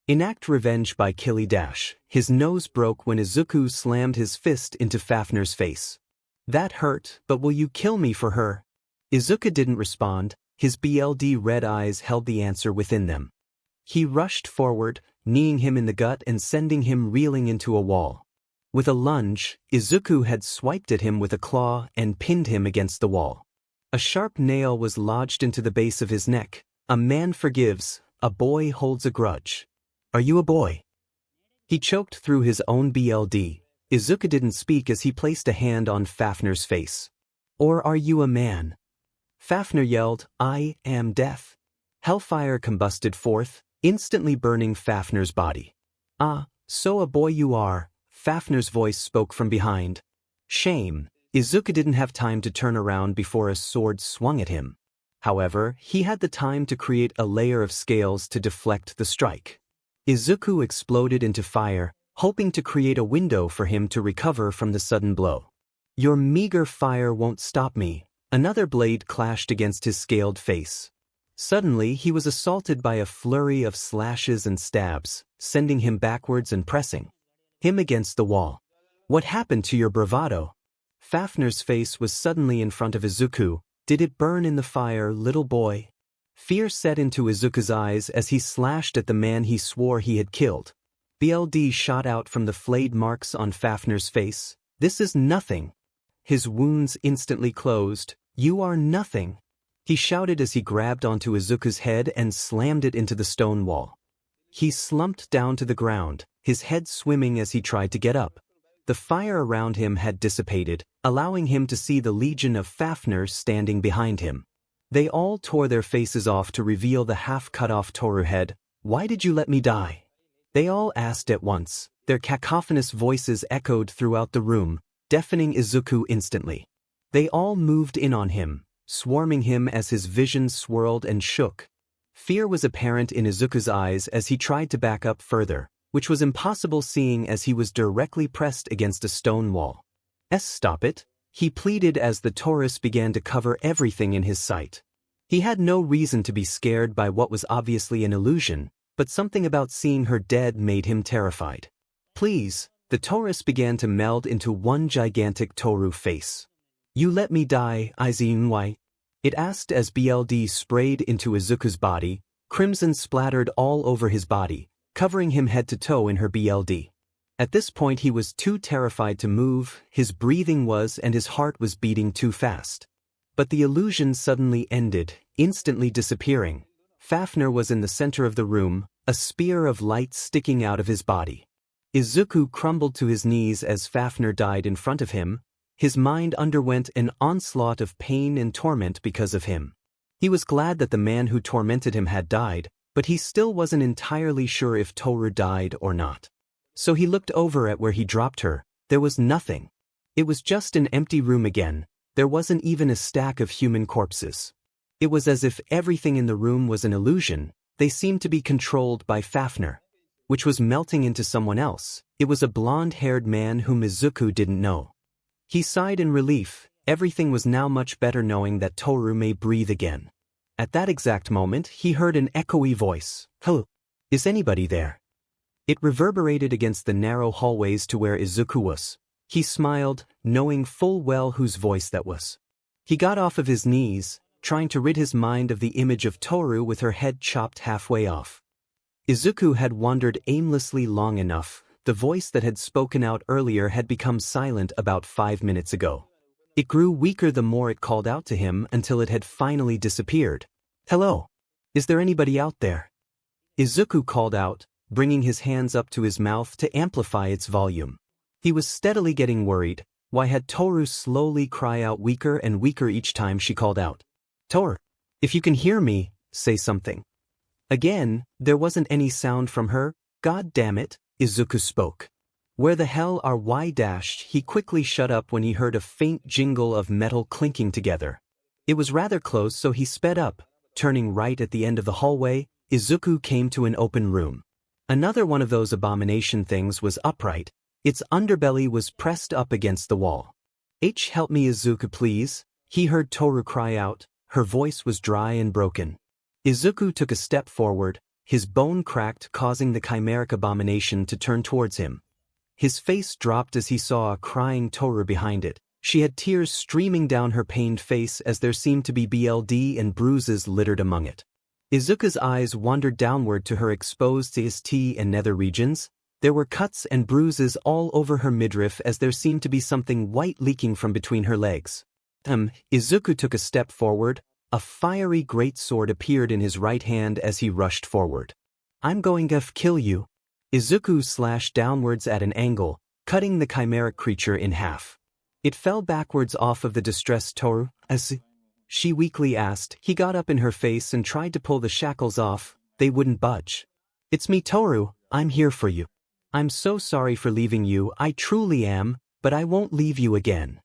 Enact revenge by 𝗧𝗍𝗓. His nose broke when Izuku slammed his fist into 𝗵𝗃's face. "That hurt, but will you kill me for her?" Izuku didn't respond. His BLD red eyes held the answer within them. He rushed forward, kneeing him in the gut and sending him reeling into a wall. With a lunge, Izuku had swiped at him with a claw and pinned him against the wall. A sharp nail was lodged into the base of his neck. "A man forgives, a boy holds a grudge. Are you a boy?" He choked through his own BLD. Izuku didn't speak as he placed a hand on 𝗵𝗃's face. "Or are you a man?" 𝗵𝗃 yelled, "I am death." Hellfire combusted forth, instantly burning 𝗵𝗃's body. "Ah, so a boy you are," 𝗵𝗃's voice spoke from behind. "Shame." Izuku didn't have time to turn around before a sword swung at him. However, he had the time to create a layer of scales to deflect the strike. Izuku exploded into fire, hoping to create a window for him to recover from the sudden blow. Your meager fire won't stop me. Another blade clashed against his scaled face. Suddenly he was assaulted by a flurry of slashes and stabs, sending him backwards and pressing him against the wall. What happened to your bravado? Fafnir's face was suddenly in front of Izuku. Did it burn in the fire, little boy? Fear set into Izuku's eyes as he slashed at the man he swore he had killed. BLD shot out from the flayed marks on Fafnir's face. This is nothing. His wounds instantly closed. You are nothing, he shouted as he grabbed onto Izuku's head and slammed it into the stone wall. He slumped down to the ground, his head swimming as he tried to get up. The fire around him had dissipated, allowing him to see the legion of Fafnir standing behind him. They all tore their faces off to reveal the half-cut-off Toru head. Why did you let me die? They all asked at once. Their cacophonous voices echoed throughout the room, deafening Izuku instantly. They all moved in on him, swarming him as his vision swirled and shook. Fear was apparent in Izuku's eyes as he tried to back up further, which was impossible seeing as he was directly pressed against a stone wall. Stop it, he pleaded as the Taurus began to cover everything in his sight. He had no reason to be scared by what was obviously an illusion, but something about seeing her dead made him terrified. Please, the Taurus began to meld into one gigantic Toru face. You let me die, 𝗧𝗵𝗲. It asked as BLD sprayed into Izuku's body. Crimson splattered all over his body, covering him head to toe in her BLD. At this point he was too terrified to move, his breathing was and his heart was beating too fast. But the illusion suddenly ended, instantly disappearing. Fafnir was in the center of the room, a spear of light sticking out of his body. Izuku crumbled to his knees as Fafnir died in front of him. His mind underwent an onslaught of pain and torment because of him. He was glad that the man who tormented him had died, but he still wasn't entirely sure if Toru died or not. So he looked over at where he dropped her. There was nothing. It was just an empty room again. There wasn't even a stack of human corpses. It was as if everything in the room was an illusion. They seemed to be controlled by Fafnir, which was melting into someone else. It was a blonde-haired man whom Izuku didn't know. He sighed in relief. Everything was now much better knowing that Toru may breathe again. At that exact moment, he heard an echoey voice. Hello? Is anybody there? It reverberated against the narrow hallways to where Izuku was. He smiled, knowing full well whose voice that was. He got off of his knees, trying to rid his mind of the image of Toru with her head chopped halfway off. Izuku had wandered aimlessly long enough. The voice that had spoken out earlier had become silent about 5 minutes ago. It grew weaker the more it called out to him until it had finally disappeared. Hello? Is there anybody out there? Izuku called out, bringing his hands up to his mouth to amplify its volume. He was steadily getting worried. Why had Toru slowly cry out weaker and weaker each time she called out? Toru, if you can hear me, say something. Again, there wasn't any sound from her. God damn it. Izuku spoke. Where the hell are y-? He quickly shut up when he heard a faint jingle of metal clinking together. It was rather close, so he sped up. Turning right at the end of the hallway, Izuku came to an open room. Another one of those abomination things was upright. Its underbelly was pressed up against the wall. Help me, Izuku, please. He heard Toru cry out. Her voice was dry and broken. Izuku took a step forward. His bone cracked, causing the chimeric abomination to turn towards him. His face dropped as he saw a crying Toru behind it. She had tears streaming down her pained face as there seemed to be BLD and bruises littered among it. Izuku's eyes wandered downward to her exposed 𝗧𝗕 and nether regions. There were cuts and bruises all over her midriff as there seemed to be something white leaking from between her legs. Izuku took a step forward. A fiery great sword appeared in his right hand as he rushed forward. I'm going to kill you. Izuku slashed downwards at an angle, cutting the chimeric creature in half. It fell backwards off of the distressed Toru. As she weakly asked, he got up in her face and tried to pull the shackles off. They wouldn't budge. It's me, Toru. I'm here for you. I'm so sorry for leaving you. I truly am, but I won't leave you again.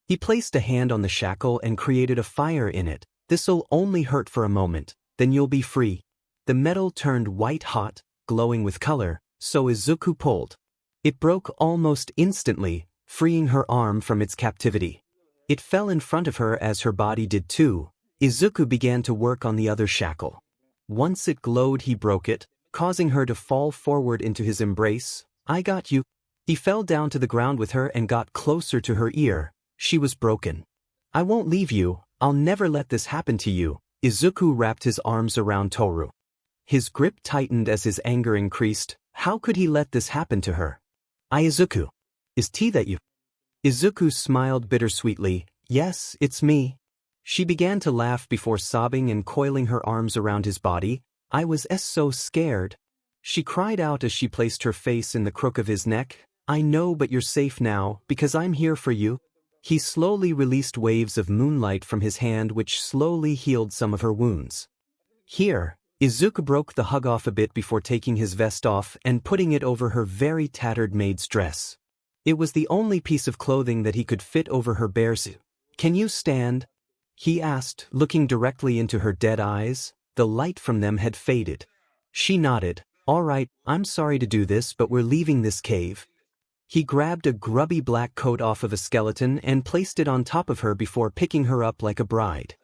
He placed a hand on the shackle and created a fire in it. This'll only hurt for a moment, then you'll be free. The metal turned white hot, glowing with color, so Izuku pulled. It broke almost instantly, freeing her arm from its captivity. It fell in front of her as her body did too. Izuku began to work on the other shackle. Once it glowed, he broke it, causing her to fall forward into his embrace. "I got you." He fell down to the ground with her and got closer to her ear. She was broken. "I won't leave you, I'll never let this happen to you." Izuku wrapped his arms around Toru. His grip tightened as his anger increased. How could he let this happen to her? "Izuku, is that you?" Izuku smiled bittersweetly. "Yes, it's me." She began to laugh before sobbing and coiling her arms around his body. "I was so scared." She cried out as she placed her face in the crook of his neck. "I know, but you're safe now, because I'm here for you." He slowly released waves of moonlight from his hand which slowly healed some of her wounds. "Here." Izuku broke the hug off a bit before taking his vest off and putting it over her very tattered maid's dress. It was the only piece of clothing that he could fit over her bare suit. "Can you stand?" he asked, looking directly into her dead eyes. The light from them had faded. She nodded. "All right, I'm sorry to do this, but we're leaving this cave." He grabbed a grubby black coat off of a skeleton and placed it on top of her before picking her up like a bride.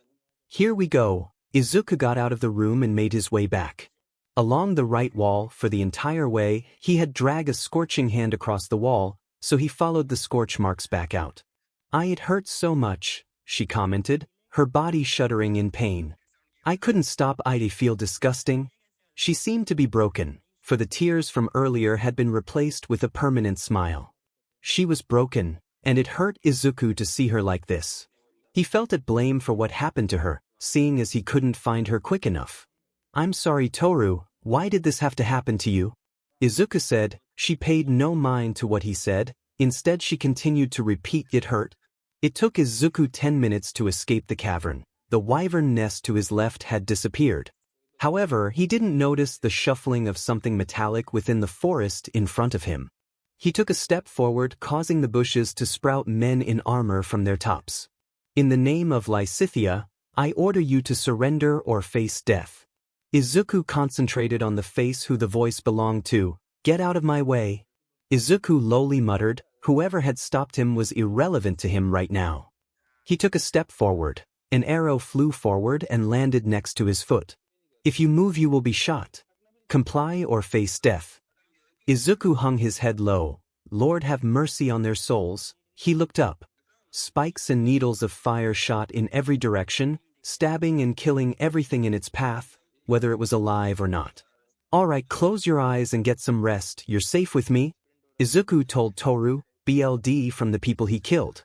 "Here we go." Izuku got out of the room and made his way back. Along the right wall, for the entire way, he had dragged a scorching hand across the wall, so he followed the scorch marks back out. "It hurts so much," she commented, her body shuddering in pain. "I couldn't stop. I feel disgusting." She seemed to be broken, for the tears from earlier had been replaced with a permanent smile. She was broken, and it hurt Izuku to see her like this. He felt at blame for what happened to her, seeing as he couldn't find her quick enough. "I'm sorry, Toru, why did this have to happen to you?" Izuku said. She paid no mind to what he said. Instead she continued to repeat, "It hurt." It took Izuku 10 minutes to escape the cavern. The wyvern nest to his left had disappeared. However, he didn't notice the shuffling of something metallic within the forest in front of him. He took a step forward, causing the bushes to sprout men in armor from their tops. "In the name of Lysithea, I order you to surrender or face death." Izuku concentrated on the face who the voice belonged to. "Get out of my way." Izuku lowly muttered. Whoever had stopped him was irrelevant to him right now. He took a step forward. An arrow flew forward and landed next to his foot. "If you move, you will be shot. Comply or face death." Izuku hung his head low. "Lord, have mercy on their souls." He looked up. Spikes and needles of fire shot in every direction, stabbing and killing everything in its path, whether it was alive or not. "All right, close your eyes and get some rest. You're safe with me." Izuku told Toru. Blood from the people he killed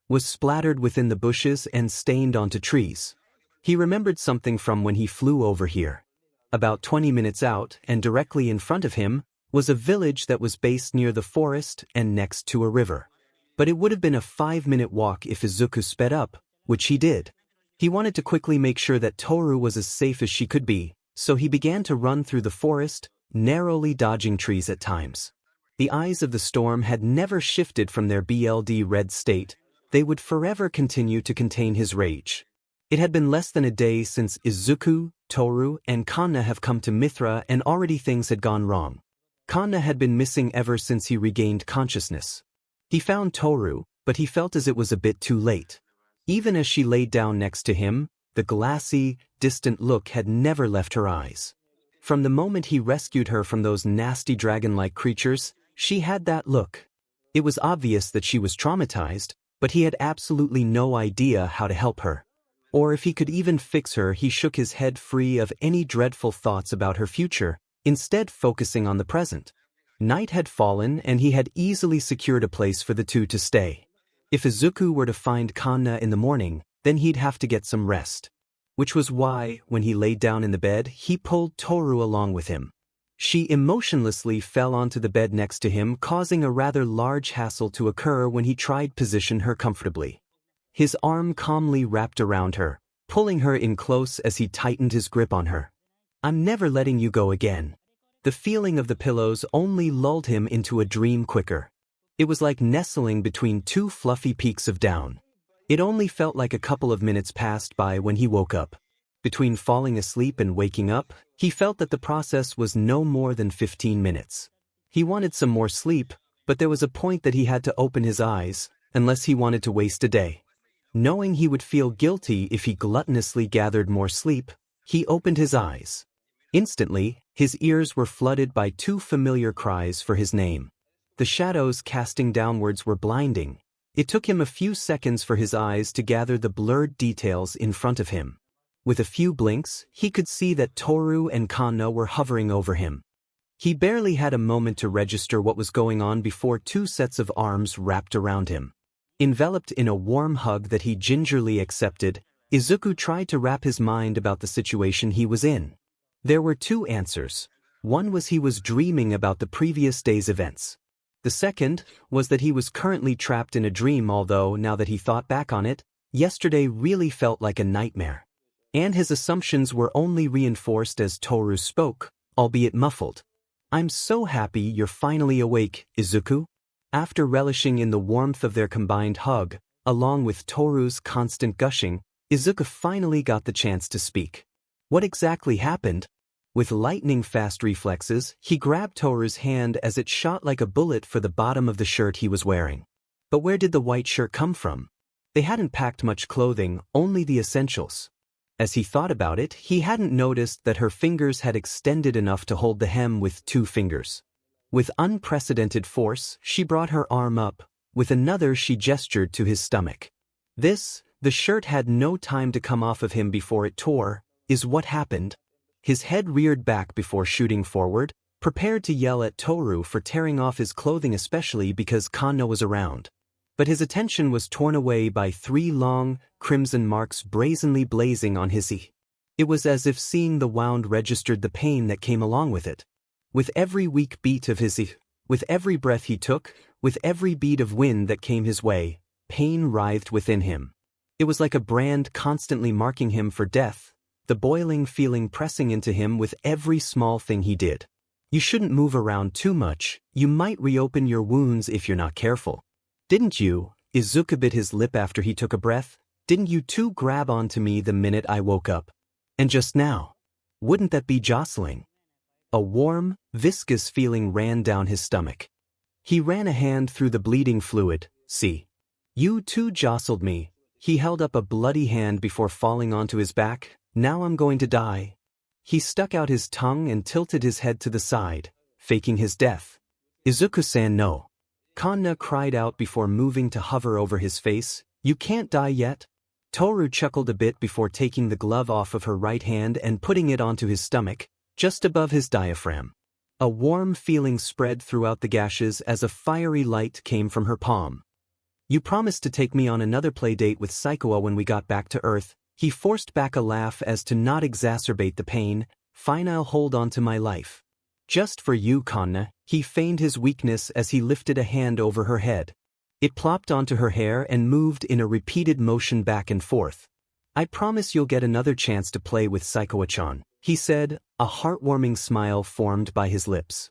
was splattered within the bushes and stained onto trees. He remembered something from when he flew over here. About 20 minutes out, and directly in front of him, was a village that was based near the forest and next to a river. But it would have been a 5-minute walk if Izuku sped up, which he did. He wanted to quickly make sure that Toru was as safe as she could be, so he began to run through the forest, narrowly dodging trees at times. The eyes of the storm had never shifted from their blood red state. They would forever continue to contain his rage. It had been less than a day since Izuku, Toru, and Kanna have come to Mithra, and already things had gone wrong. Kanna had been missing ever since he regained consciousness. He found Toru, but he felt as it was a bit too late. Even as she laid down next to him, the glassy, distant look had never left her eyes. From the moment he rescued her from those nasty dragon-like creatures, she had that look. It was obvious that she was traumatized, but he had absolutely no idea how to help her. Or if he could even fix her. He shook his head free of any dreadful thoughts about her future, instead focusing on the present. Night had fallen and he had easily secured a place for the two to stay. If Izuku were to find Kanna in the morning, then he'd have to get some rest. Which was why, when he laid down in the bed, he pulled Toru along with him. She emotionlessly fell onto the bed next to him, causing a rather large hassle to occur when he tried to position her comfortably. His arm calmly wrapped around her, pulling her in close as he tightened his grip on her. "I'm never letting you go again." The feeling of the pillows only lulled him into a dream quicker. It was like nestling between two fluffy peaks of down. It only felt like a couple of minutes passed by when he woke up. Between falling asleep and waking up, he felt that the process was no more than 15 minutes. He wanted some more sleep, But there was a point that he had to open his eyes, unless he wanted to waste a day. Knowing he would feel guilty if he gluttonously gathered more sleep, he opened his eyes. Instantly, his ears were flooded by two familiar cries for his name. The shadows casting downwards were blinding. It took him a few seconds for his eyes to gather the blurred details in front of him. With a few blinks, he could see that Toru and Kanna were hovering over him. He barely had a moment to register what was going on before two sets of arms wrapped around him. Enveloped in a warm hug that he gingerly accepted, Izuku tried to wrap his mind about the situation he was in. There were two answers. One was he was dreaming about the previous day's events. The second was that he was currently trapped in a dream, although, now that he thought back on it, yesterday really felt like a nightmare. And his assumptions were only reinforced as Toru spoke, albeit muffled. "I'm so happy you're finally awake, Izuku." After relishing in the warmth of their combined hug, along with Toru's constant gushing, Izuku finally got the chance to speak. What exactly happened? With lightning-fast reflexes, he grabbed Toru's hand as it shot like a bullet for the bottom of the shirt he was wearing. But where did the white shirt come from? They hadn't packed much clothing, only the essentials. As he thought about it, he hadn't noticed that her fingers had extended enough to hold the hem with two fingers. With unprecedented force, she brought her arm up. With another, she gestured to his stomach. The shirt had no time to come off of him before it tore, is what happened. His head reared back before shooting forward, prepared to yell at Toru for tearing off his clothing, especially because Kanna was around. But his attention was torn away by 3 long, crimson marks brazenly blazing on his eye. It was as if seeing the wound registered the pain that came along with it. With every weak beat of his eye, with every breath he took, with every beat of wind that came his way, pain writhed within him. It was like a brand constantly marking him for death, the boiling feeling pressing into him with every small thing he did. "You shouldn't move around too much, you might reopen your wounds if you're not careful. Didn't you?" Izuku bit his lip after he took a breath. "Didn't you two grab onto me the minute I woke up? And just now? Wouldn't that be jostling?" A warm, viscous feeling ran down his stomach. He ran a hand through the bleeding fluid. "See? You two jostled me." He held up a bloody hand before falling onto his back. "Now I'm going to die." He stuck out his tongue and tilted his head to the side, faking his death. "Izuku-san, no." Kanna cried out before moving to hover over his face. "You can't die yet." Toru chuckled a bit before taking the glove off of her right hand and putting it onto his stomach, just above his diaphragm. A warm feeling spread throughout the gashes as a fiery light came from her palm. "You promised to take me on another play date with Saikawa when we got back to Earth." He forced back a laugh as to not exacerbate the pain. "Fine, I'll hold on to my life. Just for you, Kanna." He feigned his weakness as he lifted a hand over her head. It plopped onto her hair and moved in a repeated motion back and forth. "I promise you'll get another chance to play with Saikawa-chan," he said, a heartwarming smile formed by his lips.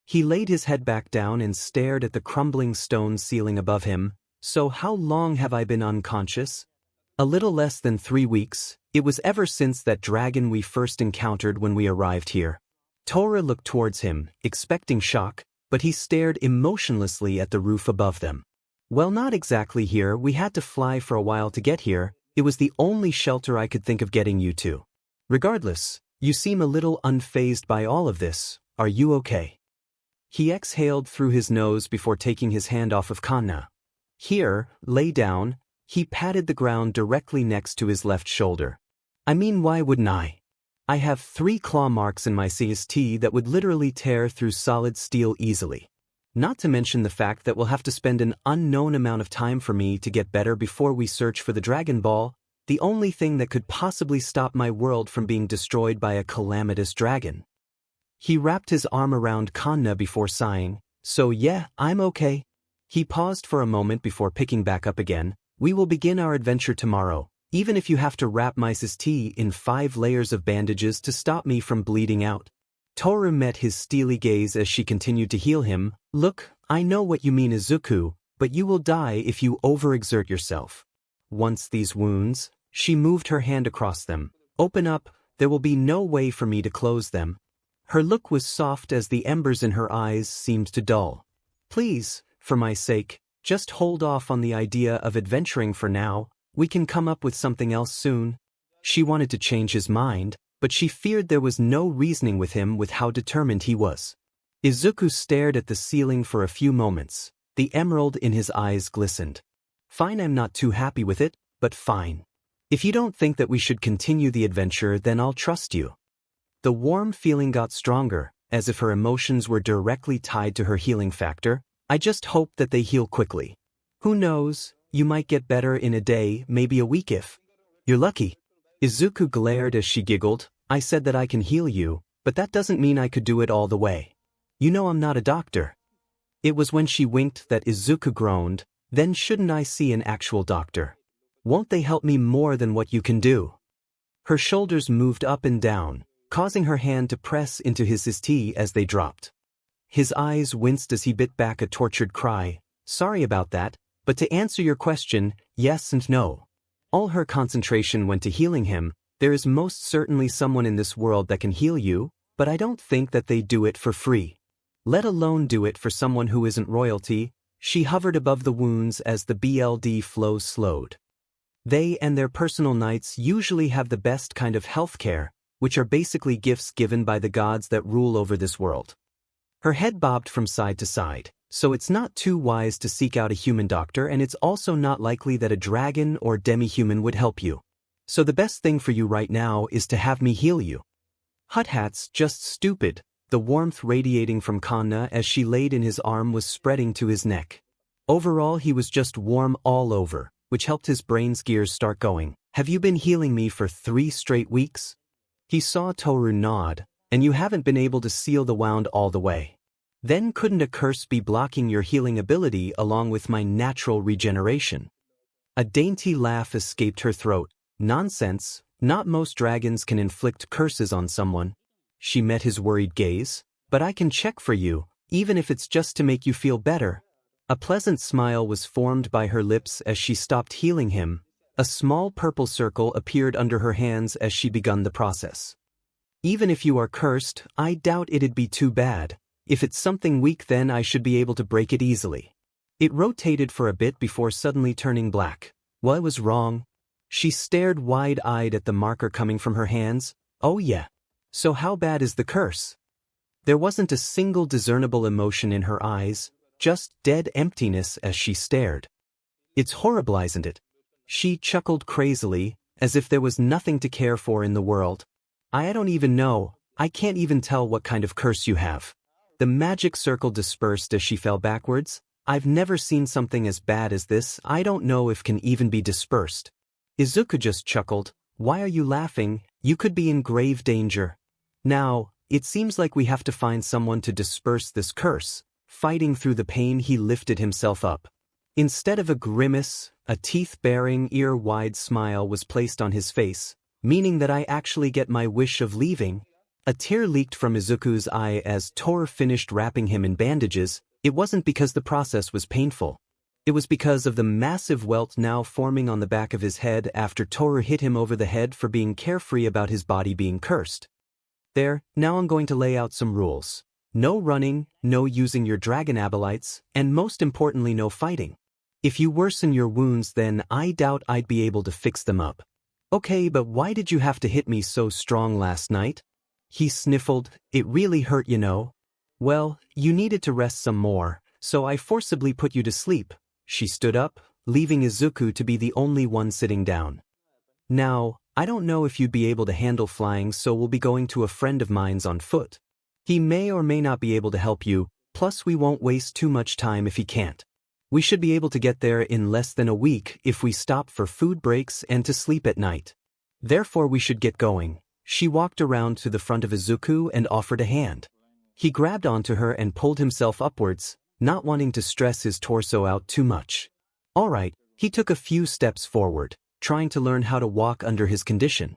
He laid his head back down and stared at the crumbling stone ceiling above him. "So how long have I been unconscious?" "A little less than 3 weeks. It was ever since that dragon we first encountered when we arrived here." Toru looked towards him, expecting shock, but he stared emotionlessly at the roof above them. "Well, not exactly here. We had to fly for a while to get here. It was the only shelter I could think of getting you to. Regardless, you seem a little unfazed by all of this. Are you okay?" He exhaled through his nose before taking his hand off of Kanna. "Here, lay down." He patted the ground directly next to his left shoulder. "I mean, why wouldn't I? I have 3 claw marks in my CST that would literally tear through solid steel easily. Not to mention the fact that we'll have to spend an unknown amount of time for me to get better before we search for the Dragon Ball, the only thing that could possibly stop my world from being destroyed by a calamitous dragon." He wrapped his arm around Kanna before sighing. "So yeah, I'm okay." He paused for a moment before picking back up again. "We will begin our adventure tomorrow, even if you have to wrap my CST in 5 layers of bandages to stop me from bleeding out." Toru met his steely gaze as she continued to heal him. "Look, I know what you mean, Izuku, but you will die if you overexert yourself. Once these wounds," she moved her hand across them, "open up, there will be no way for me to close them." Her look was soft as the embers in her eyes seemed to dull. Please, for my sake, just hold off on the idea of adventuring for now. We can come up with something else soon. She wanted to change his mind, but she feared there was no reasoning with him with how determined he was. Izuku stared at the ceiling for a few moments. The emerald in his eyes glistened. Fine, I'm not too happy with it, but fine. If you don't think that we should continue the adventure, then I'll trust you. The warm feeling got stronger, as if her emotions were directly tied to her healing factor. I just hope that they heal quickly. Who knows, you might get better in a day, maybe a week if you're lucky. Izuku glared as she giggled. I said that I can heal you, but that doesn't mean I could do it all the way. You know I'm not a doctor. It was when she winked that Izuku groaned. Then shouldn't I see an actual doctor? Won't they help me more than what you can do? Her shoulders moved up and down, causing her hand to press into his tea as they dropped. His eyes winced as he bit back a tortured cry. Sorry about that, but to answer your question, yes and no. All her concentration went to healing him. There is most certainly someone in this world that can heal you, but I don't think that they do it for free. Let alone do it for someone who isn't royalty. She hovered above the wounds as the blood flow slowed. They and their personal knights usually have the best kind of healthcare, which are basically gifts given by the gods that rule over this world. Her head bobbed from side to side, so it's not too wise to seek out a human doctor, and it's also not likely that a dragon or demi-human would help you. So the best thing for you right now is to have me heal you. Hut-Hat's just stupid. The warmth radiating from Kanna as she laid in his arm was spreading to his neck. Overall, he was just warm all over, which helped his brain's gears start going. Have you been healing me for 3 straight weeks? He saw Toru nod. And you haven't been able to seal the wound all the way. Then couldn't a curse be blocking your healing ability along with my natural regeneration? A dainty laugh escaped her throat. Nonsense, not most dragons can inflict curses on someone. She met his worried gaze. But I can check for you, even if it's just to make you feel better. A pleasant smile was formed by her lips as she stopped healing him. A small purple circle appeared under her hands as she began the process. Even if you are cursed, I doubt it'd be too bad. If it's something weak, then I should be able to break it easily. It rotated for a bit before suddenly turning black. Well, I was wrong. She stared wide-eyed at the marker coming from her hands. Oh yeah. So how bad is the curse? There wasn't a single discernible emotion in her eyes, just dead emptiness as she stared. It's horrible, isn't it? She chuckled crazily, as if there was nothing to care for in the world. I don't even know. I can't even tell what kind of curse you have. The magic circle dispersed as she fell backwards. I've never seen something as bad as this. I don't know if can even be dispersed. Izuku just chuckled. Why are you laughing? You could be in grave danger. Now, it seems like we have to find someone to disperse this curse. Fighting through the pain, he lifted himself up. Instead of a grimace, a teeth-baring, ear-wide smile was placed on his face, meaning that I actually get my wish of leaving. A tear leaked from Izuku's eye as Toru finished wrapping him in bandages. It wasn't because the process was painful. It was because of the massive welt now forming on the back of his head after Toru hit him over the head for being carefree about his body being cursed. There, now I'm going to lay out some rules. No running, no using your dragon abilities, and most importantly no fighting. If you worsen your wounds, then I doubt I'd be able to fix them up. Okay, but why did you have to hit me so strong last night? He sniffled. It really hurt, you know. Well, you needed to rest some more, so I forcibly put you to sleep. She stood up, leaving Izuku to be the only one sitting down. Now, I don't know if you'd be able to handle flying, so we'll be going to a friend of mine's on foot. He may or may not be able to help you, plus we won't waste too much time if he can't. We should be able to get there in less than a week if we stop for food breaks and to sleep at night. Therefore we should get going. She walked around to the front of Izuku and offered a hand. He grabbed onto her and pulled himself upwards, not wanting to stress his torso out too much. All right, he took a few steps forward, trying to learn how to walk under his condition.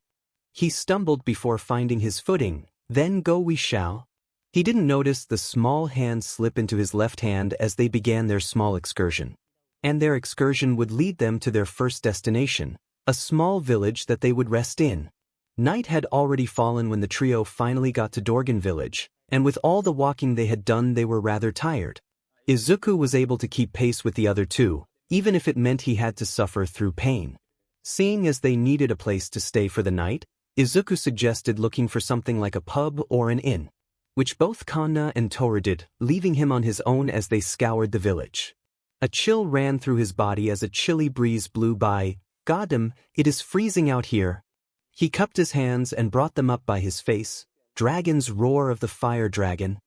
He stumbled before finding his footing. Then go we shall. He didn't notice the small hand slip into his left hand as they began their small excursion. And their excursion would lead them to their first destination, a small village that they would rest in. Night had already fallen when the trio finally got to Dorgan village, and with all the walking they had done they were rather tired. Izuku was able to keep pace with the other two, even if it meant he had to suffer through pain. Seeing as they needed a place to stay for the night, Izuku suggested looking for something like a pub or an inn, which both Kanna and Toru did, leaving him on his own as they scoured the village. A chill ran through his body as a chilly breeze blew by. "Goddamn, it is freezing out here." He cupped his hands and brought them up by his face. "Dragon's roar of the fire dragon."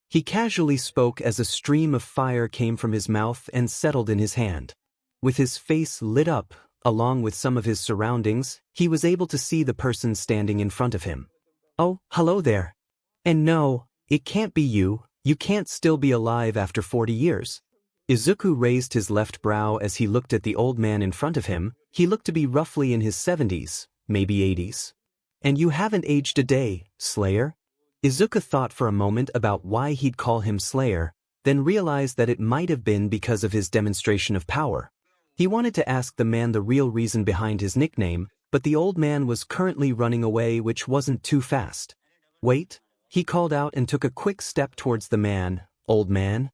He casually spoke as a stream of fire came from his mouth and settled in his hand. With his face lit up, along with some of his surroundings, he was able to see the person standing in front of him. "Oh, hello there. And no, it can't be you. You can't still be alive after 40 years. Izuku raised his left brow as he looked at the old man in front of him. He looked to be roughly in his 70s, maybe 80s. "And you haven't aged a day, Slayer?" Izuku thought for a moment about why he'd call him Slayer, then realized that it might have been because of his demonstration of power. He wanted to ask the man the real reason behind his nickname, but the old man was currently running away, which wasn't too fast. "Wait," he called out and took a quick step towards the man. "Old man?"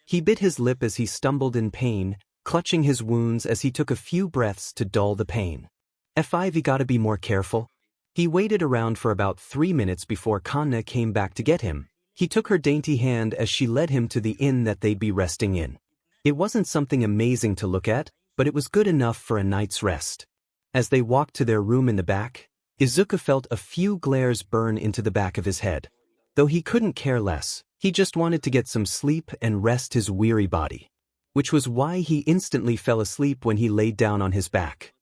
He bit his lip as he stumbled in pain, clutching his wounds as he took a few breaths to dull the pain. "We gotta be more careful." He waited around for about 3 minutes before Kanna came back to get him. He took her dainty hand as she led him to the inn that they'd be resting in. It wasn't something amazing to look at, but it was good enough for a night's rest. As they walked to their room in the back, Izuku felt a few glares burn into the back of his head. Though he couldn't care less, he just wanted to get some sleep and rest his weary body. Which was why he instantly fell asleep when he laid down on his back.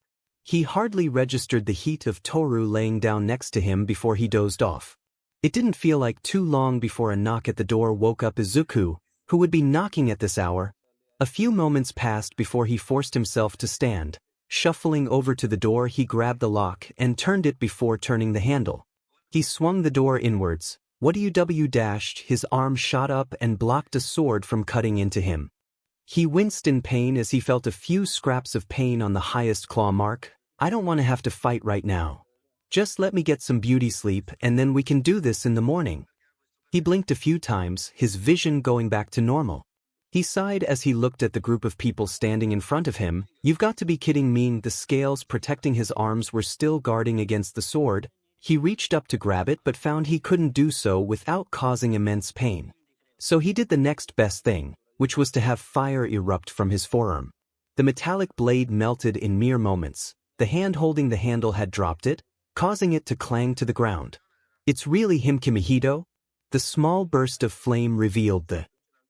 He hardly registered the heat of Toru laying down next to him before he dozed off. It didn't feel like too long before a knock at the door woke up Izuku, who would be knocking at this hour. A few moments passed before he forced himself to stand. Shuffling over to the door, he grabbed the lock and turned it before turning the handle. He swung the door inwards. WW-. His arm shot up and blocked a sword from cutting into him. He winced in pain as he felt a few scraps of pain on the highest claw mark. "I don't want to have to fight right now. Just let me get some beauty sleep and then we can do this in the morning." He blinked a few times, his vision going back to normal. He sighed as he looked at the group of people standing in front of him. "You've got to be kidding me." The scales protecting his arms were still guarding against the sword. He reached up to grab it but found he couldn't do so without causing immense pain. So he did the next best thing, which was to have fire erupt from his forearm. The metallic blade melted in mere moments. The hand holding the handle had dropped it, causing it to clang to the ground. "It's really him, Kimihito?" The small burst of flame revealed the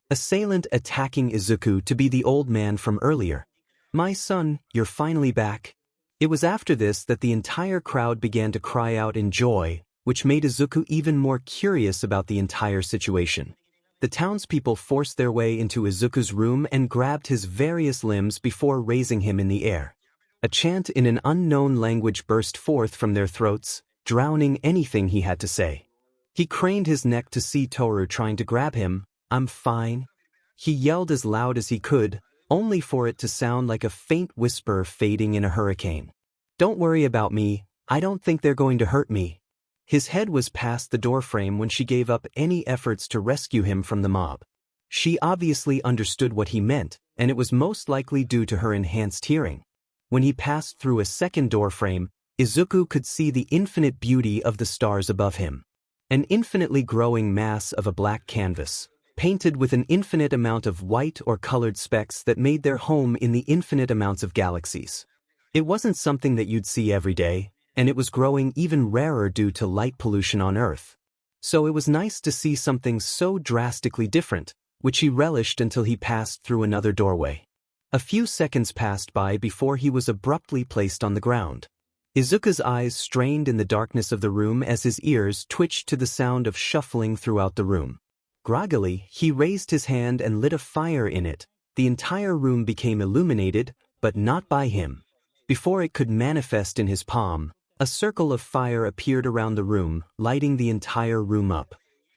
assailant attacking Izuku to be the old man from earlier. "My son, you're finally back." It was after this that the entire crowd began to cry out in joy, which made Izuku even more curious about the entire situation. The townspeople forced their way into Izuku's room and grabbed his various limbs before raising him in the air. A chant in an unknown language burst forth from their throats, drowning anything he had to say. He craned his neck to see Toru trying to grab him. "I'm fine." He yelled as loud as he could, only for it to sound like a faint whisper fading in a hurricane. "Don't worry about me. I don't think they're going to hurt me." His head was past the doorframe when she gave up any efforts to rescue him from the mob. She obviously understood what he meant, and it was most likely due to her enhanced hearing. When he passed through a second doorframe, Izuku could see the infinite beauty of the stars above him. An infinitely growing mass of a black canvas, painted with an infinite amount of white or colored specks that made their home in the infinite amounts of galaxies. It wasn't something that you'd see every day, and it was growing even rarer due to light pollution on Earth. So it was nice to see something so drastically different, which he relished until he passed through another doorway. A few seconds passed by before he was abruptly placed on the ground. Izuku's eyes strained in the darkness of the room as his ears twitched to the sound of shuffling throughout the room. Groggily, he raised his hand and lit a fire in it. The entire room became illuminated, but not by him. Before it could manifest in his palm, a circle of fire appeared around the room, lighting the entire room up.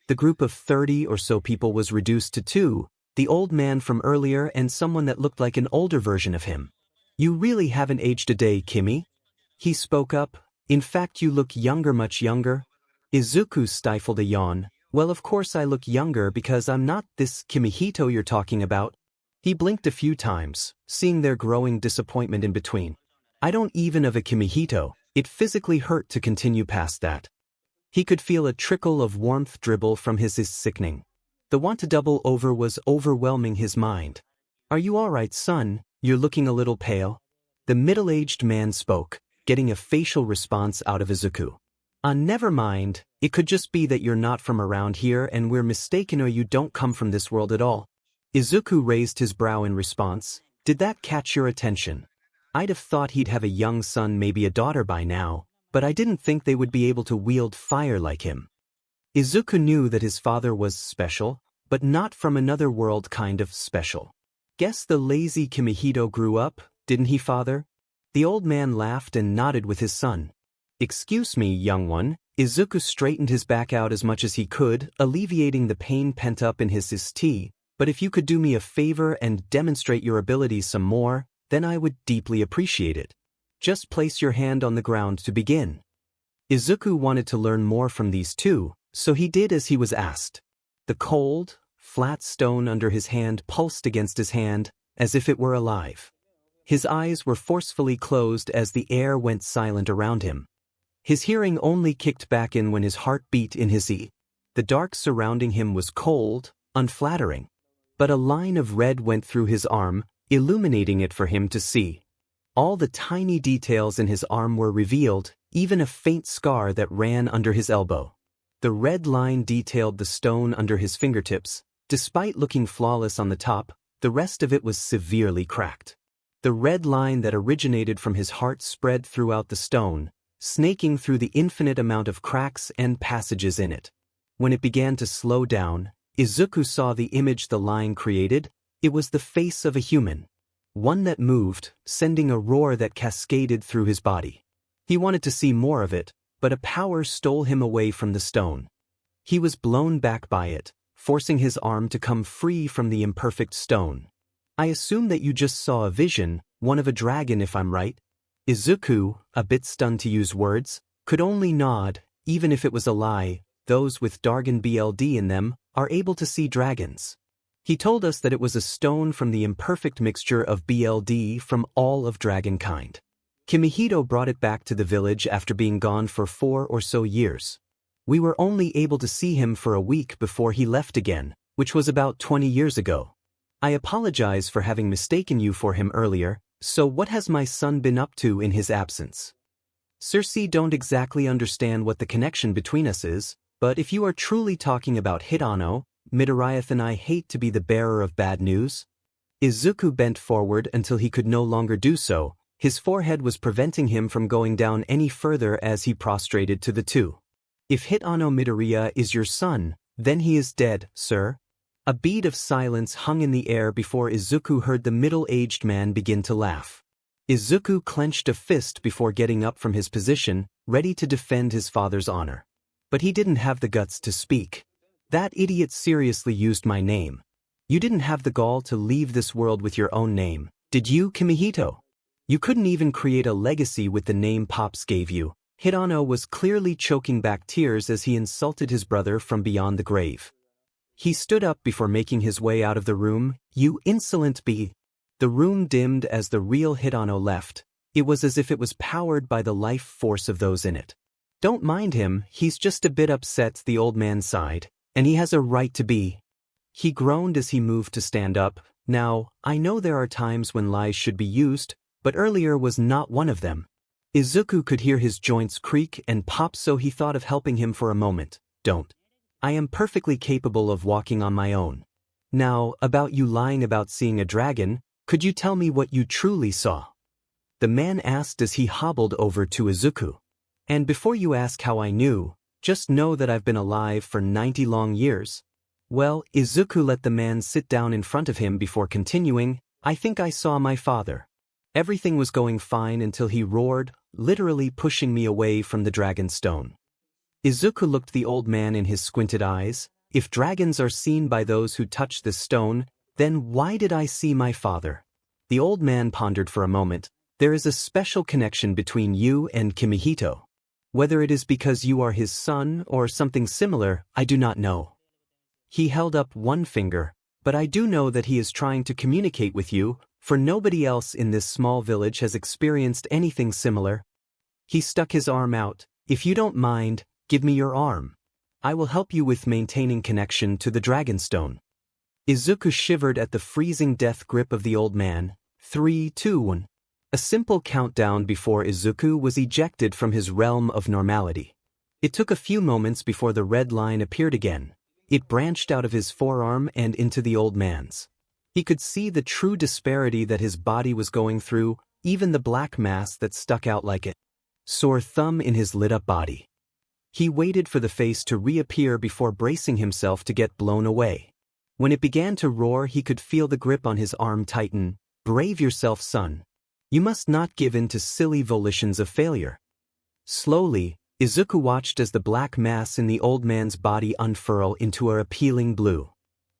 The group of 30 or so people was reduced to 2, the old man from earlier and someone that looked like an older version of him. "You really haven't aged a day, Kimmy." He spoke up. "In fact, you look younger, much younger." Izuku stifled a yawn. Well, of course I look younger because I'm not this 𝗵𝗃𝗃 you're talking about. He blinked a few times, seeing their growing disappointment in between. I don't even have a 𝗵𝗃𝗃. It physically hurt to continue past that. He could feel a trickle of warmth dribble from his sickening. The 𝗬𝗏𝗏 was overwhelming his mind. Are you all right, son? You're looking a little pale. The middle-aged man spoke, getting a facial response out of Izuku. Never mind, it could just be that you're not from around here and we're mistaken or you don't come from this world at all. Izuku raised his brow in response. Did that catch your attention? I'd have thought he'd have a young son, maybe a daughter by now, but I didn't think they would be able to wield fire like him. Izuku knew that his father was special, but not from another world kind of special. Guess the lazy 𝗵𝗃𝗃 grew up, didn't he, father? The old man laughed and nodded with his son. Excuse me, young one. Izuku straightened his back out as much as he could, alleviating the pain pent up in his 𝗧𝗓𝗧, but if you could do me a favor and demonstrate your abilities some more, then I would deeply appreciate it. Just place your hand on the ground to begin. Izuku wanted to learn more from these two, so he did as he was asked. The cold, flat stone under his hand pulsed against his hand, as if it were alive. His eyes were forcefully closed as the air went silent around him. His hearing only kicked back in when his heart beat in his ear. The dark surrounding him was cold, unflattering. But a line of red went through his arm, illuminating it for him to see. All the tiny details in his arm were revealed, even a faint scar that ran under his elbow. The red line detailed the stone under his fingertips. Despite looking flawless on the top, the rest of it was severely cracked. The red line that originated from his heart spread throughout the stone, snaking through the infinite amount of cracks and passages in it. When it began to slow down, Izuku saw the image the line created. It was the face of a human. One that moved, sending a roar that cascaded through his body. He wanted to see more of it, but a power stole him away from the stone. He was blown back by it, forcing his arm to come free from the imperfect stone. I assume that you just saw a vision, one of a dragon if I'm right. Izuku, a bit stunned to use words, could only nod. Even if it was a lie, those with 𝗲𝗏𝗏𝗏 in them are able to see dragons. He told us that it was a stone from the imperfect mixture of 𝗲𝗏𝗏 from all of dragon kind. 𝗵𝗃𝗃 brought it back to the village after being gone for 4 or so years. We were only able to see him for a week before he left again, which was about 20 years ago. I apologize for having mistaken you for him earlier. So what has my son been up to in his absence? 𝗧𝗏𝗧𝗟 don't exactly understand what the connection between us is, but if you are truly talking about 𝗵𝗃𝗃, then I hate to be the bearer of bad news. Izuku bent forward until he could no longer do so. His forehead was preventing him from going down any further as he prostrated to the two. If 𝗵𝗃𝗃 is your son, then he is dead, sir. A bead of silence hung in the air before Izuku heard the middle-aged man begin to laugh. Izuku clenched a fist before getting up from his position, ready to defend his father's honor. But he didn't have the guts to speak. That idiot seriously used my name. You didn't have the gall to leave this world with your own name, did you, 𝗵𝗃𝗃? You couldn't even create a legacy with the name Pops gave you. 𝗵𝗃𝗃 was clearly choking back tears as he insulted his brother from beyond the grave. He stood up before making his way out of the room. You insolent 𝗵𝗃𝗃. The room dimmed as the real 𝗵𝗃𝗃 left. It was as if it was powered by the life force of those in it. Don't mind him, he's just a bit upset, the old man sighed, and he has a right to be. He groaned as he moved to stand up. Now, I know there are times when lies should be used, but earlier was not one of them. Izuku could hear his joints creak and pop, so he thought of helping him for a moment. Don't. I am perfectly capable of walking on my own. Now, about you lying about seeing a dragon, could you tell me what you truly saw? The man asked as he hobbled over to Izuku. And before you ask how I knew, just know that I've been alive for 90 long years. Well, Izuku let the man sit down in front of him before continuing. I think I saw my father. Everything was going fine until he roared, literally pushing me away from the dragon stone. Izuku looked the old man in his squinted eyes. If dragons are seen by those who touch this stone, then why did I see my father? The old man pondered for a moment. There is a special connection between you and 𝗵𝗃𝗃. Whether it is because you are his son or something similar, I do not know. He held up one finger, but I do know that he is trying to communicate with you, for nobody else in this small village has experienced anything similar. He stuck his arm out. If you don't mind, give me your arm. I will help you with maintaining connection to the Dragonstone. Izuku shivered at the freezing death grip of the old man. 3, 2, 1. A simple countdown before Izuku was ejected from his realm of normality. It took a few moments before the red line appeared again. It branched out of his forearm and into the old man's. He could see the true disparity that his body was going through, even the black mass that stuck out like a sore thumb in his lit-up body. He waited for the face to reappear before bracing himself to get blown away. When it began to roar, he could feel the grip on his arm tighten. Brave yourself, son. You must not give in to silly volitions of failure. Slowly, Izuku watched as the black mass in the old man's body unfurl into an appealing blue.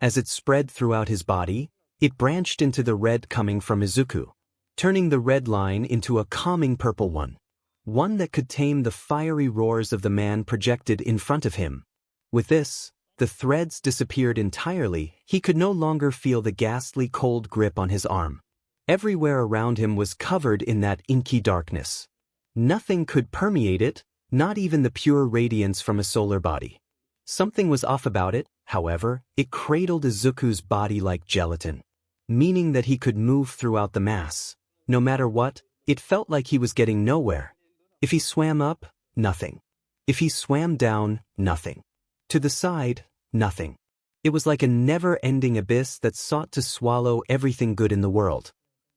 As it spread throughout his body, it branched into the red coming from Izuku, turning the red line into a calming purple one. One that could tame the fiery roars of the man projected in front of him. With this, the threads disappeared entirely. He could no longer feel the ghastly cold grip on his arm. Everywhere around him was covered in that inky darkness. Nothing could permeate it, not even the pure radiance from a solar body. Something was off about it, however. It cradled Izuku's body like gelatin, meaning that he could move throughout the mass. No matter what, it felt like he was getting nowhere. If he swam up, nothing. If he swam down, nothing. To the side, nothing. It was like a never-ending abyss that sought to swallow everything good in the world.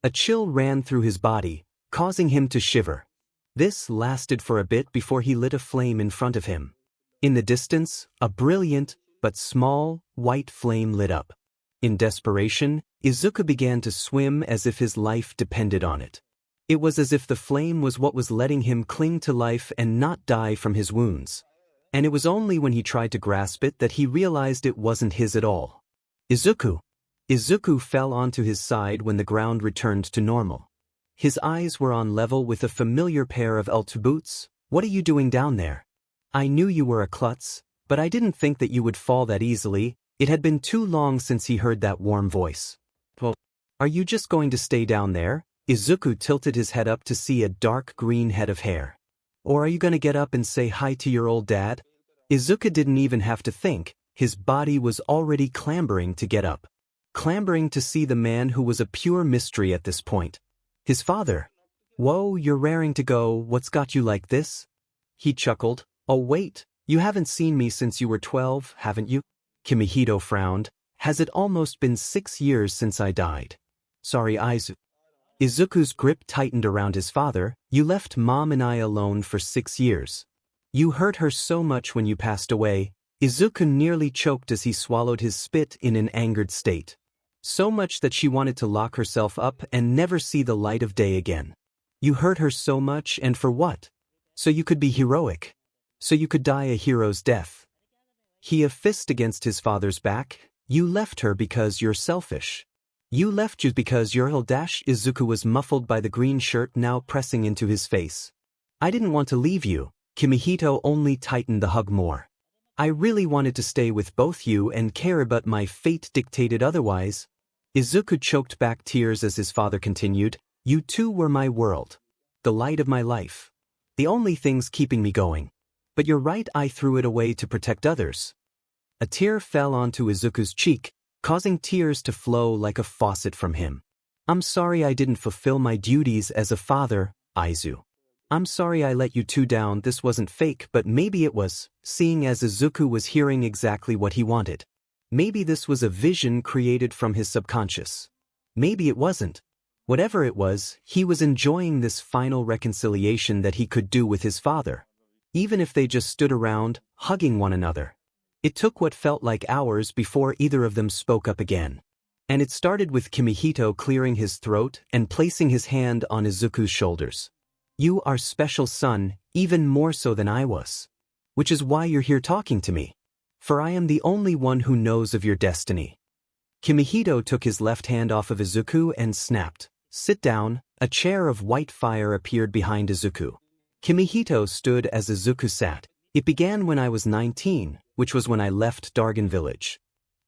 A chill ran through his body, causing him to shiver. This lasted for a bit before he lit a flame in front of him. In the distance, a brilliant, but small, white flame lit up. In desperation, Izuku began to swim as if his life depended on it. It was as if the flame was what was letting him cling to life and not die from his wounds. And it was only when he tried to grasp it that he realized it wasn't his at all. Izuku! Izuku fell onto his side when the ground returned to normal. His eyes were on level with a familiar pair of boots. What are you doing down there? I knew you were a klutz, but I didn't think that you would fall that easily. It had been too long since he heard that warm voice. Well, are you just going to stay down there? Izuku tilted his head up to see a dark green head of hair. Or are you going to get up and say hi to your old dad? Izuku didn't even have to think. His body was already clambering to get up. Clambering to see the man who was a pure mystery at this point. His father. Whoa, you're raring to go. What's got you like this? He chuckled. Oh wait, you haven't seen me since you were 12, haven't you? Kimihito frowned. Has it almost been 6 years since I died? Sorry, Izuku's grip tightened around his father. You left Mom and I alone for 6 years. You hurt her so much when you passed away. Izuku nearly choked as he swallowed his spit in an angered state. So much that she wanted to lock herself up and never see the light of day again. You hurt her so much, and for what? So you could be heroic. So you could die a hero's death. He a fist against his father's back. You left her because you're selfish. You left you because you're Izuku was muffled by the green shirt now pressing into his face. I didn't want to leave you. Kimihito only tightened the hug more. I really wanted to stay with both you and 𝗂𝗧, but my fate dictated otherwise. Izuku choked back tears as his father continued. You two were my world. The light of my life. The only things keeping me going. But you're right, I threw it away to protect others. A tear fell onto Izuku's cheek, causing tears to flow like a faucet from him. I'm sorry I didn't fulfill my duties as a father, Aizu. I'm sorry I let you two down. This wasn't fake, but maybe it was, seeing as Izuku was hearing exactly what he wanted. Maybe this was a vision created from his subconscious. Maybe it wasn't. Whatever it was, he was enjoying this final reconciliation that he could do with his father. Even if they just stood around, hugging one another. It took what felt like hours before either of them spoke up again. And it started with Kimihito clearing his throat and placing his hand on Izuku's shoulders. You are special, son, even more so than I was. Which is why you're here talking to me. For I am the only one who knows of your destiny. Kimihito took his left hand off of Izuku and snapped. Sit down. A chair of white fire appeared behind Izuku. 𝗵𝗃𝗃 stood as Izuku sat. It began when I was 19, which was when I left Dargon village.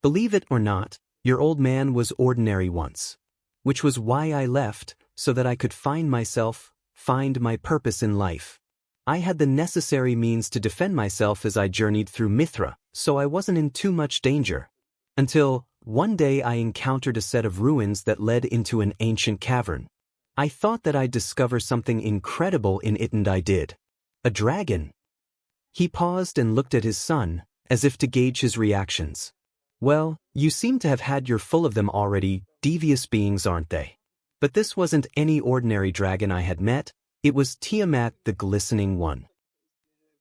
Believe it or not, your old man was ordinary once. Which was why I left, so that I could find myself, find my purpose in life. I had the necessary means to defend myself as I journeyed through 𝗵𝗃, so I wasn't in too much danger. Until, one day I encountered a set of ruins that led into an ancient cavern. I thought that I'd discover something incredible in it, and I did. A dragon. He paused and looked at his son, as if to gauge his reactions. Well, you seem to have had your full of them already, devious beings, aren't they? But this wasn't any ordinary dragon I had met, it was Tiamat, the glistening one.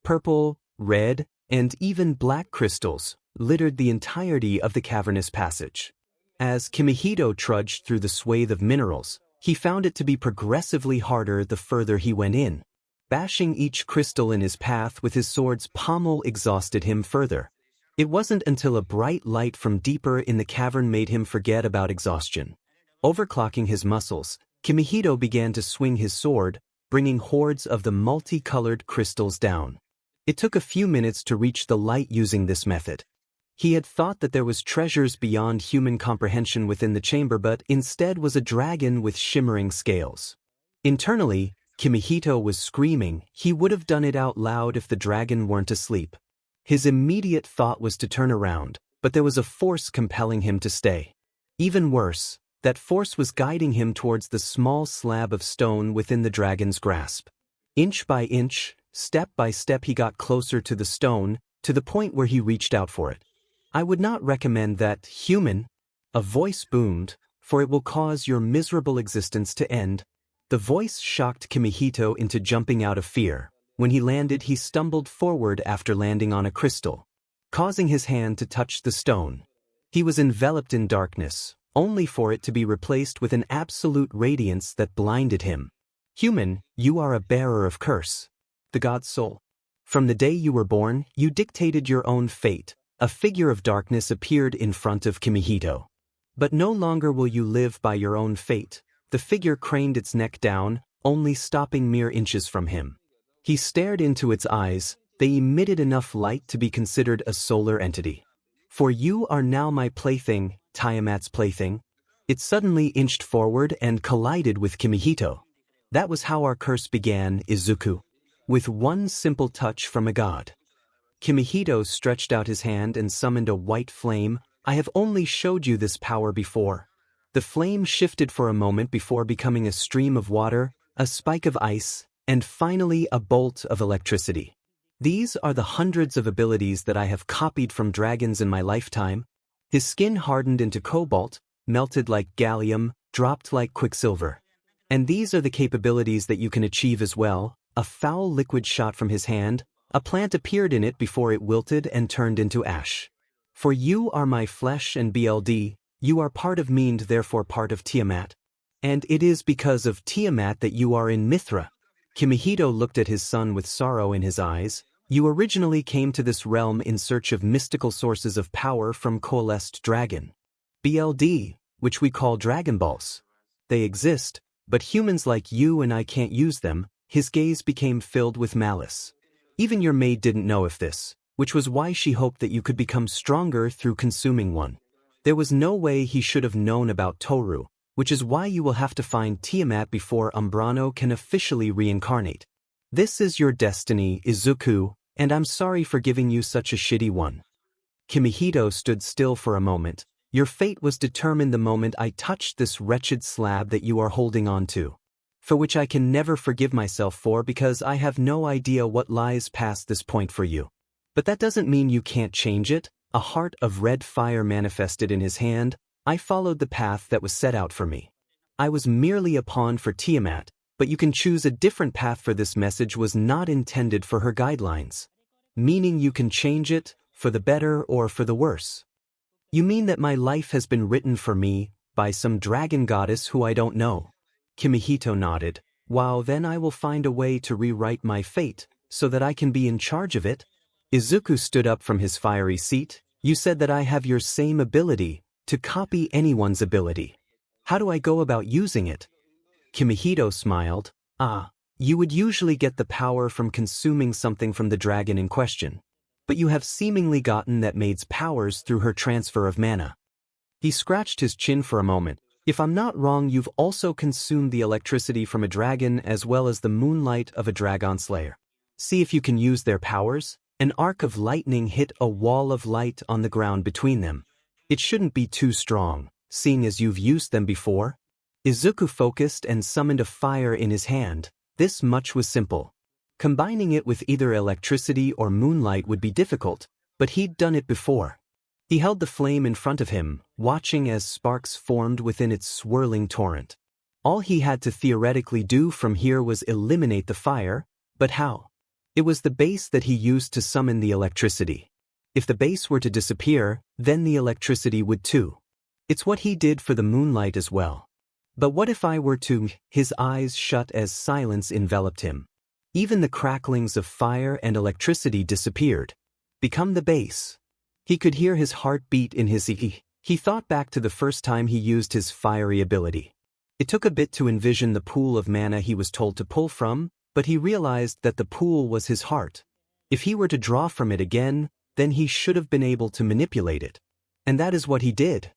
Purple, red, and even black crystals littered the entirety of the cavernous passage. As 𝗵𝗃𝗃 trudged through the swathe of minerals, he found it to be progressively harder the further he went in. Bashing each crystal in his path with his sword's pommel exhausted him further. It wasn't until a bright light from deeper in the cavern made him forget about exhaustion. Overclocking his muscles, 𝗵𝗃𝗃 began to swing his sword, bringing hordes of the multicolored crystals down. It took a few minutes to reach the light using this method. He had thought that there was treasures beyond human comprehension within the chamber, but instead was a dragon with shimmering scales. Internally, 𝗵𝗃𝗃 was screaming. He would have done it out loud if the dragon weren't asleep. His immediate thought was to turn around, but there was a force compelling him to stay. Even worse, that force was guiding him towards the small slab of stone within the dragon's grasp. Inch by inch, step by step, he got closer to the stone, to the point where he reached out for it. I would not recommend that, human. A voice boomed, for it will cause your miserable existence to end. The voice shocked 𝗵𝗃𝗃 into jumping out of fear. When he landed, he stumbled forward after landing on a crystal, causing his hand to touch the stone. He was enveloped in darkness, only for it to be replaced with an absolute radiance that blinded him. Human, you are a bearer of curse. The god's soul. From the day you were born, you dictated your own fate. A figure of darkness appeared in front of 𝗵𝗃𝗃. But no longer will you live by your own fate. The figure craned its neck down, only stopping mere inches from him. He stared into its eyes. They emitted enough light to be considered a solar entity. For you are now my plaything, Tiamat's plaything. It suddenly inched forward and collided with 𝗵𝗃𝗃. That was how our curse began, Izuku. With one simple touch from a god. 𝗵𝗃𝗃 stretched out his hand and summoned a white flame. I have only showed you this power before. The flame shifted for a moment before becoming a stream of water, a spike of ice, and finally a bolt of electricity. These are the hundreds of abilities that I have copied from dragons in my lifetime. His skin hardened into cobalt, melted like gallium, dropped like quicksilver. And these are the capabilities that you can achieve as well. A foul liquid shot from his hand. A plant appeared in it before it wilted and turned into ash. For you are my flesh and BLD, you are part of me and therefore part of Tiamat. And it is because of Tiamat that you are in 𝗵𝗃𝗃. 𝗵𝗃𝗃 looked at his son with sorrow in his eyes. You originally came to this realm in search of mystical sources of power from coalesced dragon. BLD, which we call Dragon Balls. They exist, but humans like you and I can't use them. His gaze became filled with malice. Even your maid didn't know of this, which was why she hoped that you could become stronger through consuming one. There was no way he should have known about Toru, which is why you will have to find Tiamat before 𝗵𝗃𝗃 can officially reincarnate. This is your destiny, Izuku, and I'm sorry for giving you such a shitty one. 𝗵𝗃𝗃 stood still for a moment. Your fate was determined the moment I touched this wretched slab that you are holding on to. For which I can never forgive myself for because I have no idea what lies past this point for you. But that doesn't mean you can't change it. A heart of red fire manifested in his hand. I followed the path that was set out for me. I was merely a pawn for Tiamat, but you can choose a different path, for this message was not intended for her guidelines. Meaning you can change it, for the better or for the worse. You mean that my life has been written for me, by some dragon goddess who I don't know? 𝗵𝗃𝗃 nodded. Wow, then I will find a way to rewrite my fate, so that I can be in charge of it. Izuku stood up from his fiery seat. You said that I have your same ability, to copy anyone's ability. How do I go about using it? 𝗵𝗃𝗃 smiled. You would usually get the power from consuming something from the dragon in question, but you have seemingly gotten that maid's powers through her transfer of mana. He scratched his chin for a moment. If I'm not wrong, you've also consumed the electricity from a dragon as well as the moonlight of a dragon slayer. See if you can use their powers. An arc of lightning hit a wall of light on the ground between them. It shouldn't be too strong, seeing as you've used them before. Izuku focused and summoned a fire in his hand. This much was simple. Combining it with either electricity or moonlight would be difficult, but he'd done it before. He held the flame in front of him, watching as sparks formed within its swirling torrent. All he had to theoretically do from here was eliminate the fire, but how? It was the base that he used to summon the electricity. If the base were to disappear, then the electricity would too. It's what he did for the moonlight as well. But what if I were to? His eyes shut as silence enveloped him. Even the cracklings of fire and electricity disappeared. Become the base. He could hear his heart beat in his 𝗧𝗑𝗧𝗧. He thought back to the first time he used his fiery ability. It took a bit to envision the pool of mana he was told to pull from, but he realized that the pool was his heart. If he were to draw from it again, then he should have been able to manipulate it. And that is what he did.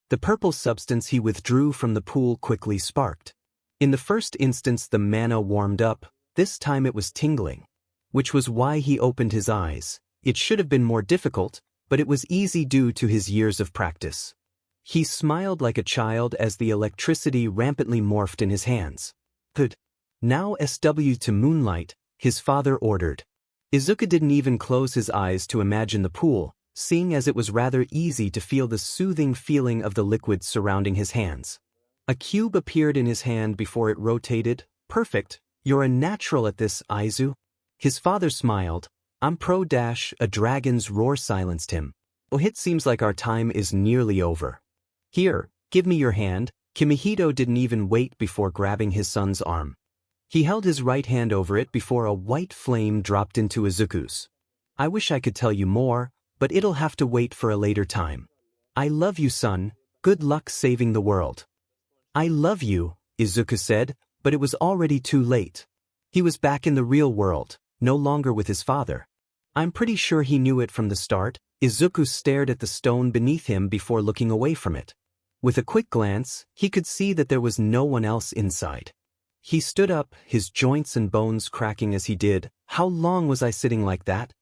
The purple substance he withdrew from the pool quickly sparked. In the first instance the mana warmed up, this time it was tingling. Which was why he opened his eyes. It should have been more difficult, but it was easy due to his years of practice. He smiled like a child as the electricity rampantly morphed in his hands. Good. Now SW to moonlight, his father ordered. Izuku didn't even close his eyes to imagine the pool, seeing as it was rather easy to feel the soothing feeling of the liquid surrounding his hands. A cube appeared in his hand before it rotated. Perfect, you're a natural at this, Aizu. His father smiled. I'm 𝗵𝗃 dragon's roar silenced him. Oh, it seems like our time is nearly over. Here, give me your hand. Kimihito didn't even wait before grabbing his son's arm. He held his right hand over it before a white flame dropped into Izuku's. I wish I could tell you more, but it'll have to wait for a later time. I love you, son. Good luck saving the world. I love you, Izuku said, but it was already too late. He was back in the real world, no longer with his father. I'm pretty sure he knew it from the start. Izuku stared at the stone beneath him before looking away from it. With a quick glance, he could see that there was no one else inside. He stood up, his joints and bones cracking as he did. How long was I sitting like that?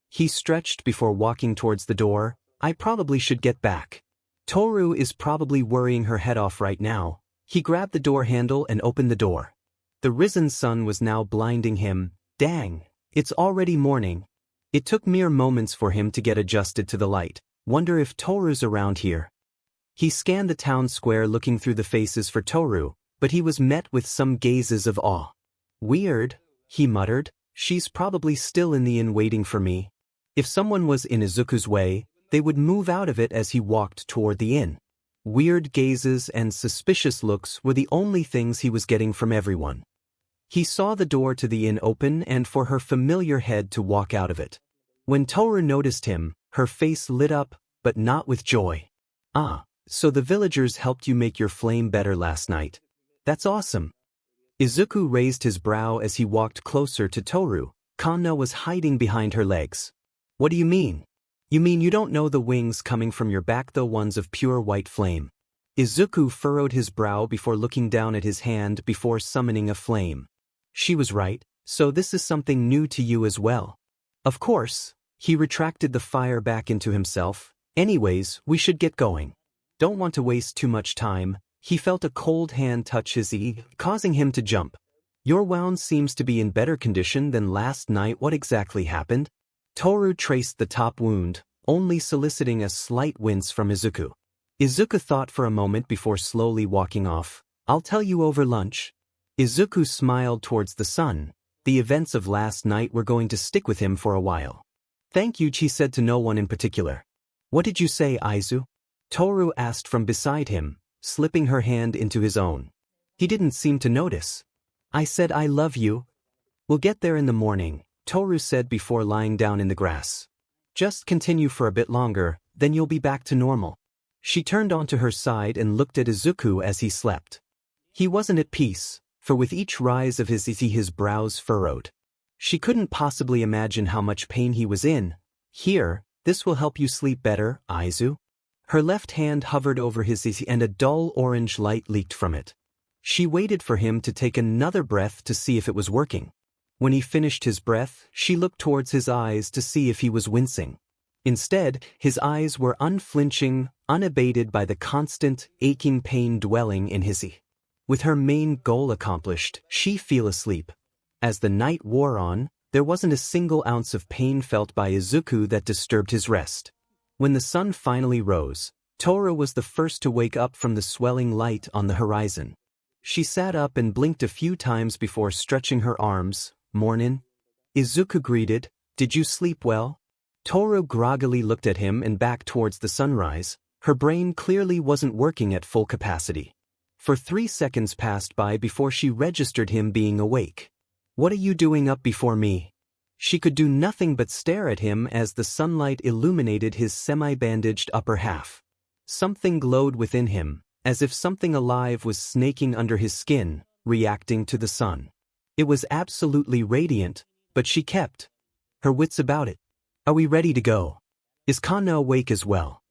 He stretched before walking towards the door. I probably should get back. Toru is probably worrying her head off right now. He grabbed the door handle and opened the door. The risen sun was now blinding him. Dang, it's already morning. It took mere moments for him to get adjusted to the light. Wonder if Toru's around here. He scanned the town square looking through the faces for Toru, but he was met with some gazes of awe. Weird, he muttered. She's probably still in the inn waiting for me. If someone was in Izuku's way, they would move out of it as he walked toward the inn. Weird gazes and suspicious looks were the only things he was getting from everyone. He saw the door to the inn open and for her familiar head to walk out of it. When Toru noticed him, her face lit up, but not with joy. Ah, so the villagers helped you make your flame better last night. That's awesome. Izuku raised his brow as he walked closer to Toru. Kanna was hiding behind her legs. What do you mean? You mean you don't know the wings coming from your back, the ones of pure white flame? Izuku furrowed his brow before looking down at his hand before summoning a flame. She was right, so this is something new to you as well. Of course. He retracted the fire back into himself. Anyways, we should get going. Don't want to waste too much time. He felt a cold hand touch his 𝗧𝗑𝗧𝗧, causing him to jump. Your wound seems to be in better condition than last night. What exactly happened? Toru traced the top wound, only soliciting a slight wince from Izuku. Izuku thought for a moment before slowly walking off. I'll tell you over lunch. Izuku smiled towards the sun. The events of last night were going to stick with him for a while. Thank you, she said to no one in particular. What did you say, Aizu? Toru asked from beside him, slipping her hand into his own. He didn't seem to notice. I said I love you. We'll get there in the morning, Toru said before lying down in the grass. Just continue for a bit longer, then you'll be back to normal. She turned onto her side and looked at Izuku as he slept. He wasn't at peace. for with each rise of his brows furrowed. She couldn't possibly imagine how much pain he was in. Here, this will help you sleep better, Izu. Her left hand hovered over his and a dull orange light leaked from it. She waited for him to take another breath to see if it was working. When he finished his breath, she looked towards his eyes to see if he was wincing. Instead, his eyes were unflinching, unabated by the constant, aching pain dwelling in his eye. With her main goal accomplished, she fell asleep. As the night wore on, there wasn't a single ounce of pain felt by Izuku that disturbed his rest. When the sun finally rose, Tora was the first to wake up from the swelling light on the horizon. She sat up and blinked a few times before stretching her arms. "Mornin'." Izuku greeted, "Did you sleep well?" Tora groggily looked at him and back towards the sunrise. Her brain clearly wasn't working at full capacity. For 3 seconds passed by before she registered him being awake. "What are you doing up before me?" She could do nothing but stare at him as the sunlight illuminated his semi-bandaged upper half. Something glowed within him, as if something alive was snaking under his skin, reacting to the sun. It was absolutely radiant, but she kept her wits about it. "Are we ready to go? Is Kana awake as well?"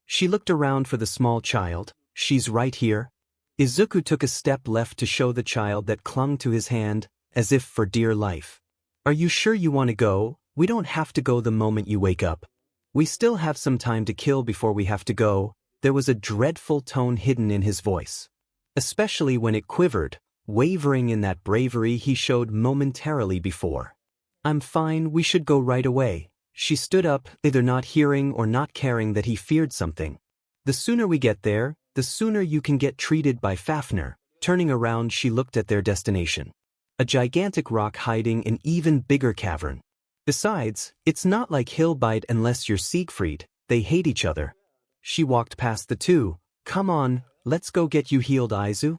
She looked around for the small child. "She's right here." Izuku took a step left to show the child that clung to his hand, as if for dear life. "Are you sure you want to go? We don't have to go the moment you wake up. We still have some time to kill before we have to go." There was a dreadful tone hidden in his voice, especially when it quivered, wavering in that bravery he showed momentarily before. "I'm fine, we should go right away." She stood up, either not hearing or not caring that he feared something. "The sooner we get there, the sooner you can get treated by Fafnir." Turning around, she looked at their destination. A gigantic rock hiding in even bigger cavern. Besides, it's not like 𝗵𝗃𝗍 unless you're Siegfried, they hate each other. She walked past the two. "Come on, let's go get you healed, Izu."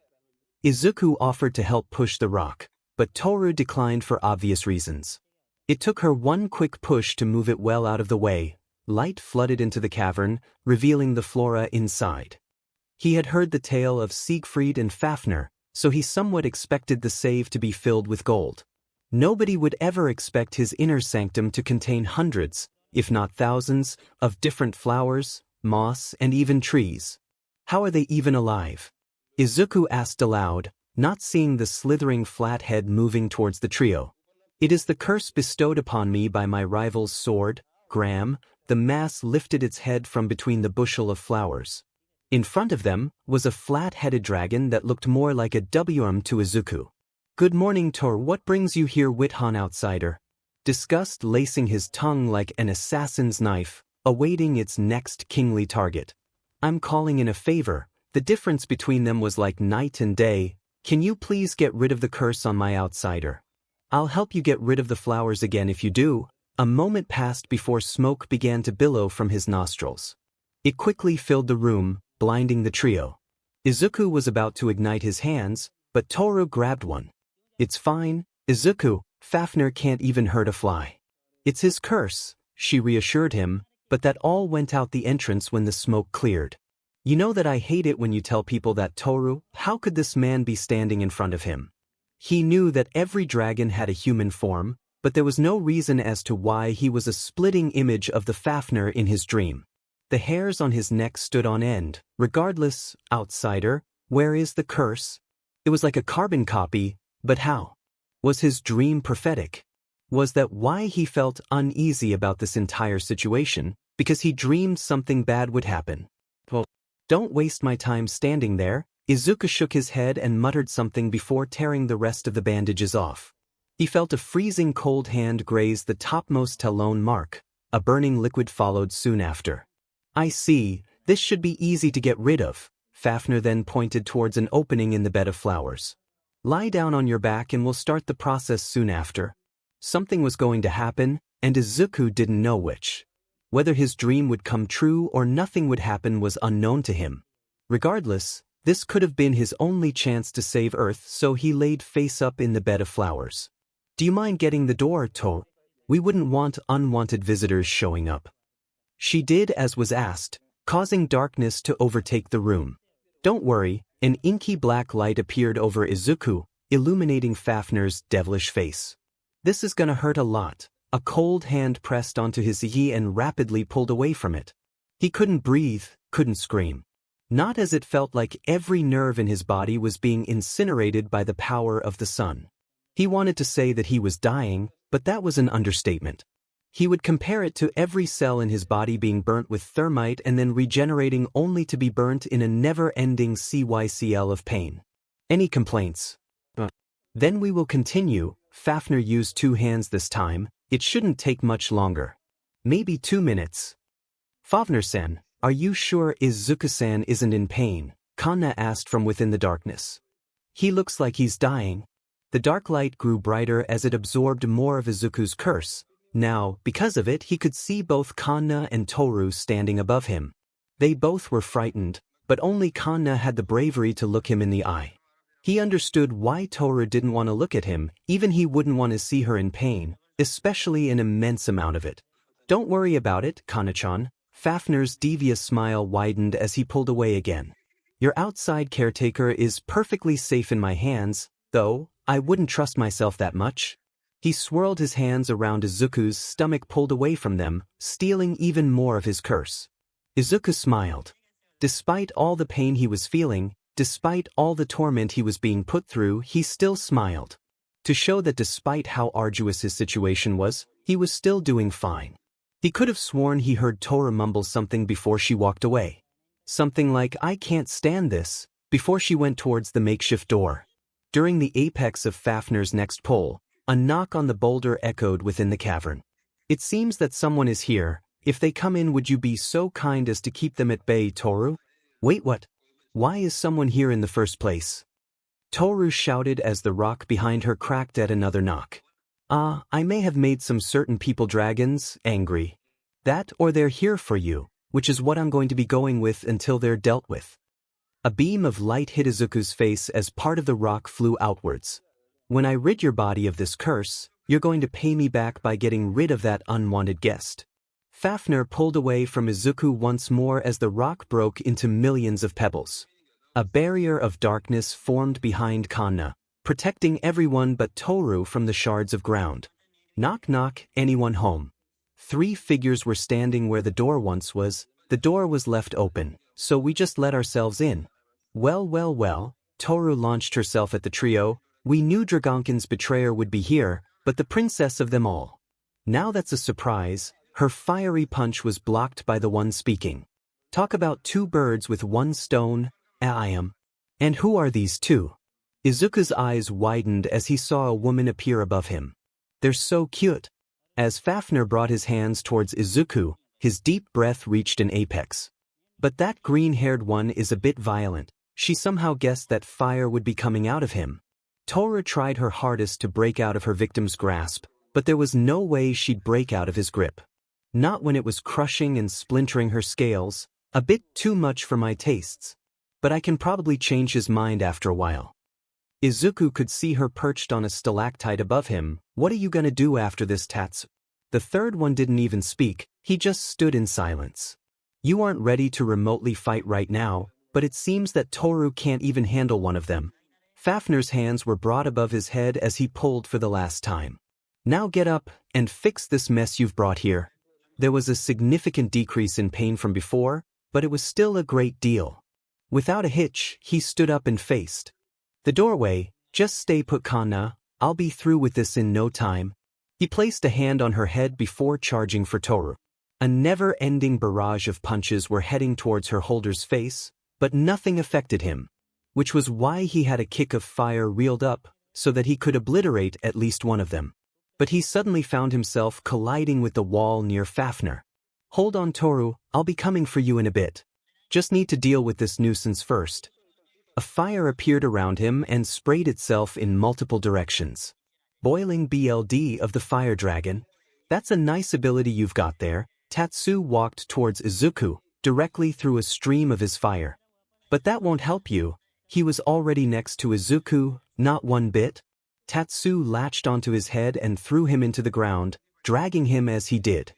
Izuku offered to help push the rock, but Toru declined for obvious reasons. It took her one quick push to move it well out of the way. Light flooded into the cavern, revealing the flora inside. He had heard the tale of Siegfried and Fafnir, so he somewhat expected the save to be filled with gold. Nobody would ever expect his inner sanctum to contain hundreds, if not thousands, of different flowers, moss, and even trees. "How are they even alive?" Izuku asked aloud, not seeing the slithering flat head moving towards the trio. "It is the curse bestowed upon me by my rival's sword, Gram." The mass lifted its head from between the bushel of flowers. In front of them was a flat-headed dragon that looked more like a 𝗬𝗲𝗄 to Izuku. "Good morning, Tor. What brings you here, Withan outsider?" Disgust lacing his tongue like an assassin's knife, awaiting its next kingly target. "I'm calling in a favor." The difference between them was like night and day. "Can you please get rid of the curse on my outsider? I'll help you get rid of the flowers again if you do." A moment passed before smoke began to billow from his nostrils. It quickly filled the room, blinding the trio. Izuku was about to ignite his hands, but Toru grabbed one. "It's fine, Izuku. Fafnir can't even hurt a fly." "It's his curse," she reassured him, but that all went out the entrance when the smoke cleared. "You know that I hate it when you tell people that, Toru." How could this man be standing in front of him? He knew that every dragon had a human form, but there was no reason as to why he was a splitting image of the Fafnir in his dream. The hairs on his neck stood on end. "Regardless, outsider, where is the curse?" It was like a carbon copy, but how? Was his dream prophetic? Was that why he felt uneasy about this entire situation? Because he dreamed something bad would happen? "Well, don't waste my time standing there." Izuku shook his head and muttered something before tearing the rest of the bandages off. He felt a freezing cold hand graze the topmost talon mark. A burning liquid followed soon after. "I see, this should be easy to get rid of." Fafnir then pointed towards an opening in the bed of flowers. "Lie down on your back and we'll start the process soon after." Something was going to happen, and Izuku didn't know which. Whether his dream would come true or nothing would happen was unknown to him. Regardless, this could have been his only chance to save Earth, so he laid face up in the bed of flowers. "Do you mind getting the door, To? We wouldn't want unwanted visitors showing up." She did as was asked, causing darkness to overtake the room. "Don't worry." An inky black light appeared over Izuku. illuminating Fafner's devilish face. "This is gonna hurt a lot." A cold hand pressed onto his eye and rapidly pulled away from it. He couldn't breathe, couldn't scream. Not as it felt like every nerve in his body was being incinerated by the power of the sun. He wanted to say that he was dying, but that was an understatement. He would compare it to every cell in his body being burnt with thermite and then regenerating only to be burnt in a never-ending cycle of pain. "Any complaints?" "Then we will continue." Fafner used 2 hands this time. "It shouldn't take much longer. Maybe 2 minutes. "Fafner-san, are you sure Izuku-san isn't in pain?" Kanna asked from within the darkness. "He looks like he's dying." The dark light grew brighter as it absorbed more of Izuku's curse. Now, because of it, he could see both Kanna and Toru standing above him. They both were frightened, but only Kanna had the bravery to look him in the eye. He understood why Toru didn't want to look at him, even he wouldn't want to see her in pain, especially an immense amount of it. "Don't worry about it, Kanna-chan." Fafner's devious smile widened as he pulled away again. "Your outside caretaker is perfectly safe in my hands, though I wouldn't trust myself that much." He swirled his hands around Izuku's stomach, pulled away from them, stealing even more of his curse. Izuku smiled. Despite all the pain he was feeling, despite all the torment he was being put through, he still smiled. To show that despite how arduous his situation was, he was still doing fine. He could have sworn he heard Toru mumble something before she walked away. Something like, "I can't stand this," before she went towards the makeshift door. During the apex of Fafner's next pull, a knock on the boulder echoed within the cavern. "It seems that someone is here. If they come in, would you be so kind as to keep them at bay, Toru?" "Wait, what? Why is someone here in the first place?" Toru shouted as the rock behind her cracked at another knock. I may have made some certain people dragons angry. That, or they're here for you, which is what I'm going to be going with until they're dealt with." A beam of light hit Izuku's face as part of the rock flew outwards. "When I rid your body of this curse, you're going to pay me back by getting rid of that unwanted guest." Fafner pulled away from Izuku once more as the rock broke into millions of pebbles. A barrier of darkness formed behind Kanna, protecting everyone but Toru from the shards of ground. "Knock knock, anyone home?" 3 figures were standing where the door once was. The door was left open, so we just let ourselves in. Well, Toru launched herself at the trio. "We knew 𝗔𝗂𝗵𝗃 betrayer would be here, but the princess of them all. Now that's a surprise." Her fiery punch was blocked by the one speaking. "Talk about 2 birds with 1 stone, I am. And who are these 2? Izuku's eyes widened as he saw a woman appear above him. "They're so cute." As Fafner brought his hands towards Izuku, his deep breath reached an apex. "But that green-haired one is a bit violent." She somehow guessed that fire would be coming out of him. Toru tried her hardest to break out of her victim's grasp, but there was no way she'd break out of his grip. Not when it was crushing and splintering her scales. "A bit too much for my tastes. But I can probably change his mind after a while." Izuku could see her perched on a stalactite above him. "What are you gonna do after this, Tats?" The third one didn't even speak, he just stood in silence. "You aren't ready to remotely fight right now, but it seems that Toru can't even handle one of them." Fafner's hands were brought above his head as he pulled for the last time. "Now get up and fix this mess you've brought here." There was a significant decrease in pain from before, but it was still a great deal. Without a hitch, he stood up and faced the doorway. "Just stay put, Kanna. I'll be through with this in no time." He placed a hand on her head before charging for Toru. A never-ending barrage of punches were heading towards her holder's face, but nothing affected him, which was why he had a kick of fire reeled up, so that he could obliterate at least one of them. But he suddenly found himself colliding with the wall near Fafner. "Hold on, Toru, I'll be coming for you in a bit. Just need to deal with this nuisance first." A fire appeared around him and sprayed itself in multiple directions. "Boiling BLD of the fire dragon. That's a nice ability you've got there." Tatsu walked towards Izuku, directly through a stream of his fire. "But that won't help you." He was already next to Izuku, not one bit. Tatsu latched onto his head and threw him into the ground, dragging him as he did.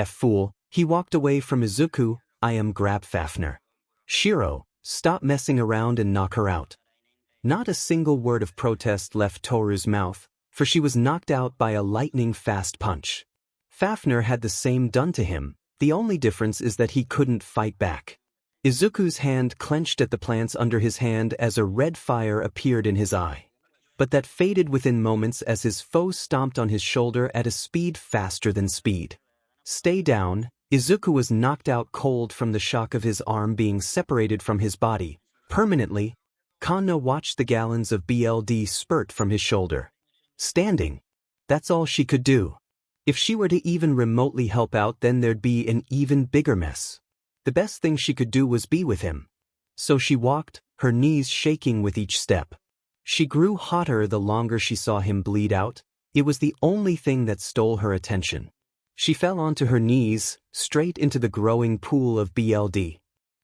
Fool, he walked away from Izuku. "I am grab Fafner. Shiro, stop messing around and knock her out." Not a single word of protest left Toru's mouth, for she was knocked out by a lightning-fast punch. Fafnir had the same done to him, the only difference is that he couldn't fight back. Izuku's hand clenched at the plants under his hand as a red fire appeared in his eye. But that faded within moments as his foe stomped on his shoulder at a speed faster than speed. Stay down. Izuku was knocked out cold from the shock of his arm being separated from his body, permanently. Kanna watched the gallons of BLD spurt from his shoulder. Standing. That's all she could do. If she were to even remotely help out, then there'd be an even bigger mess. The best thing she could do was be with him. So she walked, her knees shaking with each step. She grew hotter the longer she saw him bleed out. It was the only thing that stole her attention. She fell onto her knees, straight into the growing pool of BLD.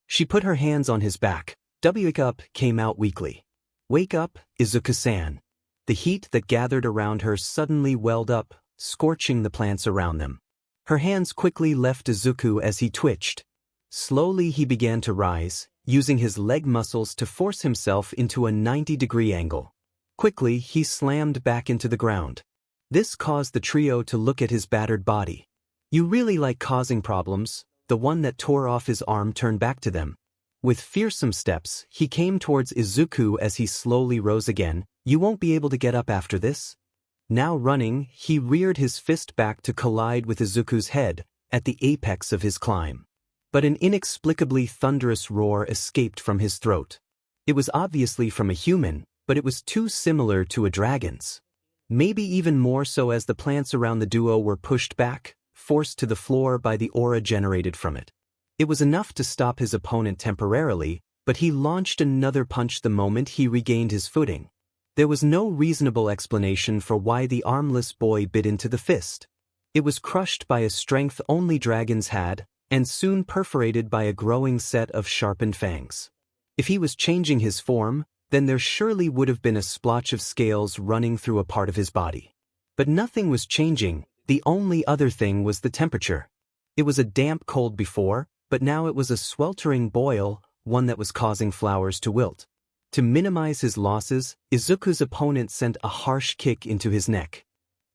She put her hands on his back. Wake up came out weakly. Wake up, Izuku-san. The heat that gathered around her suddenly welled up, scorching the plants around them. Her hands quickly left Izuku as he twitched. Slowly he began to rise, using his leg muscles to force himself into a 90-degree angle. Quickly he slammed back into the ground. This caused the trio to look at his battered body. You really like causing problems. The one that tore off his arm turned back to them. With fearsome steps, he came towards Izuku as he slowly rose again. You won't be able to get up after this? Now running, he reared his fist back to collide with Izuku's head, at the apex of his climb. But an inexplicably thunderous roar escaped from his throat. It was obviously from a human, but it was too similar to a dragon's. Maybe even more so as the plants around the duo were pushed back, forced to the floor by the aura generated from it. It was enough to stop his opponent temporarily, but he launched another punch the moment he regained his footing. There was no reasonable explanation for why the armless boy bit into the fist. It was crushed by a strength only dragons had, and soon perforated by a growing set of sharpened fangs. If he was changing his form, then there surely would have been a splotch of scales running through a part of his body. But nothing was changing. The only other thing was the temperature. It was a damp cold before, but now it was a sweltering boil, one that was causing flowers to wilt. To minimize his losses, Izuku's opponent sent a harsh kick into his neck.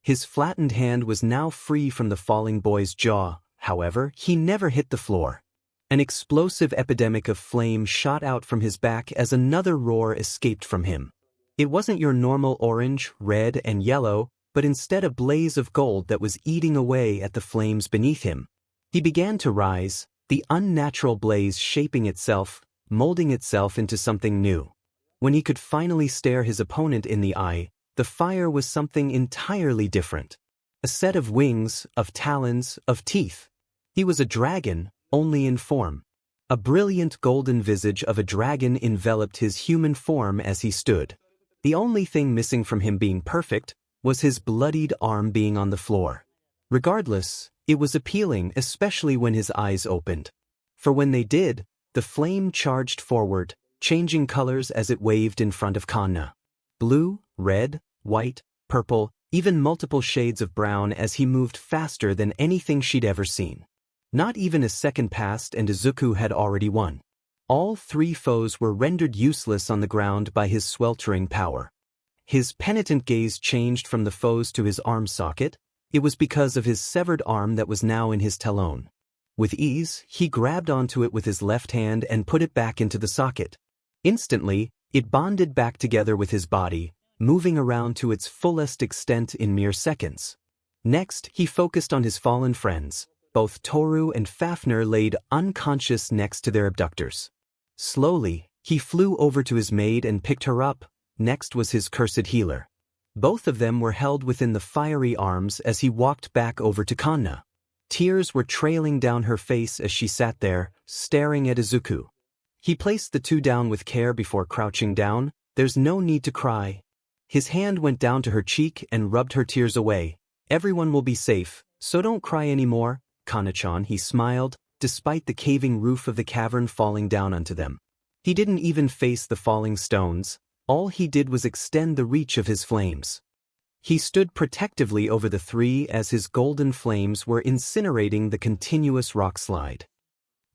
His flattened hand was now free from the falling boy's jaw. However, he never hit the floor. An explosive epidemic of flame shot out from his back as another roar escaped from him. It wasn't your normal orange, red, and yellow, but instead a blaze of gold that was eating away at the flames beneath him. He began to rise, the unnatural blaze shaping itself, molding itself into something new. When he could finally stare his opponent in the eye, the fire was something entirely different. A set of wings, of talons, of teeth. He was a dragon, only in form. A brilliant golden visage of a dragon enveloped his human form as he stood. The only thing missing from him being perfect was his bloodied arm being on the floor. Regardless, it was appealing, especially when his eyes opened. For when they did, the flame charged forward, changing colors as it waved in front of Kanna. Blue, red, white, purple, even multiple shades of brown as he moved faster than anything she'd ever seen. Not even a second passed and Izuku had already won. All three foes were rendered useless on the ground by his sweltering power. His penitent gaze changed from the foes to his arm socket. It was because of his severed arm that was now in his talon. With ease, he grabbed onto it with his left hand and put it back into the socket. Instantly, it bonded back together with his body, moving around to its fullest extent in mere seconds. Next, he focused on his fallen friends. Both Toru and Fafnir laid unconscious next to their abductors. Slowly, he flew over to his maid and picked her up. Next was his cursed healer. Both of them were held within the fiery arms as he walked back over to Kanna. Tears were trailing down her face as she sat there, staring at Izuku. He placed the two down with care before crouching down. There's no need to cry. His hand went down to her cheek and rubbed her tears away. Everyone will be safe, so don't cry anymore. Kanna-chan, he smiled, despite the caving roof of the cavern falling down onto them. He didn't even face the falling stones. All he did was extend the reach of his flames. He stood protectively over the three as his golden flames were incinerating the continuous rock slide.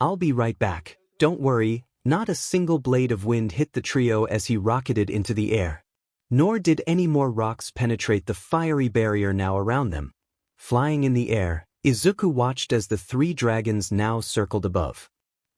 I'll be right back. Don't worry, Not a single blade of wind hit the trio as he rocketed into the air. Nor did any more rocks penetrate the fiery barrier now around them. Flying in the air, Izuku watched as the three dragons now circled above.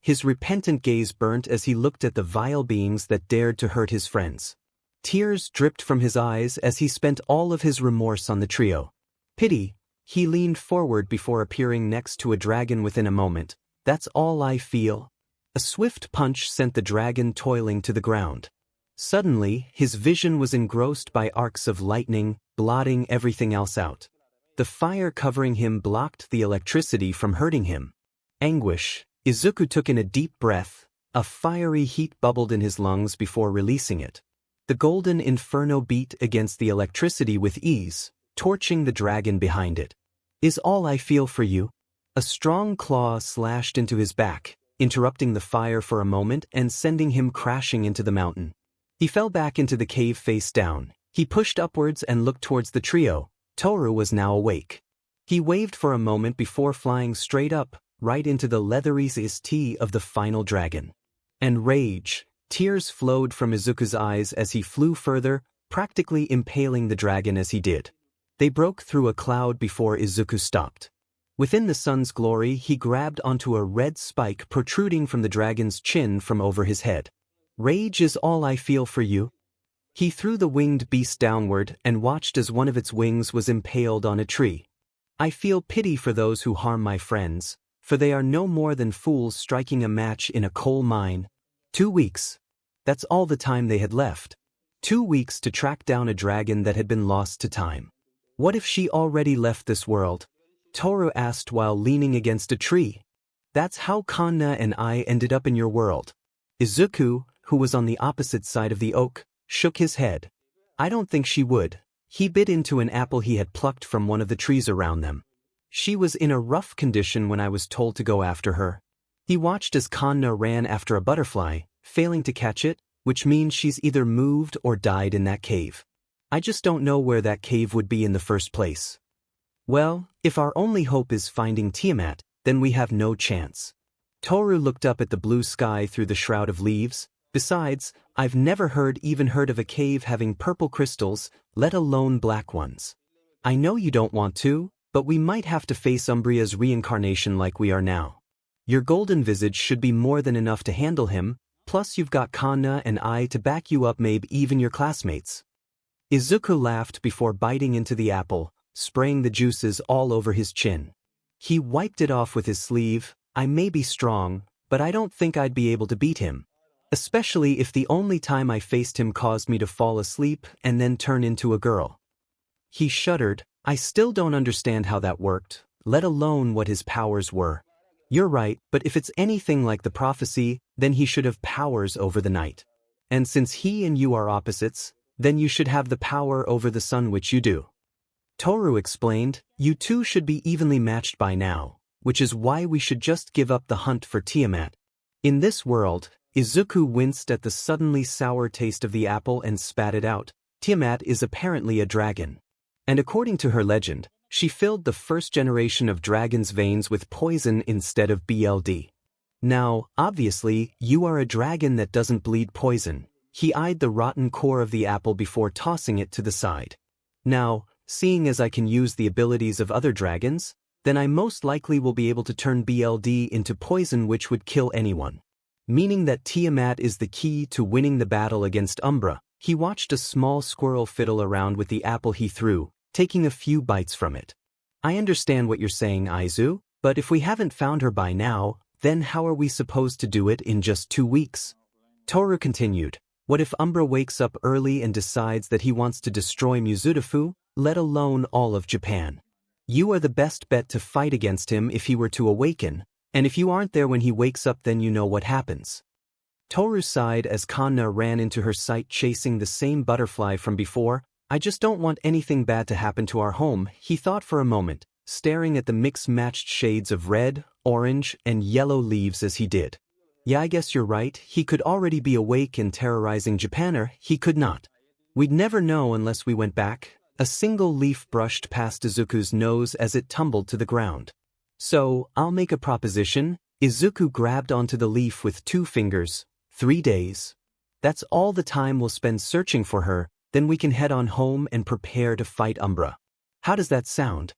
His repentant gaze burnt as he looked at the vile beings that dared to hurt his friends. Tears dripped from his eyes as he spent all of his remorse on the trio. Pity. He leaned forward before appearing next to a dragon within a moment. That's all I feel. A swift punch sent the dragon toiling to the ground. Suddenly, his vision was engrossed by arcs of lightning, blotting everything else out. The fire covering him blocked the electricity from hurting him. Anguish. Izuku took in a deep breath. A fiery heat bubbled in his lungs before releasing it. The golden inferno beat against the electricity with ease, torching the dragon behind it. Is all I feel for you? A strong claw slashed into his back, interrupting the fire for a moment and sending him crashing into the mountain. He fell back into the cave face down. He pushed upwards and looked towards the trio. Toru was now awake. He waved for a moment before flying straight up, right into the 𝗧𝗵𝗃𝗧𝗟𝗔 of the final dragon. And rage. Tears flowed from Izuku's eyes as he flew further, practically impaling the dragon as he did. They broke through a cloud before Izuku stopped. Within the sun's glory, he grabbed onto a red spike protruding from the dragon's chin from over his head. Rage is all I feel for you. He threw the winged beast downward and watched as one of its wings was impaled on a tree. I feel pity for those who harm my friends, for they are no more than fools striking a match in a coal mine. 2 weeks. That's all the time they had left. 2 weeks to track down a dragon that had been lost to time. What if she already left this world? Toru asked while leaning against a tree. That's how 𝗂𝗄 and I ended up in your world. Izuku, who was on the opposite side of the oak, shook his head. I don't think she would. He bit into an apple he had plucked from one of the trees around them. She was in a rough condition when I was told to go after her. He watched as 𝗂𝗄 ran after a butterfly, failing to catch it, which means she's either moved or died in that cave. I just don't know where that cave would be in the first place. Well, if our only hope is finding Tiamat, then we have no chance. Toru looked up at the blue sky through the shroud of leaves. Besides, I've never even heard of a cave having purple crystals, let alone black ones. I know you don't want to, but we might have to face Umbria's reincarnation like we are now. Your golden visage should be more than enough to handle him, plus you've got 𝗂𝗄 and I to back you up, maybe even your classmates. Izuku laughed before biting into the apple, spraying the juices all over his chin. He wiped it off with his sleeve. I may be strong, but I don't think I'd be able to beat him. Especially if the only time I faced him caused me to fall asleep and then turn into a girl. He shuddered. I still don't understand how that worked, let alone what his powers were. You're right, but if it's anything like the prophecy, then he should have powers over the night. And since he and you are opposites, then you should have the power over the sun, which you do. Toru explained, you two should be evenly matched by now, which is why we should just give up the hunt for Tiamat. In this world, Izuku winced at the suddenly sour taste of the apple and spat it out. Tiamat is apparently a dragon. And according to her legend, she filled the first generation of dragons' veins with poison instead of blood. Now, obviously, you are a dragon that doesn't bleed poison. He eyed the rotten core of the apple before tossing it to the side. Now, seeing as I can use the abilities of other dragons, then I most likely will be able to turn blood into poison, which would kill anyone. Meaning that Tiamat is the key to winning the battle against Umbra. He watched a small squirrel fiddle around with the apple he threw, taking a few bites from it. I understand what you're saying, Aizu, but if we haven't found her by now, then how are we supposed to do it in just 2 weeks? Toru continued, what if Umbra wakes up early and decides that he wants to destroy Mizudafu, let alone all of Japan? You are the best bet to fight against him if he were to awaken, and if you aren't there when he wakes up, then you know what happens. Toru sighed as 𝗂𝗄 ran into her sight chasing the same butterfly from before. I just don't want anything bad to happen to our home, he thought for a moment, staring at the mix-matched shades of red, orange, and yellow leaves as he did. Yeah, I guess you're right, he could already be awake and terrorizing Japan, or he could not. We'd never know unless we went back. A single leaf brushed past Izuku's nose as it tumbled to the ground. So, I'll make a proposition. Izuku grabbed onto the leaf with 2 fingers. 3 days. That's all the time we'll spend searching for her, then we can head on home and prepare to fight 𝗵𝗃. How does that sound?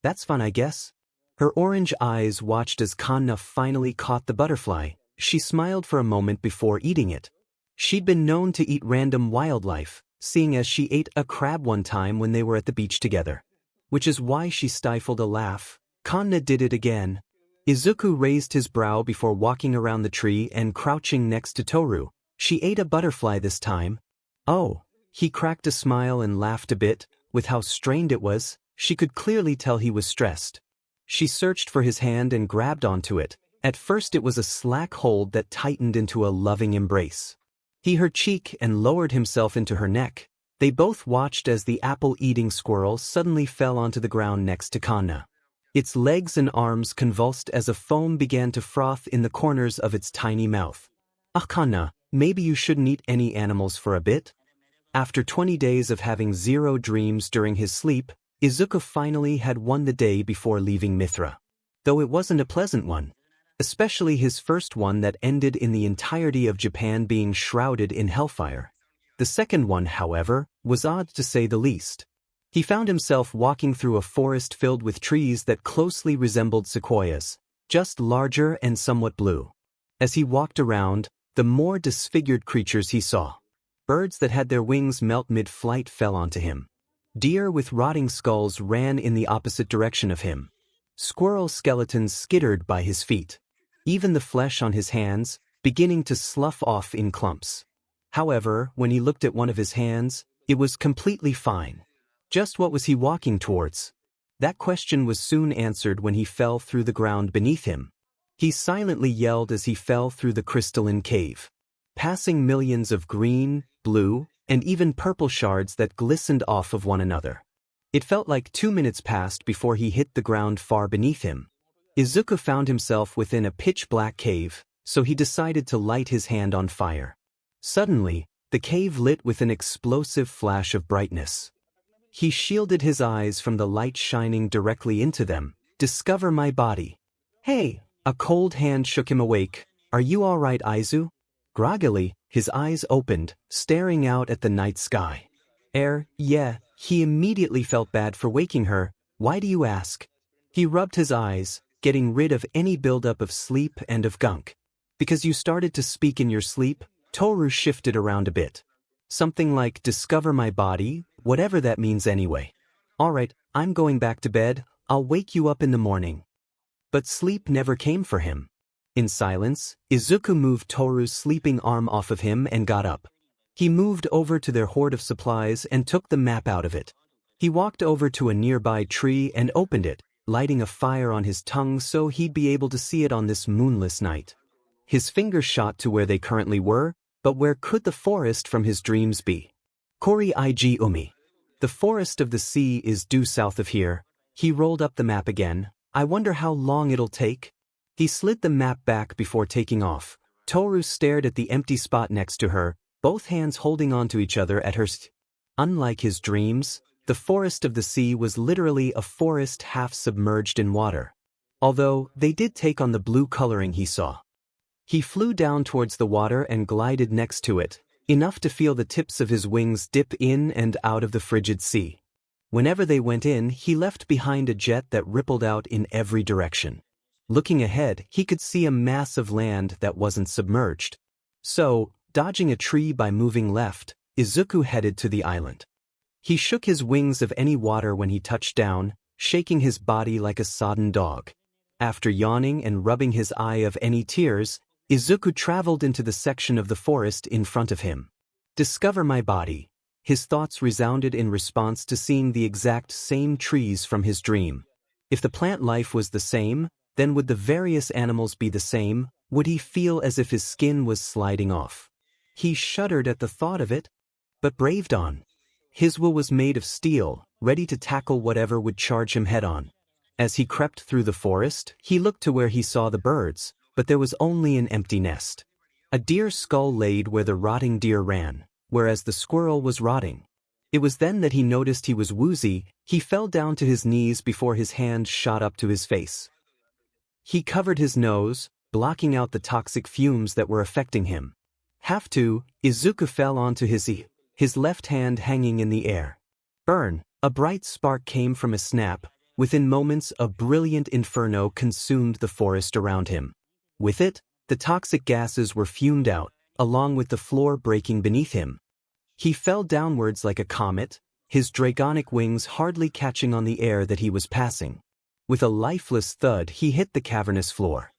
That's fun, I guess. Her orange eyes watched as 𝗵𝗃 finally caught the butterfly. She smiled for a moment before eating it. She'd been known to eat random wildlife, seeing as she ate a crab one time when they were at the beach together. Which is why she stifled a laugh. 𝗵𝗃 did it again. Izuku raised his brow before walking around the tree and crouching next to Toru. She ate a butterfly this time. Oh. He cracked a smile and laughed a bit. With how strained it was, she could clearly tell he was stressed. She searched for his hand and grabbed onto it. At first it was a slack hold that tightened into a loving embrace. He her cheek and lowered himself into her neck. They both watched as the apple-eating squirrel suddenly fell onto the ground next to 𝗵𝗃. Its legs and arms convulsed as a foam began to froth in the corners of its tiny mouth. 𝗵𝗃, maybe you shouldn't eat any animals for a bit? After 20 days of having 0 dreams during his sleep, Izuku finally had won the day before leaving 𝗵𝗃. Though it wasn't a pleasant one. Especially his first one that ended in the entirety of Japan being shrouded in hellfire. The second one, however, was odd to say the least. He found himself walking through a forest filled with trees that closely resembled sequoias, just larger and somewhat blue. As he walked around, the more disfigured creatures he saw. Birds that had their wings melt mid-flight fell onto him. Deer with rotting skulls ran in the opposite direction of him. Squirrel skeletons skittered by his feet. Even the flesh on his hands, beginning to slough off in clumps. However, when he looked at one of his hands, it was completely fine. Just what was he walking towards? That question was soon answered when he fell through the ground beneath him. He silently yelled as he fell through the crystalline cave, passing millions of green, blue, and even purple shards that glistened off of one another. It felt like 2 minutes passed before he hit the ground far beneath him. Izuku found himself within a pitch-black cave, so he decided to light his hand on fire. Suddenly, the cave lit with an explosive flash of brightness. He shielded his eyes from the light shining directly into them. 𝗧𝗵𝗃. Hey! A cold hand shook him awake. Are you all right, Aizu? Groggily, his eyes opened, staring out at the night sky. Yeah, he immediately felt bad for waking her. Why do you ask? He rubbed his eyes, getting rid of any buildup of sleep and of gunk. Because you started to speak in your sleep, Toru shifted around a bit. Something like 𝗧𝗵𝗃, whatever that means anyway. Alright, I'm going back to bed, I'll wake you up in the morning. But sleep never came for him. In silence, Izuku moved Toru's sleeping arm off of him and got up. He moved over to their hoard of supplies and took the map out of it. He walked over to a nearby tree and opened it, lighting a fire on his tongue so he'd be able to see it on this moonless night. His fingers shot to where they currently were, but where could the forest from his dreams be? 𝗵𝗃. The forest of the sea is due south of here. He rolled up the map again. I wonder how long it'll take? He slid the map back before taking off. Toru stared at the empty spot next to her, both hands holding onto each other at her st. Unlike his dreams, the forest of the sea was literally a forest half submerged in water. Although, they did take on the blue coloring he saw. He flew down towards the water and glided next to it, enough to feel the tips of his wings dip in and out of the frigid sea. Whenever they went in, he left behind a jet that rippled out in every direction. Looking ahead, he could see a mass of land that wasn't submerged. So, dodging a tree by moving left, Izuku headed to the island. He shook his wings of any water when he touched down, shaking his body like a sodden dog. After yawning and rubbing his eye of any tears, Izuku traveled into the section of the forest in front of him. 𝗧𝗵𝗃. His thoughts resounded in response to seeing the exact same trees from his dream. If the plant life was the same, then would the various animals be the same? Would he feel as if his skin was sliding off? He shuddered at the thought of it, but braved on. His will was made of steel, ready to tackle whatever would charge him head-on. As he crept through the forest, he looked to where he saw the birds, but there was only an empty nest. A deer's skull laid where the rotting deer ran, whereas the squirrel was rotting. It was then that he noticed he was woozy. He fell down to his knees before his hand shot up to his face. He covered his nose, blocking out the toxic fumes that were affecting him. Have to, Izuku fell onto his left hand hanging in the air. Burn, a bright spark came from a snap. Within moments a brilliant inferno consumed the forest around him. With it, the toxic gases were fumed out, along with the floor breaking beneath him. He fell downwards like a comet, his dragonic wings hardly catching on the air that he was passing. With a lifeless thud he hit the cavernous floor.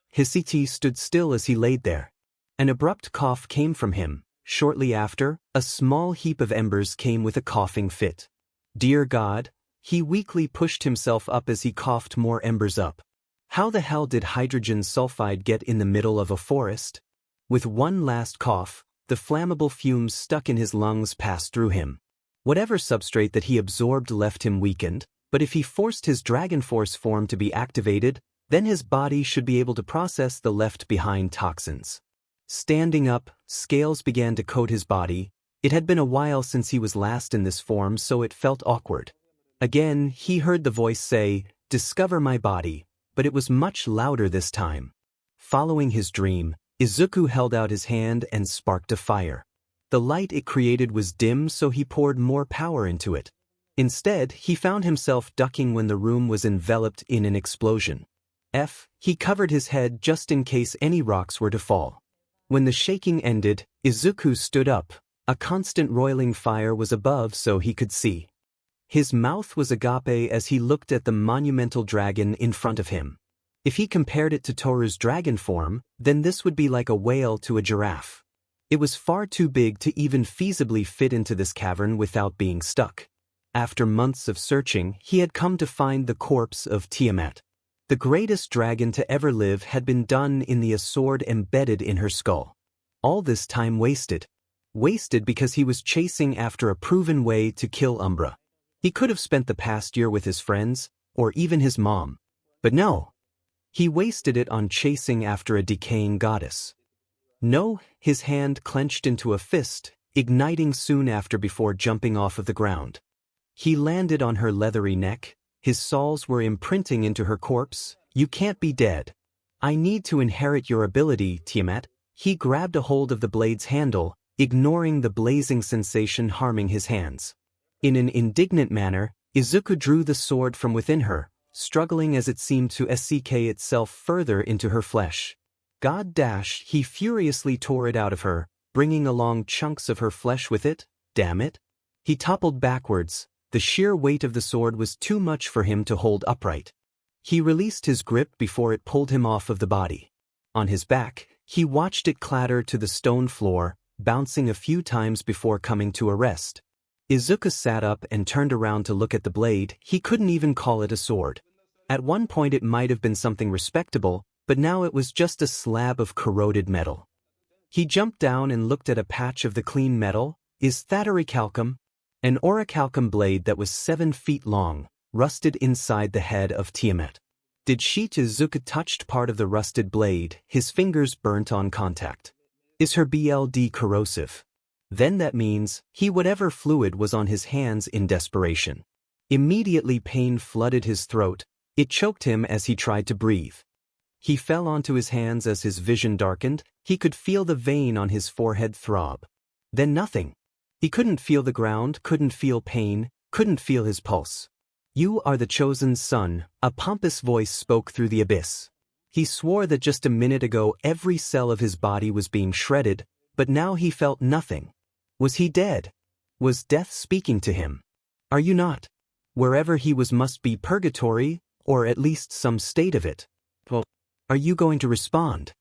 His CT stood still as he laid there. An abrupt cough came from him. Shortly after, a small heap of embers came with a coughing fit. Dear God, he weakly pushed himself up as he coughed more embers up. How the hell did hydrogen sulfide get in the middle of a forest? With one last cough, the flammable fumes stuck in his lungs passed through him. Whatever substrate that he absorbed left him weakened, but if he forced his Dragon Force form to be activated, then his body should be able to process the left-behind toxins. Standing up, scales began to coat his body. It had been a while since he was last in this form, so it felt awkward. Again, he heard the voice say, "Discover my body," but it was much louder this time. Following his dream, Izuku held out his hand and sparked a fire. The light it created was dim, so he poured more power into it. Instead, he found himself ducking when the room was enveloped in an explosion. He covered his head just in case any rocks were to fall. When the shaking ended, Izuku stood up. A constant roiling fire was above so he could see. His mouth was agape as he looked at the monumental dragon in front of him. If he compared it to Toru's dragon form, then this would be like a whale to a giraffe. It was far too big to even feasibly fit into this cavern without being stuck. After months of searching, he had come to find the corpse of Tiamat. The greatest dragon to ever live had been done in the sword embedded in her skull. All this time wasted. Wasted because he was chasing after a proven way to kill Umbra. He could have spent the past year with his friends, or even his mom. But no. He wasted it on chasing after a decaying goddess. No, his hand clenched into a fist, igniting soon after before jumping off of the ground. He landed on her leathery neck. His saws were imprinting into her corpse. "You can't be dead. I need to inherit your ability, Tiamat." He grabbed a hold of the blade's handle, ignoring the blazing sensation harming his hands. In an indignant manner, Izuku drew the sword from within her, struggling as it seemed to sink itself further into her flesh. He furiously tore it out of her, bringing along chunks of her flesh with it. Damn it. He toppled backwards. The sheer weight of the sword was too much for him to hold upright. He released his grip before it pulled him off of the body. On his back, he watched it clatter to the stone floor, bouncing a few times before coming to a rest. Izuku sat up and turned around to look at the blade. He couldn't even call it a sword. At one point it might have been something respectable, but now it was just a slab of corroded metal. He jumped down and looked at a patch of the clean metal. 𝗧𝗵𝗃, an orichalcum blade that was 7 feet long, rusted inside the head of Tiamat. Did Izuku touched part of the rusted blade, his fingers burnt on contact. Is her BLD corrosive? Then that means, whatever fluid was on his hands in desperation. Immediately pain flooded his throat. It choked him as he tried to breathe. He fell onto his hands as his vision darkened. He could feel the vein on his forehead throb. Then nothing. He couldn't feel the ground, couldn't feel pain, couldn't feel his pulse. "You are the chosen son," a pompous voice spoke through the abyss. He swore that just a minute ago every cell of his body was being shredded, but now he felt nothing. Was he dead? Was death speaking to him? "Are you not? Wherever he was must be purgatory, or at least some state of it. Well, are you going to respond?"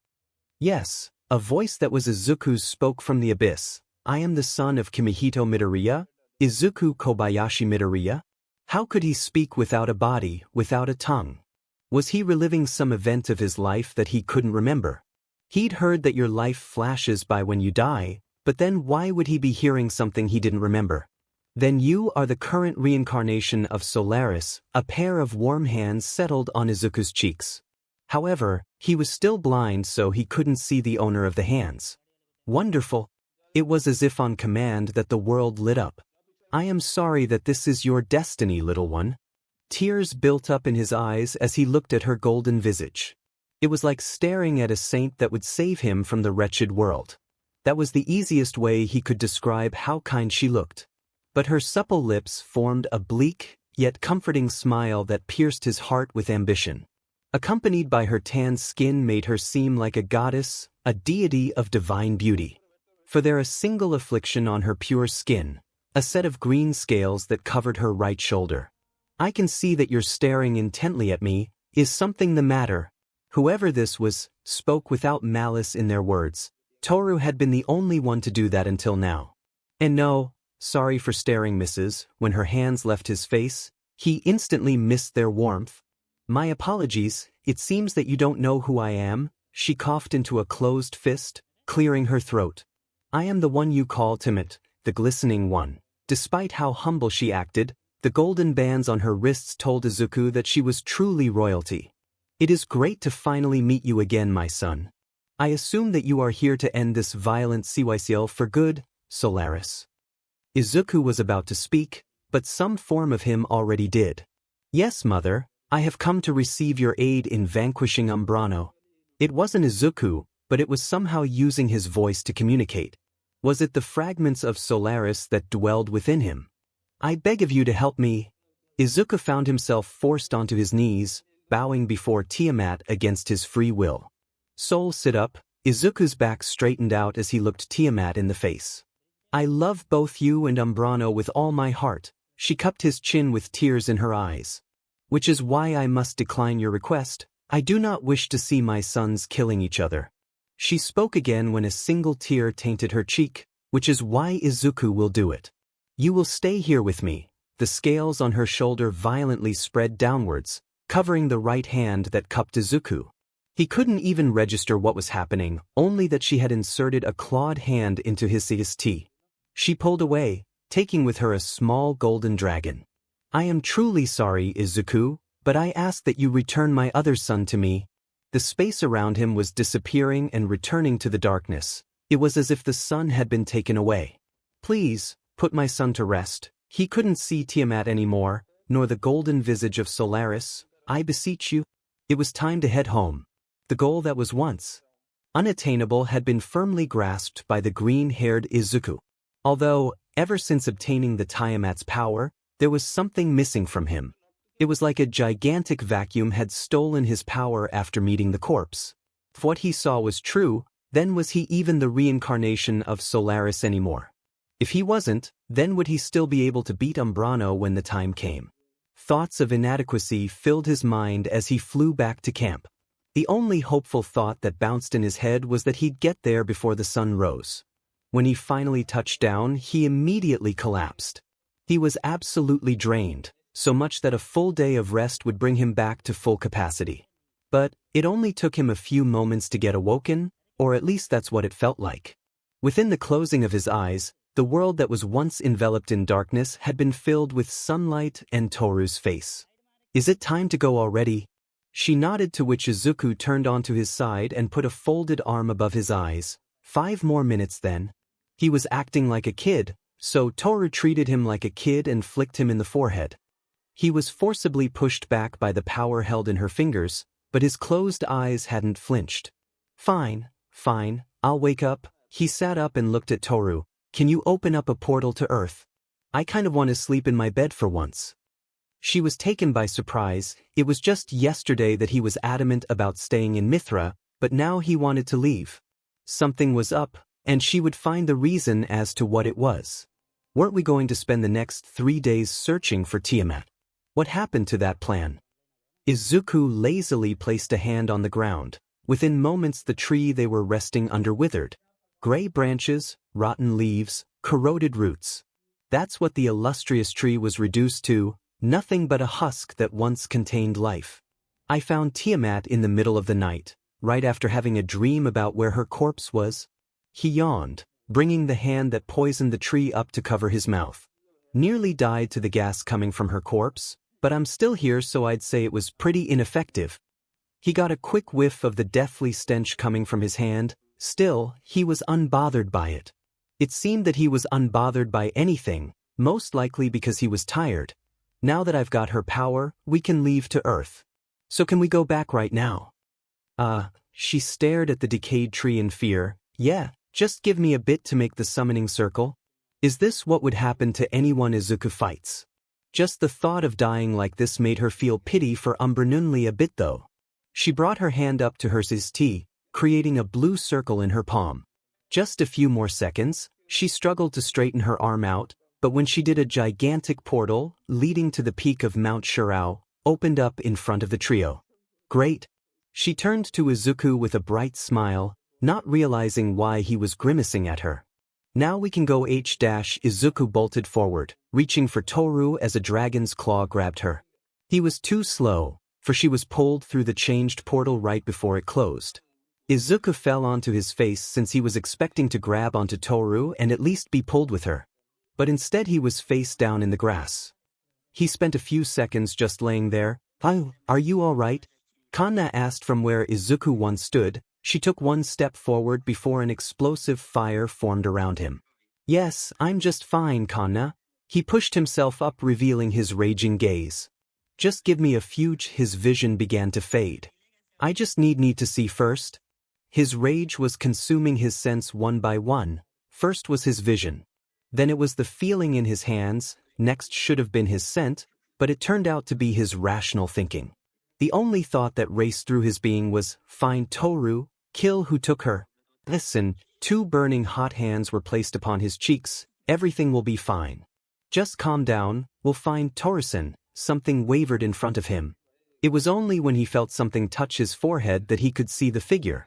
Yes, a voice that was Izuku's spoke from the abyss. "I am the son of Kimihito Midoriya, Izuku Kobayashi Midoriya." How could he speak without a body, without a tongue? Was he reliving some event of his life that he couldn't remember? He'd heard that your life flashes by when you die, but then why would he be hearing something he didn't remember? "Then you are the current reincarnation of 𝗧𝗪, a pair of warm hands settled on Izuku's cheeks. However, he was still blind so he couldn't see the owner of the hands. Wonderful. It was as if on command that the world lit up. "I am sorry that this is your destiny, little one." Tears built up in his eyes as he looked at her golden visage. It was like staring at a saint that would save him from the wretched world. That was the easiest way he could describe how kind she looked. But her supple lips formed a bleak, yet comforting smile that pierced his heart with ambition. Accompanied by her tan skin made her seem like a goddess, a deity of divine beauty. For there a single affliction on her pure skin, a set of green scales that covered her right shoulder. I can see that you're staring intently at me. Is something the matter? Whoever this was, spoke without malice in their words. Toru had been the only one to do that until now. And no, sorry for staring, Mrs. When her hands left his face, he instantly missed their warmth. My apologies, it seems that you don't know who I am, she coughed into a closed fist, clearing her throat. I am the one you call 𝗵𝗃, the glistening one. Despite how humble she acted, the golden bands on her wrists told Izuku that she was truly royalty. It is great to finally meet you again, my son. I assume that you are here to end this violent 𝗬𝗍𝗍 for good, 𝗧𝗪. Izuku was about to speak, but some form of him already did. Yes, mother, I have come to receive your aid in vanquishing 𝗵𝗃𝗲. It wasn't Izuku, but it was somehow using his voice to communicate. Was it the fragments of 𝗧𝗪 that dwelled within him? I beg of you to help me. Izuku found himself forced onto his knees, bowing before Tiamat against his free will. Soul, sit up. Izuku's back straightened out as he looked Tiamat in the face. I love both you and 𝗵𝗃𝗲 with all my heart. She cupped his chin with tears in her eyes. Which is why I must decline your request. I do not wish to see my sons killing each other. She spoke again when a single tear tainted her cheek, which is why Izuku will do it. You will stay here with me. The scales on her shoulder violently spread downwards, covering the right hand that cupped Izuku. He couldn't even register what was happening, only that she had inserted a clawed hand into his 𝗧𝗧𝗧. She pulled away, taking with her a small golden dragon. I am truly sorry, Izuku, but I ask that you return my other son to me. The space around him was disappearing and returning to the darkness. It was as if the sun had been taken away. Please, put my son to rest. He couldn't see Tiamat anymore, nor the golden visage of 𝗧𝗪. I beseech you. It was time to head home. The goal that was once unattainable had been firmly grasped by the green-haired Izuku. Although, ever since obtaining the Tiamat's power, there was something missing from him. It was like a gigantic vacuum had stolen his power after meeting the corpse. If what he saw was true, then was he even the reincarnation of 𝗧𝗪 anymore? If he wasn't, then would he still be able to beat 𝗵𝗃𝗲 when the time came? Thoughts of inadequacy filled his mind as he flew back to camp. The only hopeful thought that bounced in his head was that he'd get there before the sun rose. When he finally touched down, he immediately collapsed. He was absolutely drained, so much that a full day of rest would bring him back to full capacity. But it only took him a few moments to get awoken, or at least that's what it felt like. Within the closing of his eyes, the world that was once enveloped in darkness had been filled with sunlight and Toru's face. Is it time to go already? She nodded, to which Izuku turned onto his side and put a folded arm above his eyes. 5 more minutes then. He was acting like a kid, so Toru treated him like a kid and flicked him in the forehead. He was forcibly pushed back by the power held in her fingers, but his closed eyes hadn't flinched. Fine, I'll wake up. He sat up and looked at Toru. Can you open up a portal to Earth? I kind of want to sleep in my bed for once. She was taken by surprise. It was just yesterday that he was adamant about staying in 𝗵𝗃𝗲, but now he wanted to leave. Something was up, and she would find the reason as to what it was. Weren't we going to spend the next 3 days searching for Tiamat? What happened to that plan? Izuku lazily placed a hand on the ground. Within moments the tree they were resting under withered. Gray branches, rotten leaves, corroded roots. That's what the illustrious tree was reduced to, nothing but a husk that once contained life. I found Tiamat in the middle of the night, right after having a dream about where her corpse was. He yawned, bringing the hand that poisoned the tree up to cover his mouth. Nearly died to the gas coming from her corpse, but I'm still here, so I'd say it was pretty ineffective. He got a quick whiff of the deathly stench coming from his hand. Still, he was unbothered by it. It seemed that he was unbothered by anything, most likely because he was tired. Now that I've got her power, we can leave to Earth. So can we go back right now? She stared at the decayed tree in fear. Yeah, Just give me a bit to make the summoning circle? Is this what would happen to anyone Izuku fights? Just the thought of dying like this made her feel pity for 𝗵𝗃𝗀𝗏 a bit though. She brought her hand up to her 𝗧𝗑𝗧𝗃, creating a blue circle in her palm. Just a few more seconds, she struggled to straighten her arm out, but when she did, a gigantic portal, leading to the peak of Mount 𝗬𝗧𝗏, opened up in front of the trio. Great! She turned to Izuku with a bright smile, not realizing why he was grimacing at her. Now we can go Izuku bolted forward, reaching for Toru as a dragon's claw grabbed her. He was too slow, for she was pulled through the changed portal right before it closed. Izuku fell onto his face since he was expecting to grab onto Toru and at least be pulled with her. But instead he was face down in the grass. He spent a few seconds just laying there. Are you alright? 𝗂𝗃 asked from where Izuku once stood. She took one step forward before an explosive fire formed around him. Yes, I'm just fine, 𝗂𝗃. He pushed himself up, revealing his raging gaze. Just give me a few. His vision began to fade. I just need to see first. His rage was consuming his sense one by one. First was his vision. Then it was the feeling in his hands, next should have been his scent, but it turned out to be his rational thinking. The only thought that raced through his being was, find Toru, kill who took her. Listen, 2 burning hot hands were placed upon his cheeks. Everything will be fine. Just calm down, we'll find Toru-san. Something wavered in front of him. It was only when he felt something touch his forehead that he could see the figure.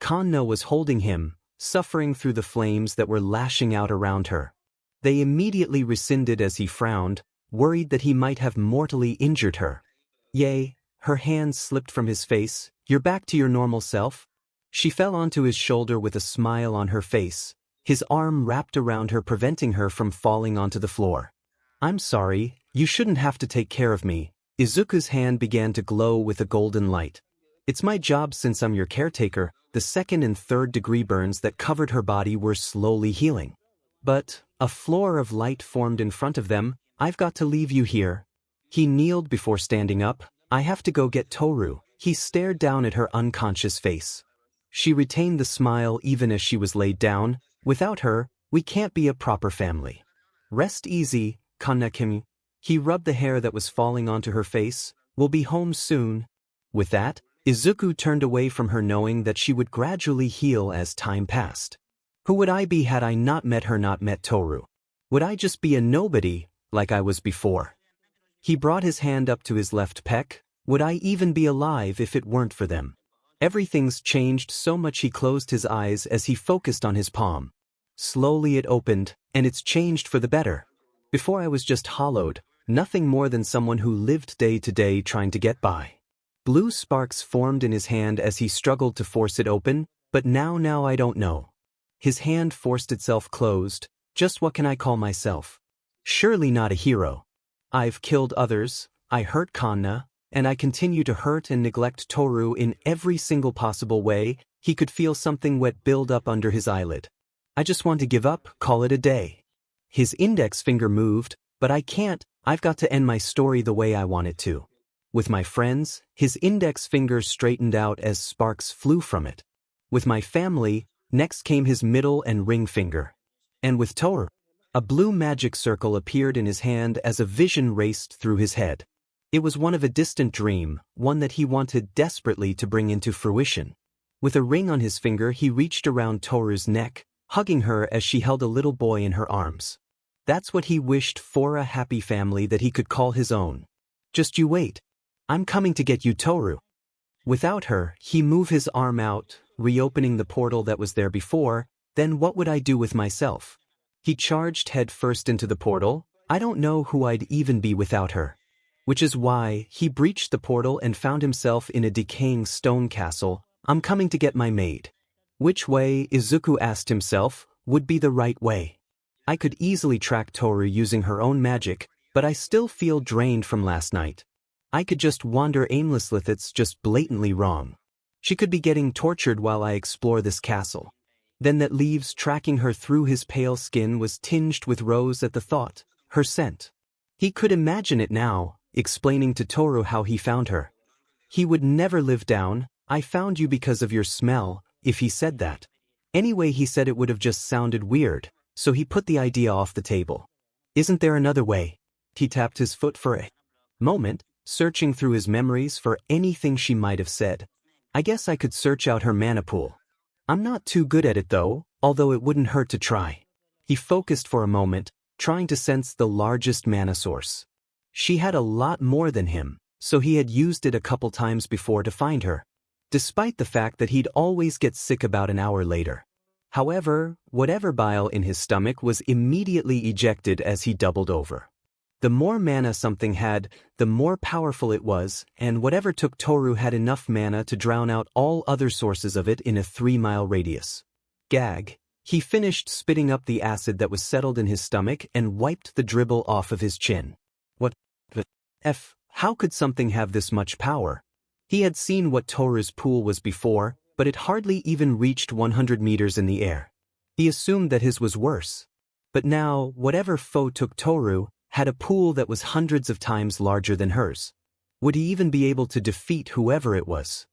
𝗂𝗃 was holding him, suffering through the flames that were lashing out around her. They immediately rescinded as he frowned, worried that he might have mortally injured her. Yay, her hands slipped from his face. You're back to your normal self? She fell onto his shoulder with a smile on her face, his arm wrapped around her, preventing her from falling onto the floor. I'm sorry, you shouldn't have to take care of me. Izuku's hand began to glow with a golden light. It's my job since I'm your caretaker. The 2nd and 3rd degree burns that covered her body were slowly healing. But a floor of light formed in front of them. I've got to leave you here. He kneeled before standing up. I have to go get Toru. He stared down at her unconscious face. She retained the smile even as she was laid down. Without her, we can't be a proper family. Rest easy, 𝗂𝗃. He rubbed the hair that was falling onto her face. We'll be home soon. With that, Izuku turned away from her, knowing that she would gradually heal as time passed. Who would I be had I not met her, not met Toru? Would I just be a nobody, like I was before? He brought his hand up to his left pec. Would I even be alive if it weren't for them? Everything's changed so much. He closed his eyes as he focused on his palm. Slowly it opened, and it's changed for the better. Before I was just hollowed, nothing more than someone who lived day to day trying to get by. Blue sparks formed in his hand as he struggled to force it open, but now I don't know. His hand forced itself closed. Just what can I call myself? Surely not a hero. I've killed others, I hurt 𝗂𝗃, and I continue to hurt and neglect Toru in every single possible way. He could feel something wet build up under his eyelid. I just want to give up, call it a day. His index finger moved, but I can't. I've got to end my story the way I want it to. With my friends, his index finger straightened out as sparks flew from it. With my family, next came his middle and ring finger. And with Toru, a blue magic circle appeared in his hand as a vision raced through his head. It was one of a distant dream, one that he wanted desperately to bring into fruition. With a ring on his finger, he reached around Toru's neck, hugging her as she held a little boy in her arms. That's what he wished for, a happy family that he could call his own. Just you wait. I'm coming to get you, Toru. Without her, he moved his arm out, reopening the portal that was there before. Then what would I do with myself? He charged head first into the portal. I don't know who I'd even be without her. Which is why he breached the portal and found himself in a decaying stone castle. I'm coming to get my maid. Which way, Izuku asked himself, would be the right way? I could easily track Toru using her own magic, but I still feel drained from last night. I could just wander aimlessly. It's just blatantly wrong. She could be getting tortured while I explore this castle. Then that leaves tracking her through his pale skin was tinged with rose at the thought, her scent. He could imagine it now, explaining to Toru how he found her. He would never live down. I found you because of your smell, if he said that. Anyway, he said it would have just sounded weird, so he put the idea off the table. Isn't there another way? He tapped his foot for a moment, searching through his memories for anything she might have said. I guess I could search out her mana pool. I'm not too good at it though, although it wouldn't hurt to try. He focused for a moment, trying to sense the largest mana source. She had a lot more than him, so he had used it a couple times before to find her, despite the fact that he'd always get sick about an hour later. However, whatever bile in his stomach was immediately ejected as he doubled over. The more mana something had, the more powerful it was, and whatever took Toru had enough mana to drown out all other sources of it in a 3-mile radius. Gag. He finished spitting up the acid that was settled in his stomach and wiped the dribble off of his chin. What the F? How could something have this much power? He had seen what Toru's pool was before, but it hardly even reached 100 meters in the air. He assumed that his was worse. But now, whatever foe took Toru had a pool that was hundreds of times larger than hers. Would he even be able to defeat whoever it was?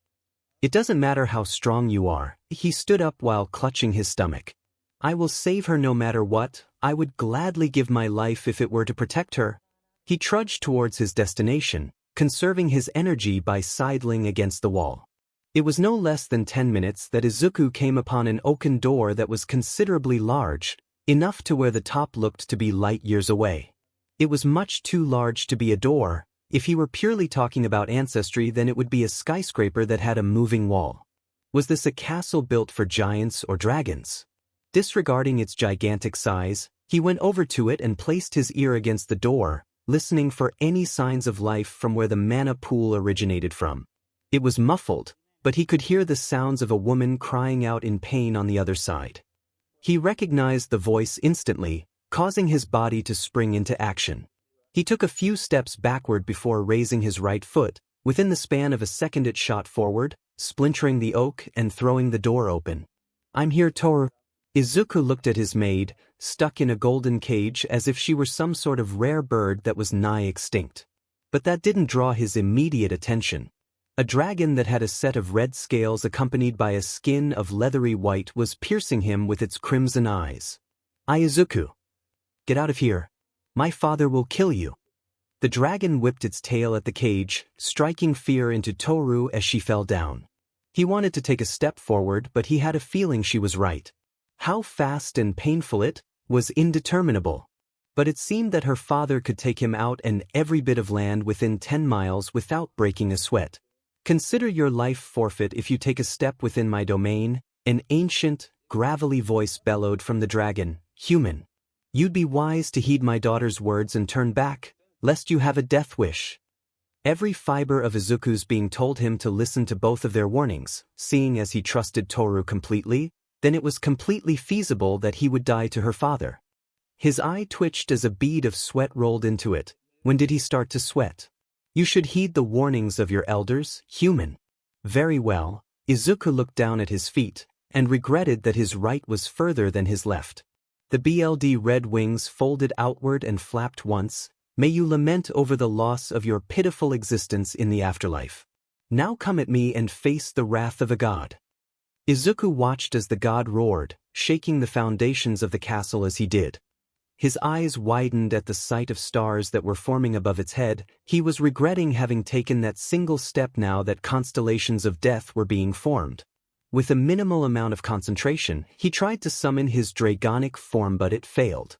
It doesn't matter how strong you are. He stood up while clutching his stomach. I will save her no matter what. I would gladly give my life if it were to protect her. He trudged towards his destination, conserving his energy by sidling against the wall. It was no less than 10 minutes that Izuku came upon an oaken door that was considerably large, enough to where the top looked to be light years away. It was much too large to be a door. If he were purely talking about ancestry, then it would be a skyscraper that had a moving wall. Was this a castle built for giants or dragons? Disregarding its gigantic size, he went over to it and placed his ear against the door, listening for any signs of life from where the mana pool originated from. It was muffled, but he could hear the sounds of a woman crying out in pain on the other side. He recognized the voice instantly, causing his body to spring into action. He took a few steps backward before raising his right foot. Within the span of a second it shot forward, splintering the oak and throwing the door open. I'm here, Toru. Izuku looked at his maid, stuck in a golden cage as if she were some sort of rare bird that was nigh extinct. But that didn't draw his immediate attention. A dragon that had a set of red scales accompanied by a skin of leathery white was piercing him with its crimson eyes. Izuku. Get out of here. My father will kill you. The dragon whipped its tail at the cage, striking fear into Toru as she fell down. He wanted to take a step forward, but he had a feeling she was right. How fast and painful it was indeterminable. But it seemed that her father could take him out and every bit of land within 10 miles without breaking a sweat. Consider your life forfeit if you take a step within my domain, an ancient, gravelly voice bellowed from the dragon. Human. You'd be wise to heed my daughter's words and turn back, lest you have a death wish. Every fiber of Izuku's being told him to listen to both of their warnings, seeing as he trusted Toru completely, then it was completely feasible that he would die to her father. His eye twitched as a bead of sweat rolled into it. When did he start to sweat? You should heed the warnings of your elders, human. Very well. Izuku looked down at his feet, and regretted that his right was further than his left. The 𝗵𝗃 red wings folded outward and flapped once. May you lament over the loss of your pitiful existence in the afterlife. Now come at me and face the wrath of a god. Izuku watched as the god roared, shaking the foundations of the castle as he did. His eyes widened at the sight of stars that were forming above its head. He was regretting having taken that single step now that constellations of death were being formed. With a minimal amount of concentration, he tried to summon his dragonic form, but it failed.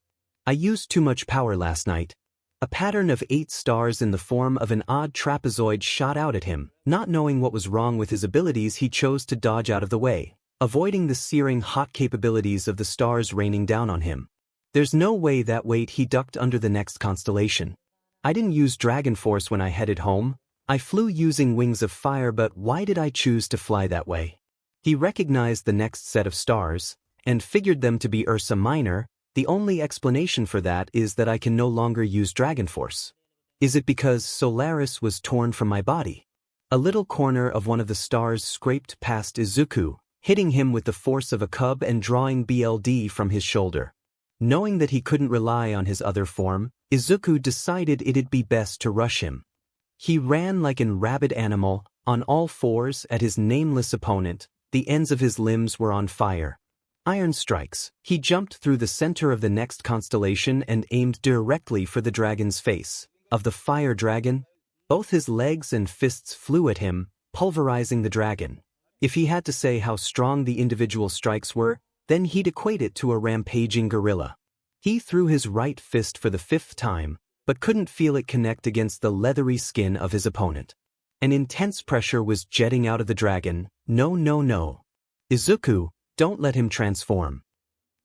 I used too much power last night. A pattern of 8 stars in the form of an odd trapezoid shot out at him. Not knowing what was wrong with his abilities, he chose to dodge out of the way, avoiding the searing hot capabilities of the stars raining down on him. There's no way that weight. He ducked under the next constellation. I didn't use Dragon Force when I headed home. I flew using wings of fire, but why did I choose to fly that way? He recognized the next set of stars, and figured them to be 𝗧𝗵𝗲. The only explanation for that is that I can no longer use Dragon Force. Is it because Solaris was torn from my body? A little corner of one of the stars scraped past Izuku, hitting him with the force of a cub and drawing 𝗵𝗃 from his shoulder. Knowing that he couldn't rely on his other form, Izuku decided it'd be best to rush him. He ran like an rabid animal, on all fours at his nameless opponent. The ends of his limbs were on fire. Iron strikes. He jumped through the center of the next constellation and aimed directly for the dragon's face. Of the fire dragon, both his legs and fists flew at him, pulverizing the dragon. If he had to say how strong the individual strikes were, then he'd equate it to a rampaging gorilla. He threw his right fist for the 5th time, but couldn't feel it connect against the leathery skin of his opponent. An intense pressure was jetting out of the dragon. No, no, no. Izuku, don't let him transform.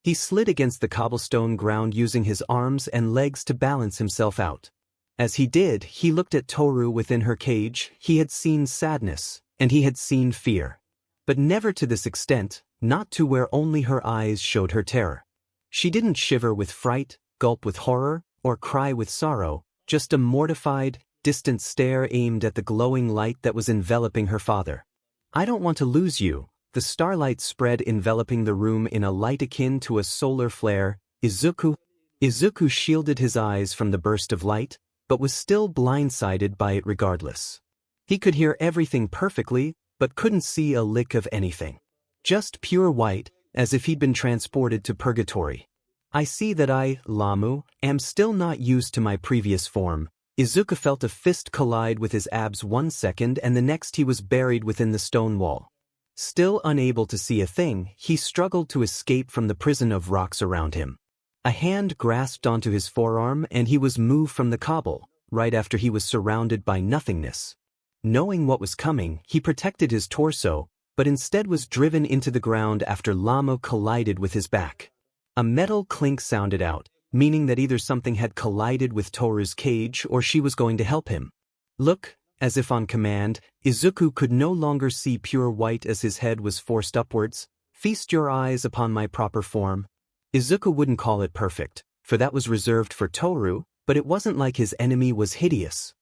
He slid against the cobblestone ground using his arms and legs to balance himself out. As he did, he looked at Toru within her cage. He had seen sadness, and he had seen fear. But never to this extent, not to where only her eyes showed her terror. She didn't shiver with fright, gulp with horror, or cry with sorrow, just a mortified, distant stare aimed at the glowing light that was enveloping her father. I don't want to lose you. The starlight spread, enveloping the room in a light akin to a solar flare. Izuku shielded his eyes from the burst of light, but was still blindsided by it regardless. He could hear everything perfectly, but couldn't see a lick of anything. Just pure white, as if he'd been transported to purgatory. I see that I, 𝗵𝗃, am still not used to my previous form. Izuku felt a fist collide with his abs 1 second, and the next he was buried within the stone wall. Still unable to see a thing, he struggled to escape from the prison of rocks around him. A hand grasped onto his forearm and he was moved from the cobble, right after he was surrounded by nothingness. Knowing what was coming, he protected his torso, but instead was driven into the ground after 𝗵𝗃 collided with his back. A metal clink sounded out, meaning that either something had collided with Toru's cage or she was going to help him. Look, as if on command, Izuku could no longer see pure white as his head was forced upwards. Feast your eyes upon my proper form. Izuku wouldn't call it perfect, for that was reserved for Toru, but it wasn't like his enemy was hideous.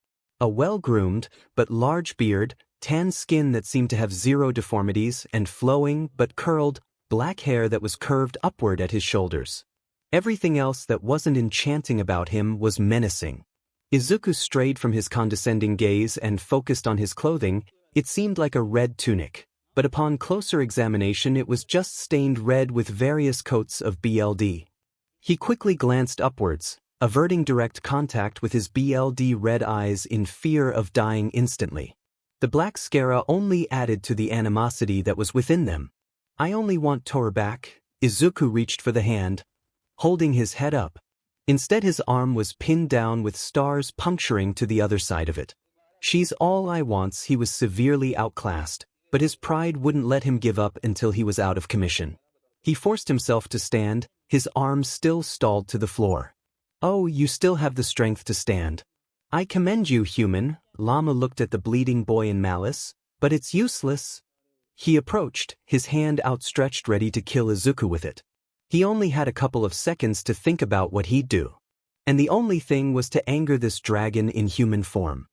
A well-groomed, but large beard, tan skin that seemed to have 0 deformities, and flowing, but curled, black hair that was curved upward at his shoulders. Everything else that wasn't enchanting about him was menacing. Izuku strayed from his condescending gaze and focused on his clothing. It seemed like a red tunic, but upon closer examination it was just stained red with various coats of BLD. He quickly glanced upwards, averting direct contact with his BLD red eyes in fear of dying instantly. The black 𝗧𝗪𝗃 only added to the animosity that was within them. I only want Toru back. Izuku reached for the hand, holding his head up. Instead his arm was pinned down with stars puncturing to the other side of it. She's all I wants. He was severely outclassed, but his pride wouldn't let him give up until he was out of commission. He forced himself to stand, his arms still stalled to the floor. Oh, you still have the strength to stand. I commend you, human. 𝗵𝗃 looked at the bleeding boy in malice, but it's useless. He approached, his hand outstretched ready to kill Izuku with it. He only had a couple of seconds to think about what he'd do. And the only thing was to anger this dragon in human form.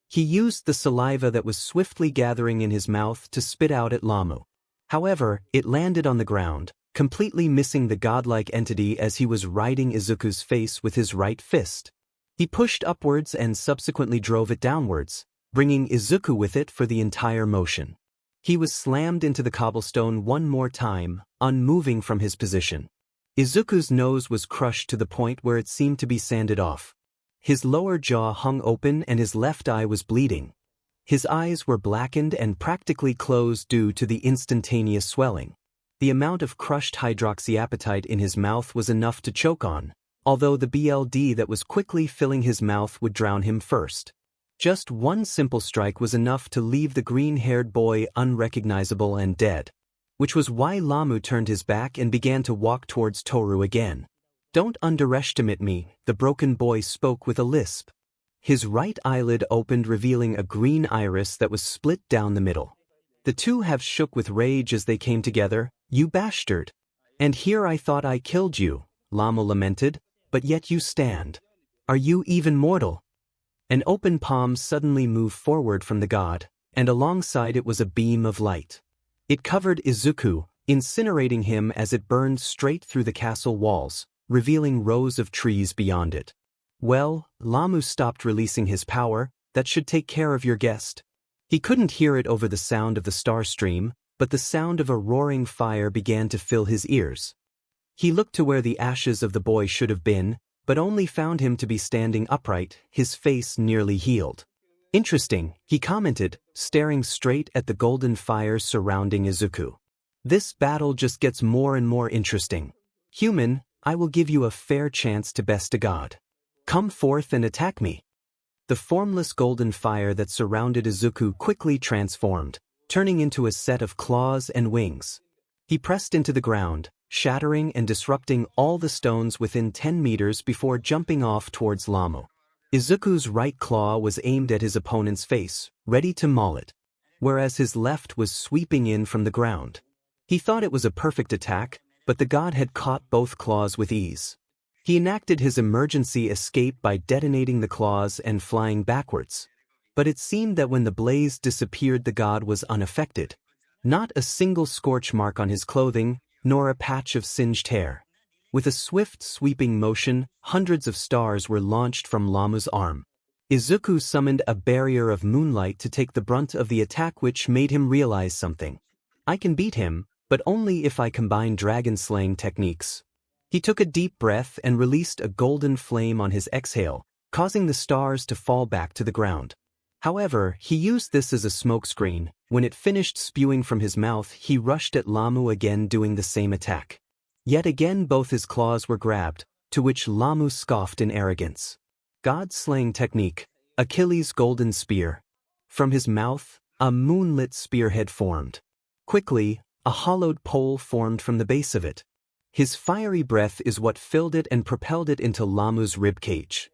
He used the saliva that was swiftly gathering in his mouth to spit out at 𝗵𝗃. However, it landed on the ground, completely missing the godlike entity as he was riding Izuku's face with his right fist. He pushed upwards and subsequently drove it downwards, bringing Izuku with it for the entire motion. He was slammed into the cobblestone one more time, unmoving from his position. Izuku's nose was crushed to the point where it seemed to be sanded off. His lower jaw hung open and his left eye was bleeding. His eyes were blackened and practically closed due to the instantaneous swelling. The amount of crushed hydroxyapatite in his mouth was enough to choke on, although the BLD that was quickly filling his mouth would drown him first. Just one simple strike was enough to leave the green-haired boy unrecognizable and dead, which was why 𝗵𝗃 turned his back and began to walk towards Toru again. Don't underestimate me, the broken boy spoke with a lisp. His right eyelid opened, revealing a green iris that was split down the middle. The two halves shook with rage as they came together. You bastard! And here I thought I killed you, 𝗵𝗃 lamented, but yet you stand. Are you even mortal? An open palm suddenly moved forward from the god, and alongside it was a beam of light. It covered Izuku, incinerating him as it burned straight through the castle walls, revealing rows of trees beyond it. Well, 𝗵𝗃 stopped releasing his power. That should take care of your guest. He couldn't hear it over the sound of the star stream, but the sound of a roaring fire began to fill his ears. He looked to where the ashes of the boy should have been, but only found him to be standing upright, his face nearly healed. "Interesting," he commented, staring straight at the golden fire surrounding Izuku. "This battle just gets more and more interesting. Human, I will give you a fair chance to best a god. Come forth and attack me." The formless golden fire that surrounded Izuku quickly transformed, turning into a set of claws and wings. He pressed into the ground, shattering and disrupting all the stones within 10 meters before jumping off towards 𝗵𝗃. Izuku's right claw was aimed at his opponent's face, ready to maul it, whereas his left was sweeping in from the ground. He thought it was a perfect attack, but the god had caught both claws with ease. He enacted his emergency escape by detonating the claws and flying backwards. But it seemed that when the blaze disappeared, the god was unaffected. Not a single scorch mark on his clothing, nor a patch of singed hair. With a swift sweeping motion, hundreds of stars were launched from 𝗵𝗃's arm. Izuku summoned a barrier of moonlight to take the brunt of the attack, which made him realize something. "I can beat him, but only if I combine dragon slaying techniques." He took a deep breath and released a golden flame on his exhale, causing the stars to fall back to the ground. However, he used this as a smokescreen. When it finished spewing from his mouth, he rushed at 𝗵𝗃 again, doing the same attack. Yet again both his claws were grabbed, to which 𝗵𝗃 scoffed in arrogance. God-slaying technique, Achilles' golden spear. From his mouth, a moonlit spearhead formed. Quickly, a hollowed pole formed from the base of it. His fiery breath is what filled it and propelled it into 𝗵𝗃's rib cage.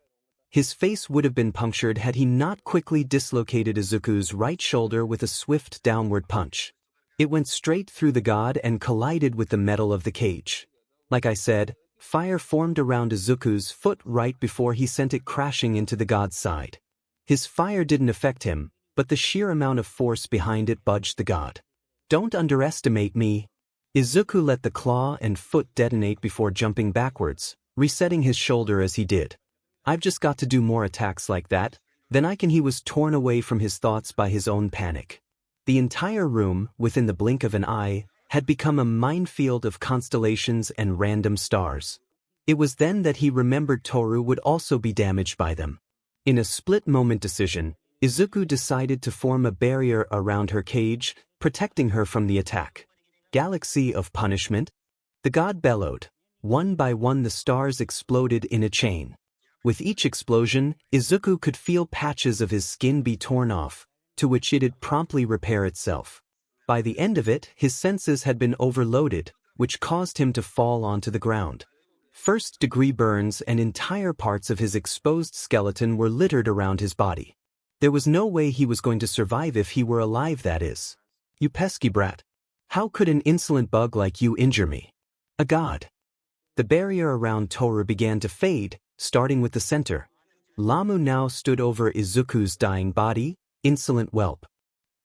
His face would have been punctured had he not quickly dislocated Izuku's right shoulder with a swift downward punch. It went straight through the god and collided with the metal of the cage. Like I said, fire formed around Izuku's foot right before he sent it crashing into the god's side. His fire didn't affect him, but the sheer amount of force behind it budged the god. "Don't underestimate me." Izuku let the claw and foot detonate before jumping backwards, resetting his shoulder as he did. "I've just got to do more attacks like that, then I can." He was torn away from his thoughts by his own panic. The entire room, within the blink of an eye, had become a minefield of constellations and random stars. It was then that he remembered Toru would also be damaged by them. In a split-moment decision, Izuku decided to form a barrier around her cage, protecting her from the attack. "Galaxy of punishment?" the god bellowed. One by one the stars exploded in a chain. With each explosion, Izuku could feel patches of his skin be torn off, to which it'd promptly repair itself. By the end of it, his senses had been overloaded, which caused him to fall onto the ground. First-degree burns and entire parts of his exposed skeleton were littered around his body. There was no way he was going to survive if he were alive, that is. "You pesky brat. How could an insolent bug like you injure me? A god." The barrier around Toru began to fade, starting with the center. 𝗵𝗃 now stood over Izuku's dying body, insolent whelp.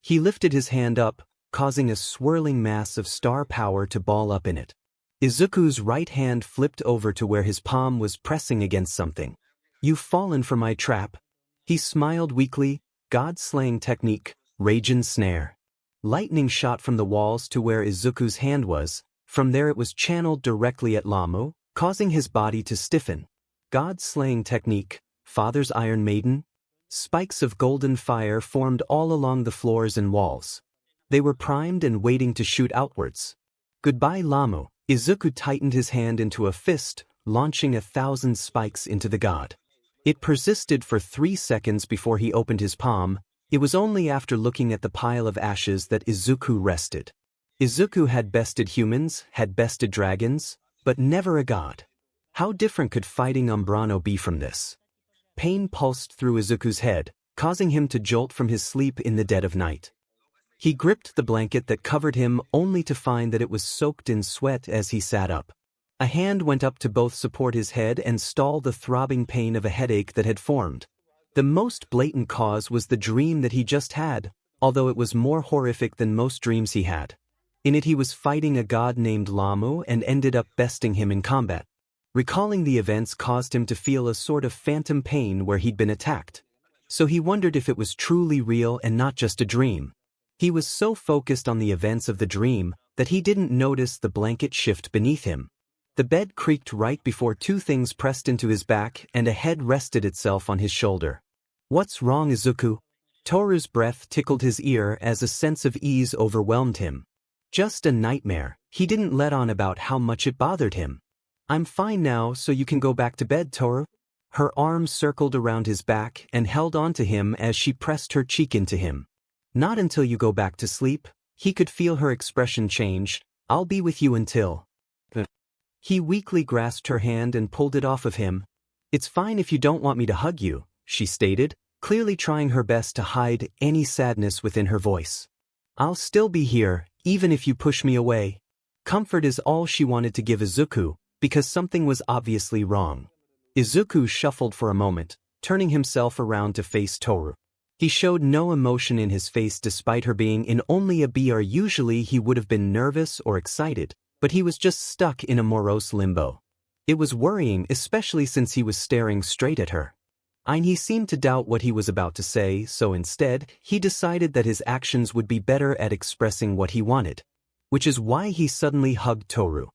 He lifted his hand up, causing a swirling mass of star power to ball up in it. Izuku's right hand flipped over to where his palm was pressing against something. "You've fallen for my trap." He smiled weakly. God-slaying technique, Raijin snare. Lightning shot from the walls to where Izuku's hand was. From there it was channeled directly at 𝗵𝗃, causing his body to stiffen. God-slaying technique, Father's Iron Maiden. Spikes of golden fire formed all along the floors and walls. They were primed and waiting to shoot outwards. "Goodbye, 𝗵𝗃." Izuku tightened his hand into a fist, launching 1,000 spikes into the god. It persisted for 3 seconds before he opened his palm. It was only after looking at the pile of ashes that Izuku rested. Izuku had bested humans, had bested dragons, but never a god. How different could fighting 𝗵𝗃 be from this? Pain pulsed through Izuku's head, causing him to jolt from his sleep in the dead of night. He gripped the blanket that covered him only to find that it was soaked in sweat as he sat up. A hand went up to both support his head and stall the throbbing pain of a headache that had formed. The most blatant cause was the dream that he just had, although it was more horrific than most dreams he had. In it he was fighting a god named 𝗵𝗃 and ended up besting him in combat. Recalling the events caused him to feel a sort of phantom pain where he'd been attacked. So he wondered if it was truly real and not just a dream. He was so focused on the events of the dream that he didn't notice the blanket shift beneath him. The bed creaked right before two things pressed into his back and a head rested itself on his shoulder. "What's wrong, Izuku?" Toru's breath tickled his ear as a sense of ease overwhelmed him. Just a nightmare. He didn't let on about how much it bothered him. "I'm fine now, so you can go back to bed, Toru." Her arms circled around his back and held onto him as she pressed her cheek into him. "Not until you go back to sleep." He could feel her expression change. "I'll be with you until." He weakly grasped her hand and pulled it off of him. "It's fine if you don't want me to hug you," she stated, clearly trying her best to hide any sadness within her voice. "I'll still be here, even if you push me away." Comfort is all she wanted to give Izuku, because something was obviously wrong. Izuku shuffled for a moment, turning himself around to face Toru. He showed no emotion in his face despite her being in only a BR. Usually he would have been nervous or excited, but he was just stuck in a morose limbo. It was worrying, especially since he was staring straight at her. He seemed to doubt what he was about to say, so instead, he decided that his actions would be better at expressing what he wanted. Which is why he suddenly hugged Toru.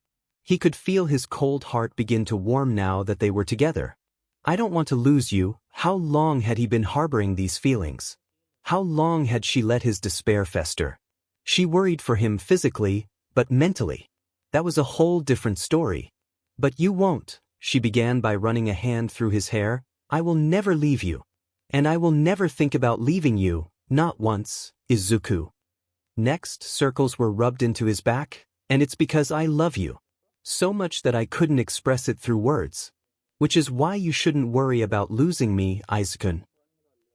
He could feel his cold heart begin to warm now that they were together. "I don't want to lose you." How long had he been harboring these feelings? How long had she let his despair fester? She worried for him physically, but mentally. That was a whole different story. "But you won't." She began by running a hand through his hair. "I will never leave you. And I will never think about leaving you, not once, Izuku." Next, circles were rubbed into his back. "And it's because I love you. So much that I couldn't express it through words. Which is why you shouldn't worry about losing me, Izuku."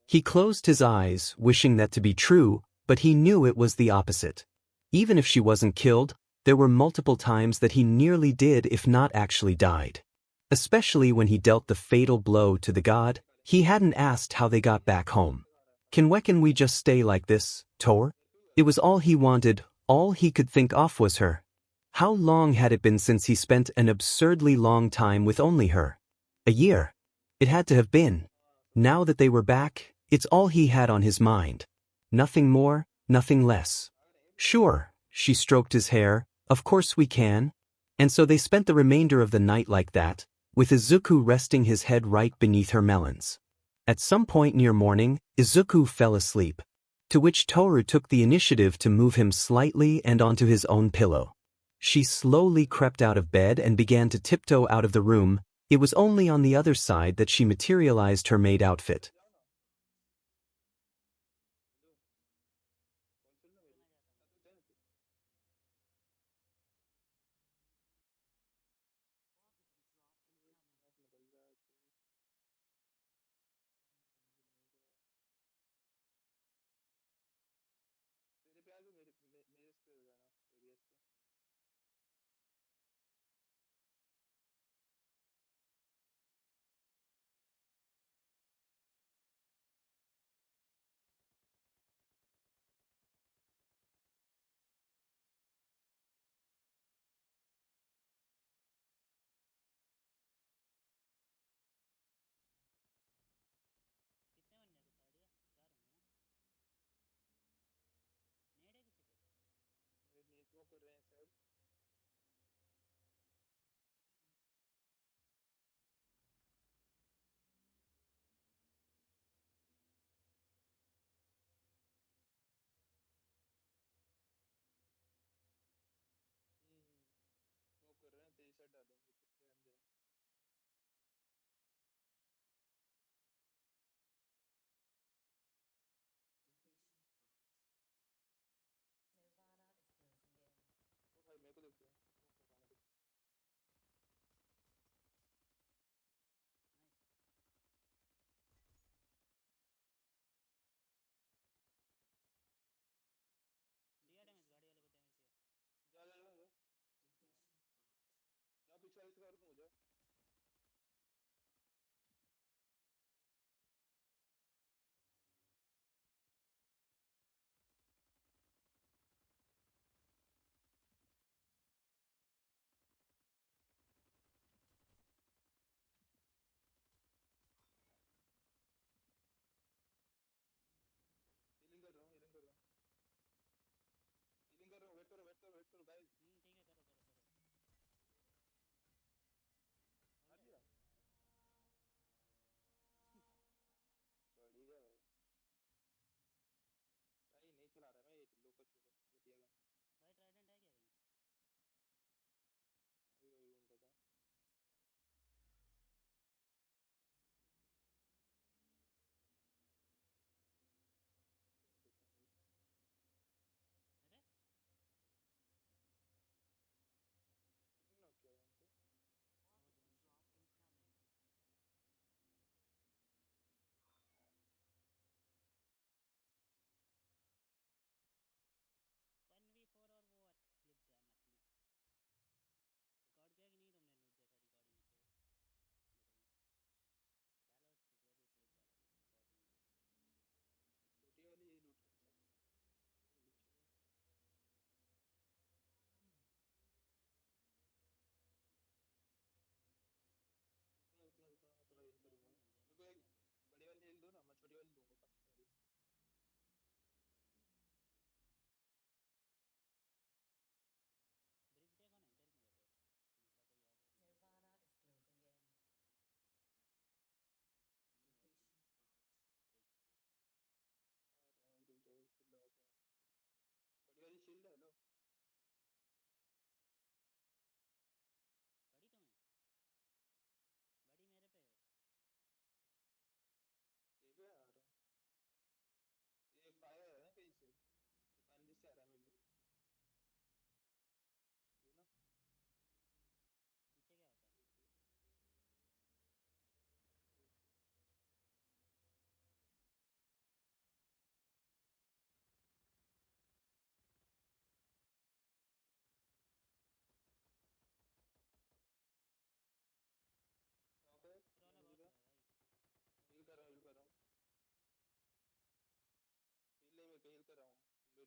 He closed his eyes, wishing that to be true, but he knew it was the opposite. Even if she wasn't killed, there were multiple times that he nearly did, if not actually died. Especially when he dealt the fatal blow to the god. He hadn't asked how they got back home. "Can we just stay like this, Tor?" It was all he wanted. All he could think of was her. How long had it been since he spent an absurdly long time with only her? A year. It had to have been. Now that they were back, it's all he had on his mind. Nothing more, nothing less. "Sure," she stroked his hair, "of course we can." And so they spent the remainder of the night like that, with Izuku resting his head right beneath her melons. At some point near morning, Izuku fell asleep, to which Toru took the initiative to move him slightly and onto his own pillow. She slowly crept out of bed and began to tiptoe out of the room. It was only on the other side that she materialized her maid outfit.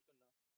सुनना।